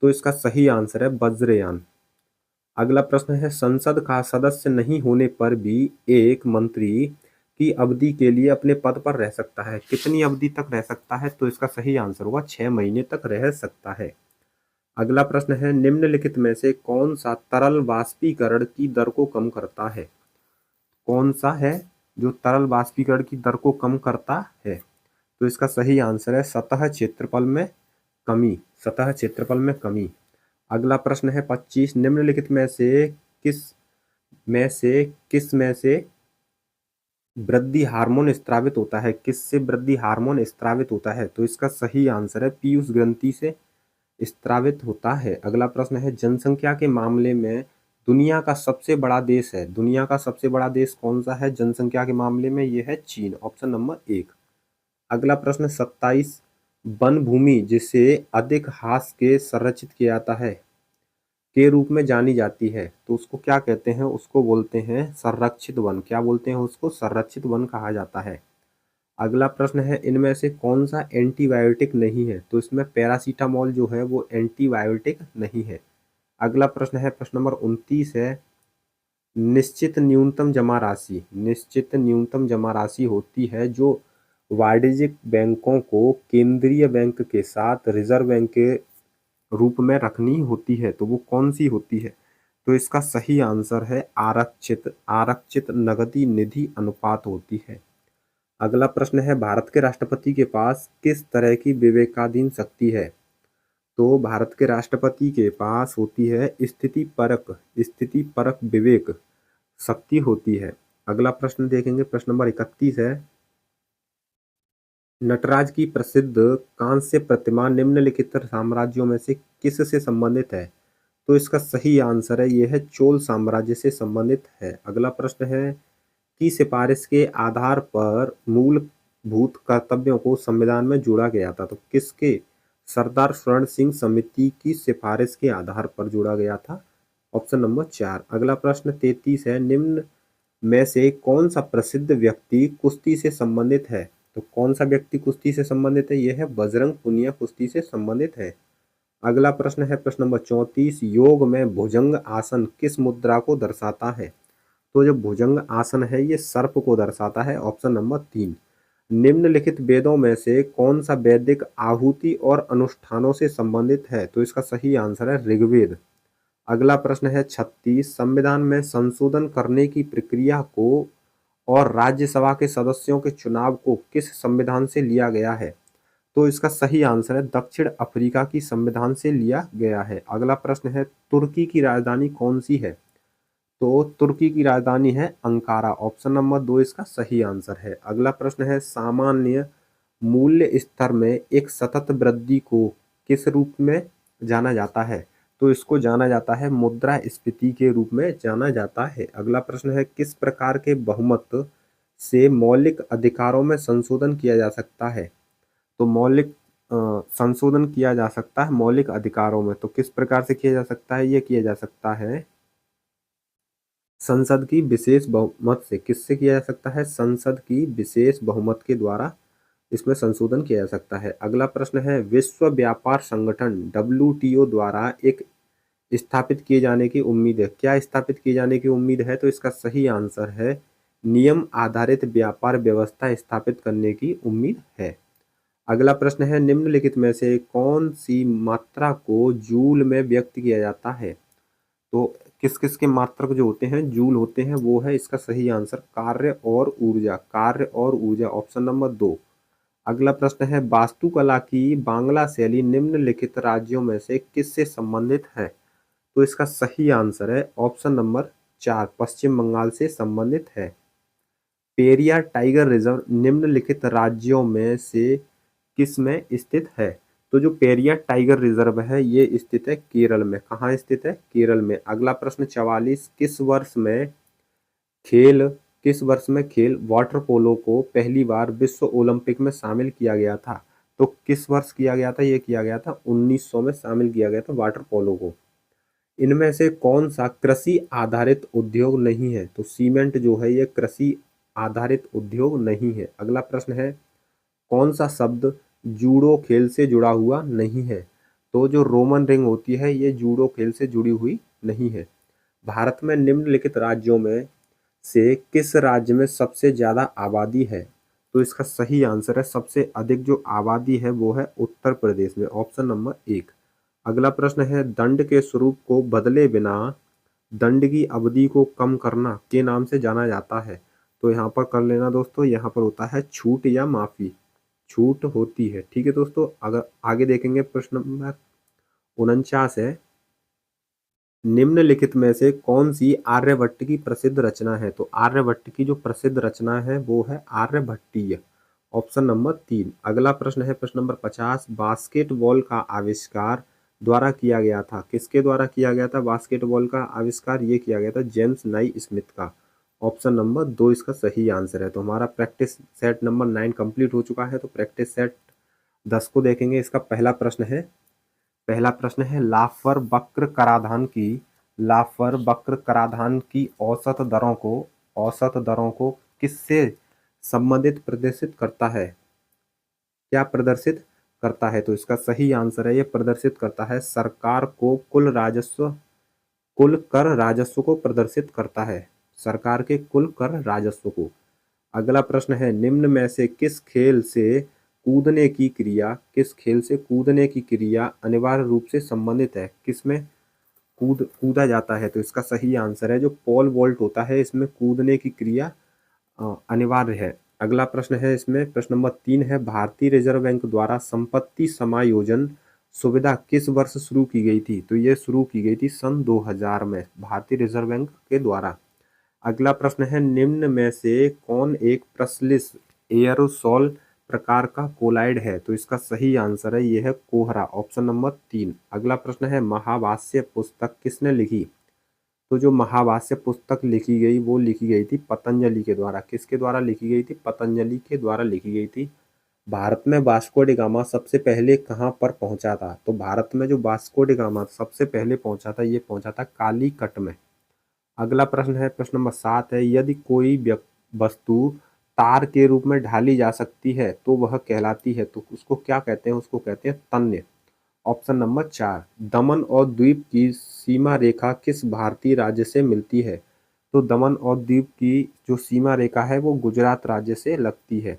तो इसका सही आंसर है वज्रयान। अगला प्रश्न है, संसद का सदस्य नहीं होने पर भी एक मंत्री की अवधि के लिए अपने पद पर रह सकता है। कितनी अवधि तक रह सकता है? तो इसका सही आंसर होगा 6 महीने तक रह सकता है। अगला प्रश्न है, निम्नलिखित में से कौन सा तरल वाष्पीकरण की दर को कम करता है? कौन सा है जो तरल वाष्पीकरण की दर को कम करता है? तो इसका सही आंसर है सतह क्षेत्रफल में कमी। सतह क्षेत्रफल में कमी। अगला प्रश्न है 25, निम्नलिखित में से किस में से वृद्धि हार्मोन स्त्रावित होता है? किससे वृद्धि हार्मोन स्त्रावित होता है? तो इसका सही आंसर है पीयूष ग्रंथि से स्त्रावित होता है। अगला प्रश्न है, जनसंख्या के मामले में दुनिया का सबसे बड़ा देश है? दुनिया का सबसे बड़ा देश कौन सा है जनसंख्या के मामले में? यह है चीन। Option number 1। अगला प्रश्न 27, वन भूमि जिसे अधिक हास के संरक्षित किया जाता है के रूप में जानी जाती है, तो उसको क्या कहते हैं? उसको बोलते हैं संरक्षित वन। क्या बोलते हैं उसको? संरक्षित वन कहा जाता है। अगला प्रश्न है, इनमें से कौन सा एंटीबायोटिक नहीं है? तो इसमें पैरासीटामोल जो है वो एंटीबायोटिक नहीं है। अगला प्रश्न है, प्रश्न नंबर 29 है, निश्चित न्यूनतम जमा राशि। निश्चित न्यूनतम जमा राशि होती है जो वाणिज्यिक बैंकों को केंद्रीय बैंक के साथ रिजर्व बैंक के रूप में रखनी होती है, तो वो कौन सी होती है? तो इसका सही आंसर है आरक्षित नगदी निधि अनुपात होती है। अगला प्रश्न है, भारत के राष्ट्रपति के पास किस तरह की विवेकाधीन शक्ति है? तो भारत के राष्ट्रपति के पास होती है स्थिति परक विवेक शक्ति होती है। अगला प्रश्न देखेंगे, प्रश्न नंबर 31 है, नटराज की प्रसिद्ध कांस्य प्रतिमा निम्नलिखित साम्राज्यों में से किस से संबंधित है? तो इसका सही आंसर है यह है चोल साम्राज्य से संबंधित है। अगला प्रश्न है, की सिफारिश के आधार पर मूलभूत कर्तव्यों को संविधान में जोड़ा गया था? तो किसके? सरदार स्वर्ण सिंह समिति की सिफारिश के आधार पर जोड़ा गया था। Option number 4। अगला प्रश्न 33 है, निम्न में से कौन सा प्रसिद्ध व्यक्ति कुश्ती से संबंधित है? तो कौन सा व्यक्ति कुश्ती से संबंधित है? यह है बजरंग पुनिया कुश्ती से संबंधित है। अगला प्रश्न है प्रश्न नंबर 34, योग में भुजंग आसन किस मुद्रा को दर्शाता है? तो जो भुजंग आसन है ये सर्प को दर्शाता है, ऑप्शन नंबर 3। निम्नलिखित वेदों में से कौन सा वैदिक आहुति और अनुष्ठानों से संबंधित है? तो इसका सही आंसर है ऋग्वेद। अगला प्रश्न है 36, संविधान में संशोधन करने की प्रक्रिया को और राज्यसभा के सदस्यों के चुनाव को किस संविधान से लिया गया है? तो इसका सही आंसर है दक्षिण अफ्रीका की संविधान से लिया गया है। अगला प्रश्न है तुर्की की राजधानी कौन सी है? तो तुर्की की राजधानी है अंकारा, ऑप्शन नंबर 2 इसका सही आंसर है। अगला प्रश्न है सामान्य मूल्य स्तर में एक सतत वृद्धि को किस रूप में जाना जाता है? तो इसको जाना जाता है मुद्रास्फीति के रूप में जाना जाता है। अगला प्रश्न है किस प्रकार के बहुमत से मौलिक अधिकारों में संशोधन किया जा सकता है? तो मौलिक संशोधन किया जा सकता है मौलिक अधिकारों में, तो किस प्रकार से किया जा सकता है? ये किया जा सकता है संसद की विशेष बहुमत से। किससे किया जा सकता है? संसद की विशेष बहुमत के द्वारा इसमें संशोधन किया जा सकता है। अगला प्रश्न है विश्व व्यापार संगठन WTO द्वारा एक स्थापित किए जाने की उम्मीद है। क्या स्थापित किए जाने की उम्मीद है? तो इसका सही आंसर है नियम आधारित व्यापार व्यवस्था स्थापित करने की उम्मीद है। अगला प्रश्न है निम्नलिखित में से कौन सी मात्रा को जूल में व्यक्त किया जाता है? तो किस किस के मात्रक जो होते हैं जूल होते हैं, वो है इसका सही आंसर कार्य और ऊर्जा। कार्य और ऊर्जा, ऑप्शन नंबर 2। अगला प्रश्न है वास्तुकला की बांग्ला शैली निम्नलिखित राज्यों में से किससे संबंधित है? तो इसका सही आंसर है ऑप्शन नंबर 4, पश्चिम बंगाल से संबंधित है। पेरियार टाइगर रिजर्व निम्नलिखित राज्यों में से किस में स्थित है? तो जो पेरियार टाइगर रिजर्व है ये स्थित है केरल में। कहाँ स्थित है? केरल में। अगला प्रश्न 44, किस वर्ष में खेल वाटर पोलो को पहली बार विश्व ओलंपिक में शामिल किया गया था? तो किस वर्ष किया गया था? ये किया गया था 1900 में शामिल किया गया था वाटर पोलो को। इनमें से कौन सा कृषि आधारित उद्योग नहीं है? तो सीमेंट जो है ये कृषि आधारित उद्योग नहीं है। अगला प्रश्न है कौन सा शब्द जूडो खेल से जुड़ा हुआ नहीं है? तो जो रोमन रिंग होती है ये जूडो खेल से जुड़ी हुई नहीं है। भारत में निम्नलिखित राज्यों में से किस राज्य में सबसे ज्यादा आबादी है? तो इसका सही आंसर है सबसे अधिक जो आबादी है वो है उत्तर प्रदेश में, ऑप्शन नंबर 1। अगला प्रश्न है दंड के स्वरूप को बदले बिना दंड की अवधि को कम करना के नाम से जाना जाता है? तो यहाँ पर कर लेना दोस्तों, यहाँ पर होता है छूट या माफी। छूट होती है, ठीक है दोस्तों। अगर आगे देखेंगे प्रश्न नंबर 49 है निम्नलिखित में से कौन सी आर्यभट्ट की प्रसिद्ध रचना है? तो आर्यभट्ट की जो प्रसिद्ध रचना है वो है आर्यभट्टीय, ऑप्शन नंबर 3। अगला प्रश्न है प्रश्न नंबर 50, बास्केटबॉल का आविष्कार द्वारा किया गया था। किसके द्वारा किया गया था बास्केटबॉल का आविष्कार? ये किया गया था जेम्स नाई स्मिथ का, ऑप्शन नंबर 2 इसका सही आंसर है। तो हमारा प्रैक्टिस सेट नंबर 9 कंप्लीट हो चुका है। तो प्रैक्टिस सेट 10 को देखेंगे। इसका पहला प्रश्न है लाफर वक्र कराधान की औसत दरों को किससे संबंधित प्रदर्शित करता है? क्या प्रदर्शित करता है? तो इसका सही आंसर है ये प्रदर्शित करता है सरकार को कुल कर राजस्व को प्रदर्शित करता है, सरकार के कुल कर राजस्व को। अगला प्रश्न है निम्न में से किस खेल से कूदने की क्रिया अनिवार्य रूप से संबंधित है? किसमें कूदा जाता है? तो इसका सही आंसर है जो पोल वॉल्ट होता है, इसमें कूदने की क्रिया अनिवार्य है। अगला प्रश्न है इसमें प्रश्न नंबर 3 है भारतीय रिजर्व बैंक द्वारा संपत्ति समायोजन सुविधा किस वर्ष शुरू की गई थी? तो ये शुरू की गई थी सन 2000 में भारतीय रिजर्व बैंक के द्वारा। अगला प्रश्न है निम्न में से कौन एक प्रसलिस एयरोसॉल प्रकार का कोलाइड है? तो इसका सही आंसर है यह है कोहरा, ऑप्शन नंबर 3। अगला प्रश्न है महाभाष्य पुस्तक किसने लिखी? तो जो महाभाष्य पुस्तक लिखी गई वो लिखी गई थी पतंजलि के द्वारा। किसके द्वारा लिखी गई थी? पतंजलि के द्वारा लिखी गई थी। भारत में वास्को डी गामा सबसे पहले कहाँ पर पहुंचा था? तो भारत में जो वास्को डी गामा सबसे पहले पहुंचा था ये पहुंचा था कालीकट में। अगला प्रश्न है प्रश्न नंबर 7 है यदि कोई वस्तु तार के रूप में ढाली जा सकती है तो वह कहलाती है, तो उसको क्या कहते हैं? उसको कहते हैं तन्य, ऑप्शन नंबर 4, दमन और द्वीप की सीमा रेखा किस भारतीय राज्य से मिलती है? तो दमन और द्वीप की जो सीमा रेखा है वो गुजरात राज्य से लगती है।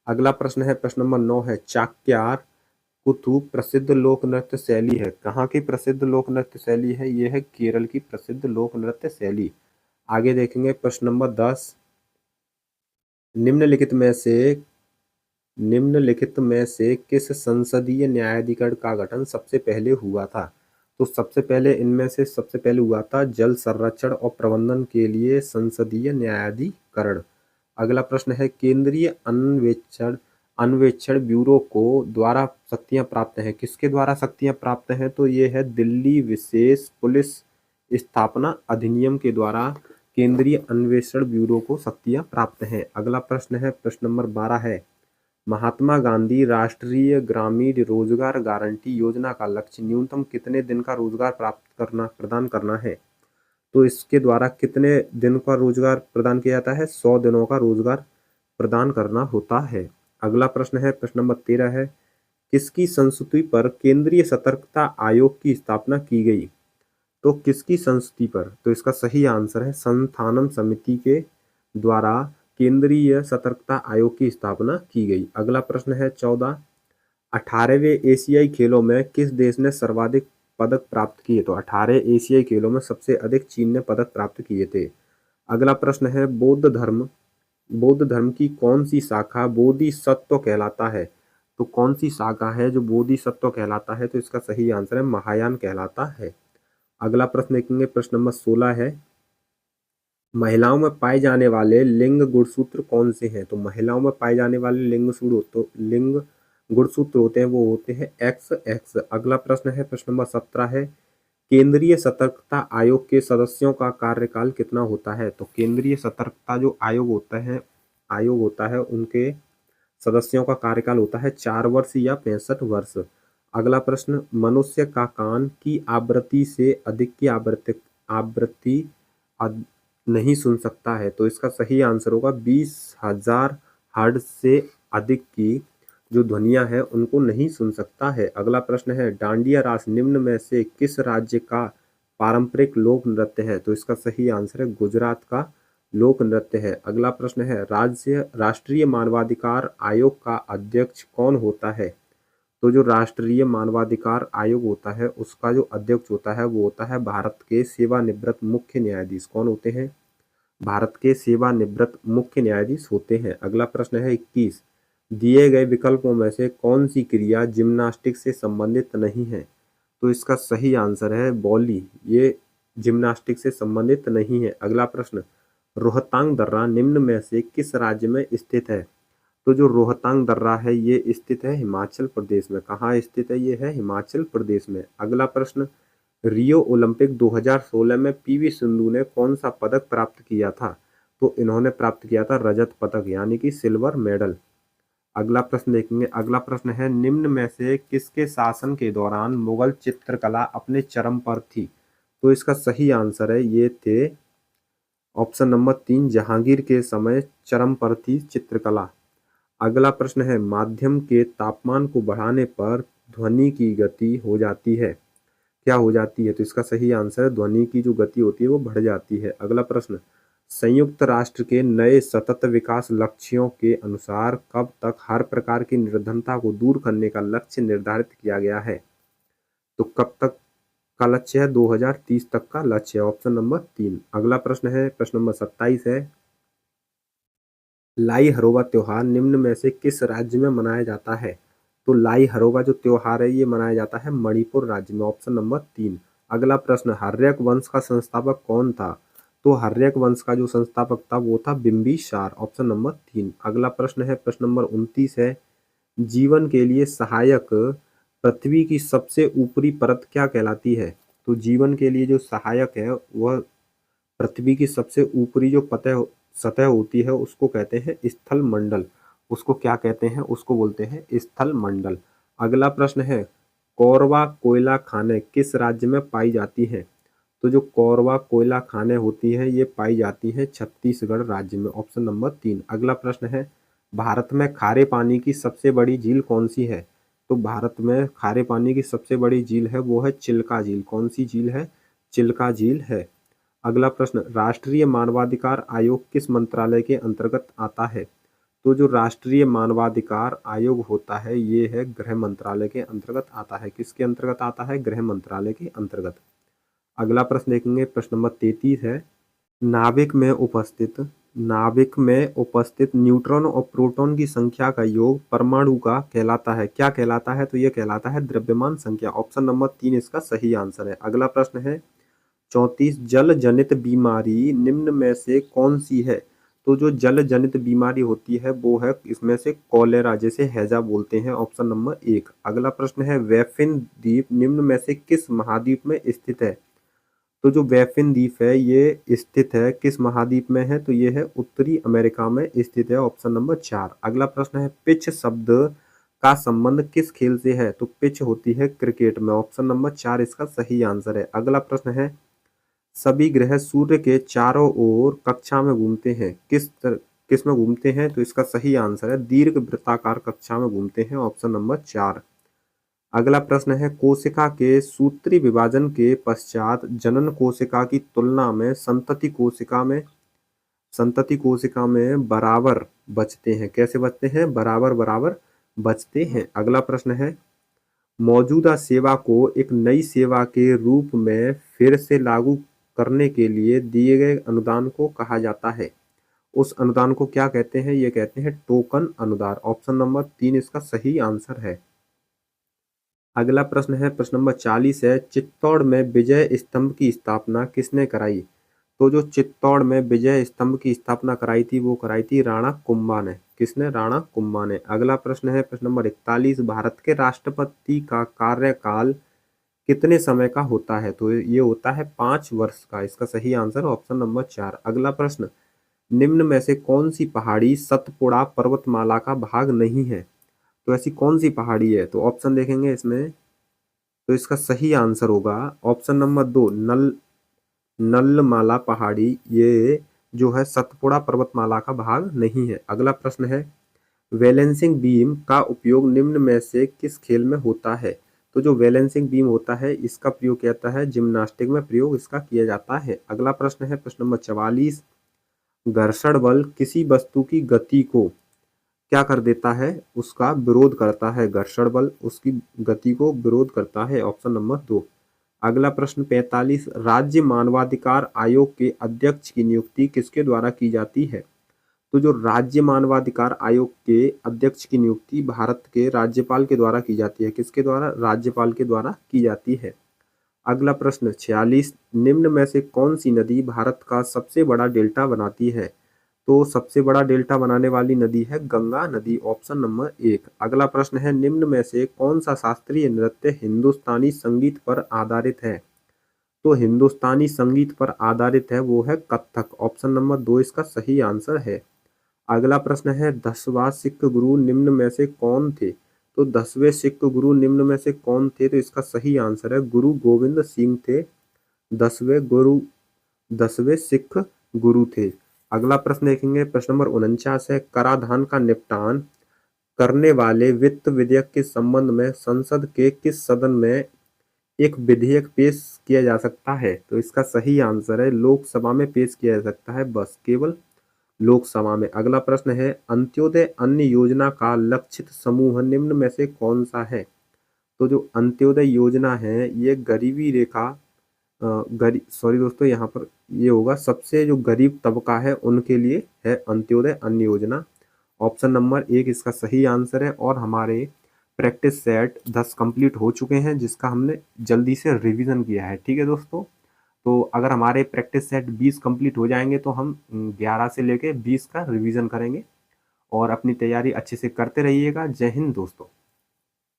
अगला प्रश्न है, प्रश्न नंबर 9 है, चाक्यार कूथु प्रसिद्ध लोक नृत्य शैली है। कहाँ की प्रसिद्ध लोक नृत्य शैली है? ये है केरल की प्रसिद्ध लोक नृत्य शैली। आगे देखेंगे प्रश्न नंबर 10, निम्नलिखित में से किस संसदीय न्यायाधिकरण का गठन सबसे पहले हुआ था? तो सबसे पहले हुआ था जल संरक्षण और प्रबंधन के लिए संसदीय न्यायाधिकरण। अगला प्रश्न है, केंद्रीय अन्वेषण अन्वेषण ब्यूरो को द्वारा शक्तियां प्राप्त हैं। किसके द्वारा शक्तियां प्राप्त हैं? तो ये है दिल्ली विशेष पुलिस स्थापना अधिनियम के द्वारा केंद्रीय अन्वेषण ब्यूरो को शक्तियां प्राप्त हैं। अगला प्रश्न है, प्रश्न नंबर 12 है, महात्मा गांधी राष्ट्रीय ग्रामीण रोजगार गारंटी योजना का लक्ष्य न्यूनतम कितने दिन का रोजगार प्रदान करना है? तो इसके द्वारा कितने दिन का रोजगार प्रदान किया जाता है? 100 दिनों का रोजगार प्रदान करना होता है। अगला प्रश्न है, प्रश्न नंबर 13 है, किसकी संस्तुति पर केंद्रीय सतर्कता आयोग की स्थापना की गई? तो किसकी संस्तुति पर? तो इसका सही आंसर है संस्थानम समिति के द्वारा केंद्रीय सतर्कता आयोग की स्थापना की गई। अगला प्रश्न है 14, 18वें एशियाई खेलों में किस देश ने सर्वाधिक पदक प्राप्त किए? तो 18 एशियाई खेलों में सबसे अधिक चीन ने पदक प्राप्त किए थे। अगला प्रश्न है, बौद्ध धर्म की कौन सी शाखा बोधिसत्व कहलाता है? तो कौन सी शाखा है जो बोधिसत्व कहलाता है? तो इसका सही आंसर है महायान कहलाता है। अगला प्रश्न देखेंगे, प्रश्न नंबर 16 है, महिलाओं में पाए जाने वाले लिंग गुणसूत्र कौन से हैं? तो महिलाओं में पाए जाने वाले लिंग गुणसूत्र होते हैं वो होते हैं XX। अगला प्रश्न है, प्रश्न नंबर 17 है, केंद्रीय सतर्कता आयोग के सदस्यों का कार्यकाल कितना होता है? तो केंद्रीय सतर्कता जो आयोग होता है उनके सदस्यों का कार्यकाल होता है 4 वर्ष या 65 वर्ष। अगला प्रश्न, मनुष्य का कान की आवृत्ति से अधिक की आवृत्ति नहीं सुन सकता है। तो इसका सही आंसर होगा 20,000 हर्ट्ज से अधिक की जो ध्वनियां हैं उनको नहीं सुन सकता है। अगला प्रश्न है, डांडिया रास निम्न में से किस राज्य का पारंपरिक लोक नृत्य है? तो इसका सही आंसर है गुजरात का लोक नृत्य है। अगला प्रश्न है, राष्ट्रीय मानवाधिकार आयोग का अध्यक्ष कौन होता है? तो जो राष्ट्रीय मानवाधिकार आयोग होता है उसका जो अध्यक्ष होता है वो होता है भारत के सेवानिवृत्त मुख्य न्यायाधीश। कौन होते हैं? भारत के सेवानिवृत्त मुख्य न्यायाधीश होते हैं। अगला प्रश्न है 21, दिए गए विकल्पों में से कौन सी क्रिया जिम्नास्टिक से संबंधित नहीं है? तो इसका सही आंसर है बॉली, ये जिम्नास्टिक से संबंधित नहीं है। अगला प्रश्न, रोहतांग दर्रा निम्न में से किस राज्य में स्थित है? तो जो रोहतांग दर्रा है ये स्थित है हिमाचल प्रदेश में। कहाँ स्थित है? ये है हिमाचल प्रदेश में। अगला प्रश्न, रियो ओलंपिक 2016 में पीवी सिंधु ने कौन सा पदक प्राप्त किया था? तो इन्होंने प्राप्त किया था रजत पदक यानी कि सिल्वर मेडल। अगला प्रश्न देखेंगे, अगला प्रश्न है, निम्न में से किसके शासन के दौरान मुगल चित्रकला अपने चरम पर थी? तो इसका सही आंसर है ये थे ऑप्शन नंबर 3, जहांगीर के समय चरम पर थी चित्रकला। अगला प्रश्न है, माध्यम के तापमान को बढ़ाने पर ध्वनि की गति हो जाती है, क्या हो जाती है? तो इसका सही आंसर है ध्वनि की जो गति होती है वो बढ़ जाती है। अगला प्रश्न, संयुक्त राष्ट्र के नए सतत विकास लक्ष्यों के अनुसार कब तक हर प्रकार की निर्धनता को दूर करने का लक्ष्य निर्धारित किया गया है? तो कब तक का लक्ष्य है? 2030 तक का लक्ष्य है, ऑप्शन नंबर 3। अगला प्रश्न है, प्रश्न नंबर 27 है, लाई हरोबा त्योहार निम्न में से किस राज्य में मनाया जाता है? तो लाई हरोबा जो त्योहार है ये मनाया जाता है मणिपुर राज्य में, ऑप्शन नंबर 3। अगला प्रश्न, हर्यक वंश का संस्थापक कौन था? तो हर्यक वंश का जो संस्थापक था वो था बिंबिसार, ऑप्शन नंबर 3। अगला प्रश्न है, प्रश्न नंबर 29 है, जीवन के लिए सहायक पृथ्वी की सबसे ऊपरी परत क्या कहलाती है? तो जीवन के लिए जो सहायक है वह पृथ्वी की सबसे ऊपरी जो सतह होती है उसको कहते हैं स्थल मंडल। उसको क्या कहते हैं? उसको बोलते हैं स्थल मंडल। अगला प्रश्न है, कोरबा कोयला खानें किस राज्य में पाई जाती हैं? तो जो कोरबा कोयला खानें होती हैं ये पाई जाती हैं छत्तीसगढ़ राज्य में, ऑप्शन नंबर 3। अगला प्रश्न है, भारत में खारे पानी की सबसे बड़ी झील कौन सी है? तो भारत में खारे पानी की सबसे बड़ी झील है वो है चिल्का झील। कौन सी झील है? चिल्का झील है। अगला प्रश्न, राष्ट्रीय मानवाधिकार आयोग किस मंत्रालय के अंतर्गत आता है? तो जो राष्ट्रीय मानवाधिकार आयोग होता है ये है गृह मंत्रालय के अंतर्गत आता है। किसके अंतर्गत आता है? गृह मंत्रालय के अंतर्गत। अगला प्रश्न देखेंगे, प्रश्न नंबर 33 है, नाभिक में उपस्थित न्यूट्रॉन और प्रोटॉन की संख्या का योग परमाणु का कहलाता है। क्या कहलाता है? तो यह कहलाता है द्रव्यमान संख्या। ऑप्शन नंबर 3 इसका सही आंसर है। अगला प्रश्न है 34, जल जनित बीमारी निम्न में से कौन सी है? तो जो जल जनित बीमारी होती है वो है इसमें से कॉलेरा, जैसे हैजा बोलते हैं। Option number 1। अगला प्रश्न है, वेफिन द्वीप निम्न में से किस महाद्वीप में स्थित है? तो जो वेफिन द्वीप है ये स्थित है किस महाद्वीप में है? तो ये है उत्तरी अमेरिका में स्थित है। Option number 4। अगला प्रश्न है, पिच शब्द का संबंध किस खेल से है? तो पिच होती है क्रिकेट में। ऑप्शन नंबर 4 इसका सही आंसर है। अगला प्रश्न है, सभी ग्रह सूर्य के चारों ओर कक्षा में घूमते हैं। किस में घूमते हैं? तो इसका सही आंसर है दीर्घ वृत्ताकार कक्षा में घूमते हैं। Option number 4। अगला प्रश्न है, कोशिका के सूत्री विभाजन के पश्चात जनन कोशिका की तुलना में संतति कोशिका में बराबर बचते हैं। कैसे बचते हैं? बराबर बराबर बचते हैं। अगला प्रश्न है, मौजूदा सेवा को एक नई सेवा के रूप में फिर से लागू करने के लिए दिए गए अनुदान को कहा जाता है। उस अनुदान को क्या कहते हैं? ये कहते हैं टोकन अनुदान। ऑप्शन नंबर 3 इसका सही आंसर है। अगला प्रश्न है, प्रश्न नंबर 40 है, चित्तौड़ में विजय स्तंभ की स्थापना किसने कराई? तो जो चित्तौड़ में विजय स्तंभ की स्थापना कराई थी वो कराई थी राणा कुंभा ने। किसने? राणा कुंभा ने। अगला प्रश्न है, प्रश्न नंबर 41, भारत के राष्ट्रपति का कार्यकाल कितने समय का होता है? तो ये होता है 5 वर्ष का। इसका सही आंसर ऑप्शन नंबर 4। अगला प्रश्न, निम्न में से कौन सी पहाड़ी सतपुड़ा पर्वतमाला का भाग नहीं है? तो ऐसी कौन सी पहाड़ी है? तो ऑप्शन देखेंगे इसमें, तो इसका सही आंसर होगा ऑप्शन नंबर 2, नलमाला पहाड़ी। ये जो है सतपुड़ा पर्वतमाला का भाग नहीं है। अगला प्रश्न है, बैलेंसिंग बीम का उपयोग निम्न में से किस खेल में होता है? तो जो बैलेंसिंग बीम होता है इसका प्रयोग किया जाता है जिम्नास्टिक में, प्रयोग इसका किया जाता है। अगला प्रश्न है, प्रश्न नंबर 44, घर्षण बल किसी वस्तु की गति को क्या कर देता है? उसका विरोध करता है। घर्षण बल उसकी गति को विरोध करता है। Option number 2। अगला प्रश्न 45, राज्य मानवाधिकार आयोग के अध्यक्ष की नियुक्ति किसके द्वारा की जाती है? तो जो राज्य मानवाधिकार आयोग के अध्यक्ष की नियुक्ति भारत के राज्यपाल के द्वारा की जाती है। किसके द्वारा? राज्यपाल के द्वारा की जाती है। अगला प्रश्न 46, निम्न में से कौन सी नदी भारत का सबसे बड़ा डेल्टा बनाती है? तो सबसे बड़ा डेल्टा बनाने वाली नदी है गंगा नदी। Option number 1। अगला प्रश्न है, निम्न में से कौन सा शास्त्रीय नृत्य हिंदुस्तानी संगीत पर आधारित है? तो हिंदुस्तानी संगीत पर आधारित है वो है कथक। ऑप्शन नंबर 2 इसका सही आंसर है। अगला प्रश्न है, 10वां सिख गुरु निम्न में से कौन थे? तो 10वें सिख गुरु निम्न में से कौन थे? तो इसका सही आंसर है गुरु गोविंद सिंह थे। 10वें सिख गुरु थे। अगला प्रश्न देखेंगे, प्रश्न नंबर 49 है, कराधान का निपटान करने वाले वित्त विधेयक के संबंध में संसद के किस सदन में एक विधेयक पेश किया जा सकता है? तो इसका सही आंसर है लोकसभा में पेश किया जा सकता है, बस केवल लोकसभा में। अगला प्रश्न है, अंत्योदय अन्न योजना का लक्षित समूह निम्न में से कौन सा है? तो जो अंत्योदय योजना है ये गरीबी रेखा सॉरी दोस्तों, यहाँ पर ये होगा सबसे जो गरीब तबका है उनके लिए है अंत्योदय अन्न योजना। ऑप्शन नंबर 1 इसका सही आंसर है। और हमारे प्रैक्टिस सेट 10 कंप्लीट हो चुके हैं जिसका हमने जल्दी से रिवीजन किया है। ठीक है दोस्तों, तो अगर हमारे प्रैक्टिस सेट 20 कंप्लीट हो जाएंगे तो हम 11 से लेके 20 का रिवीजन करेंगे और अपनी तैयारी अच्छे से करते रहिएगा। जय हिंद दोस्तों।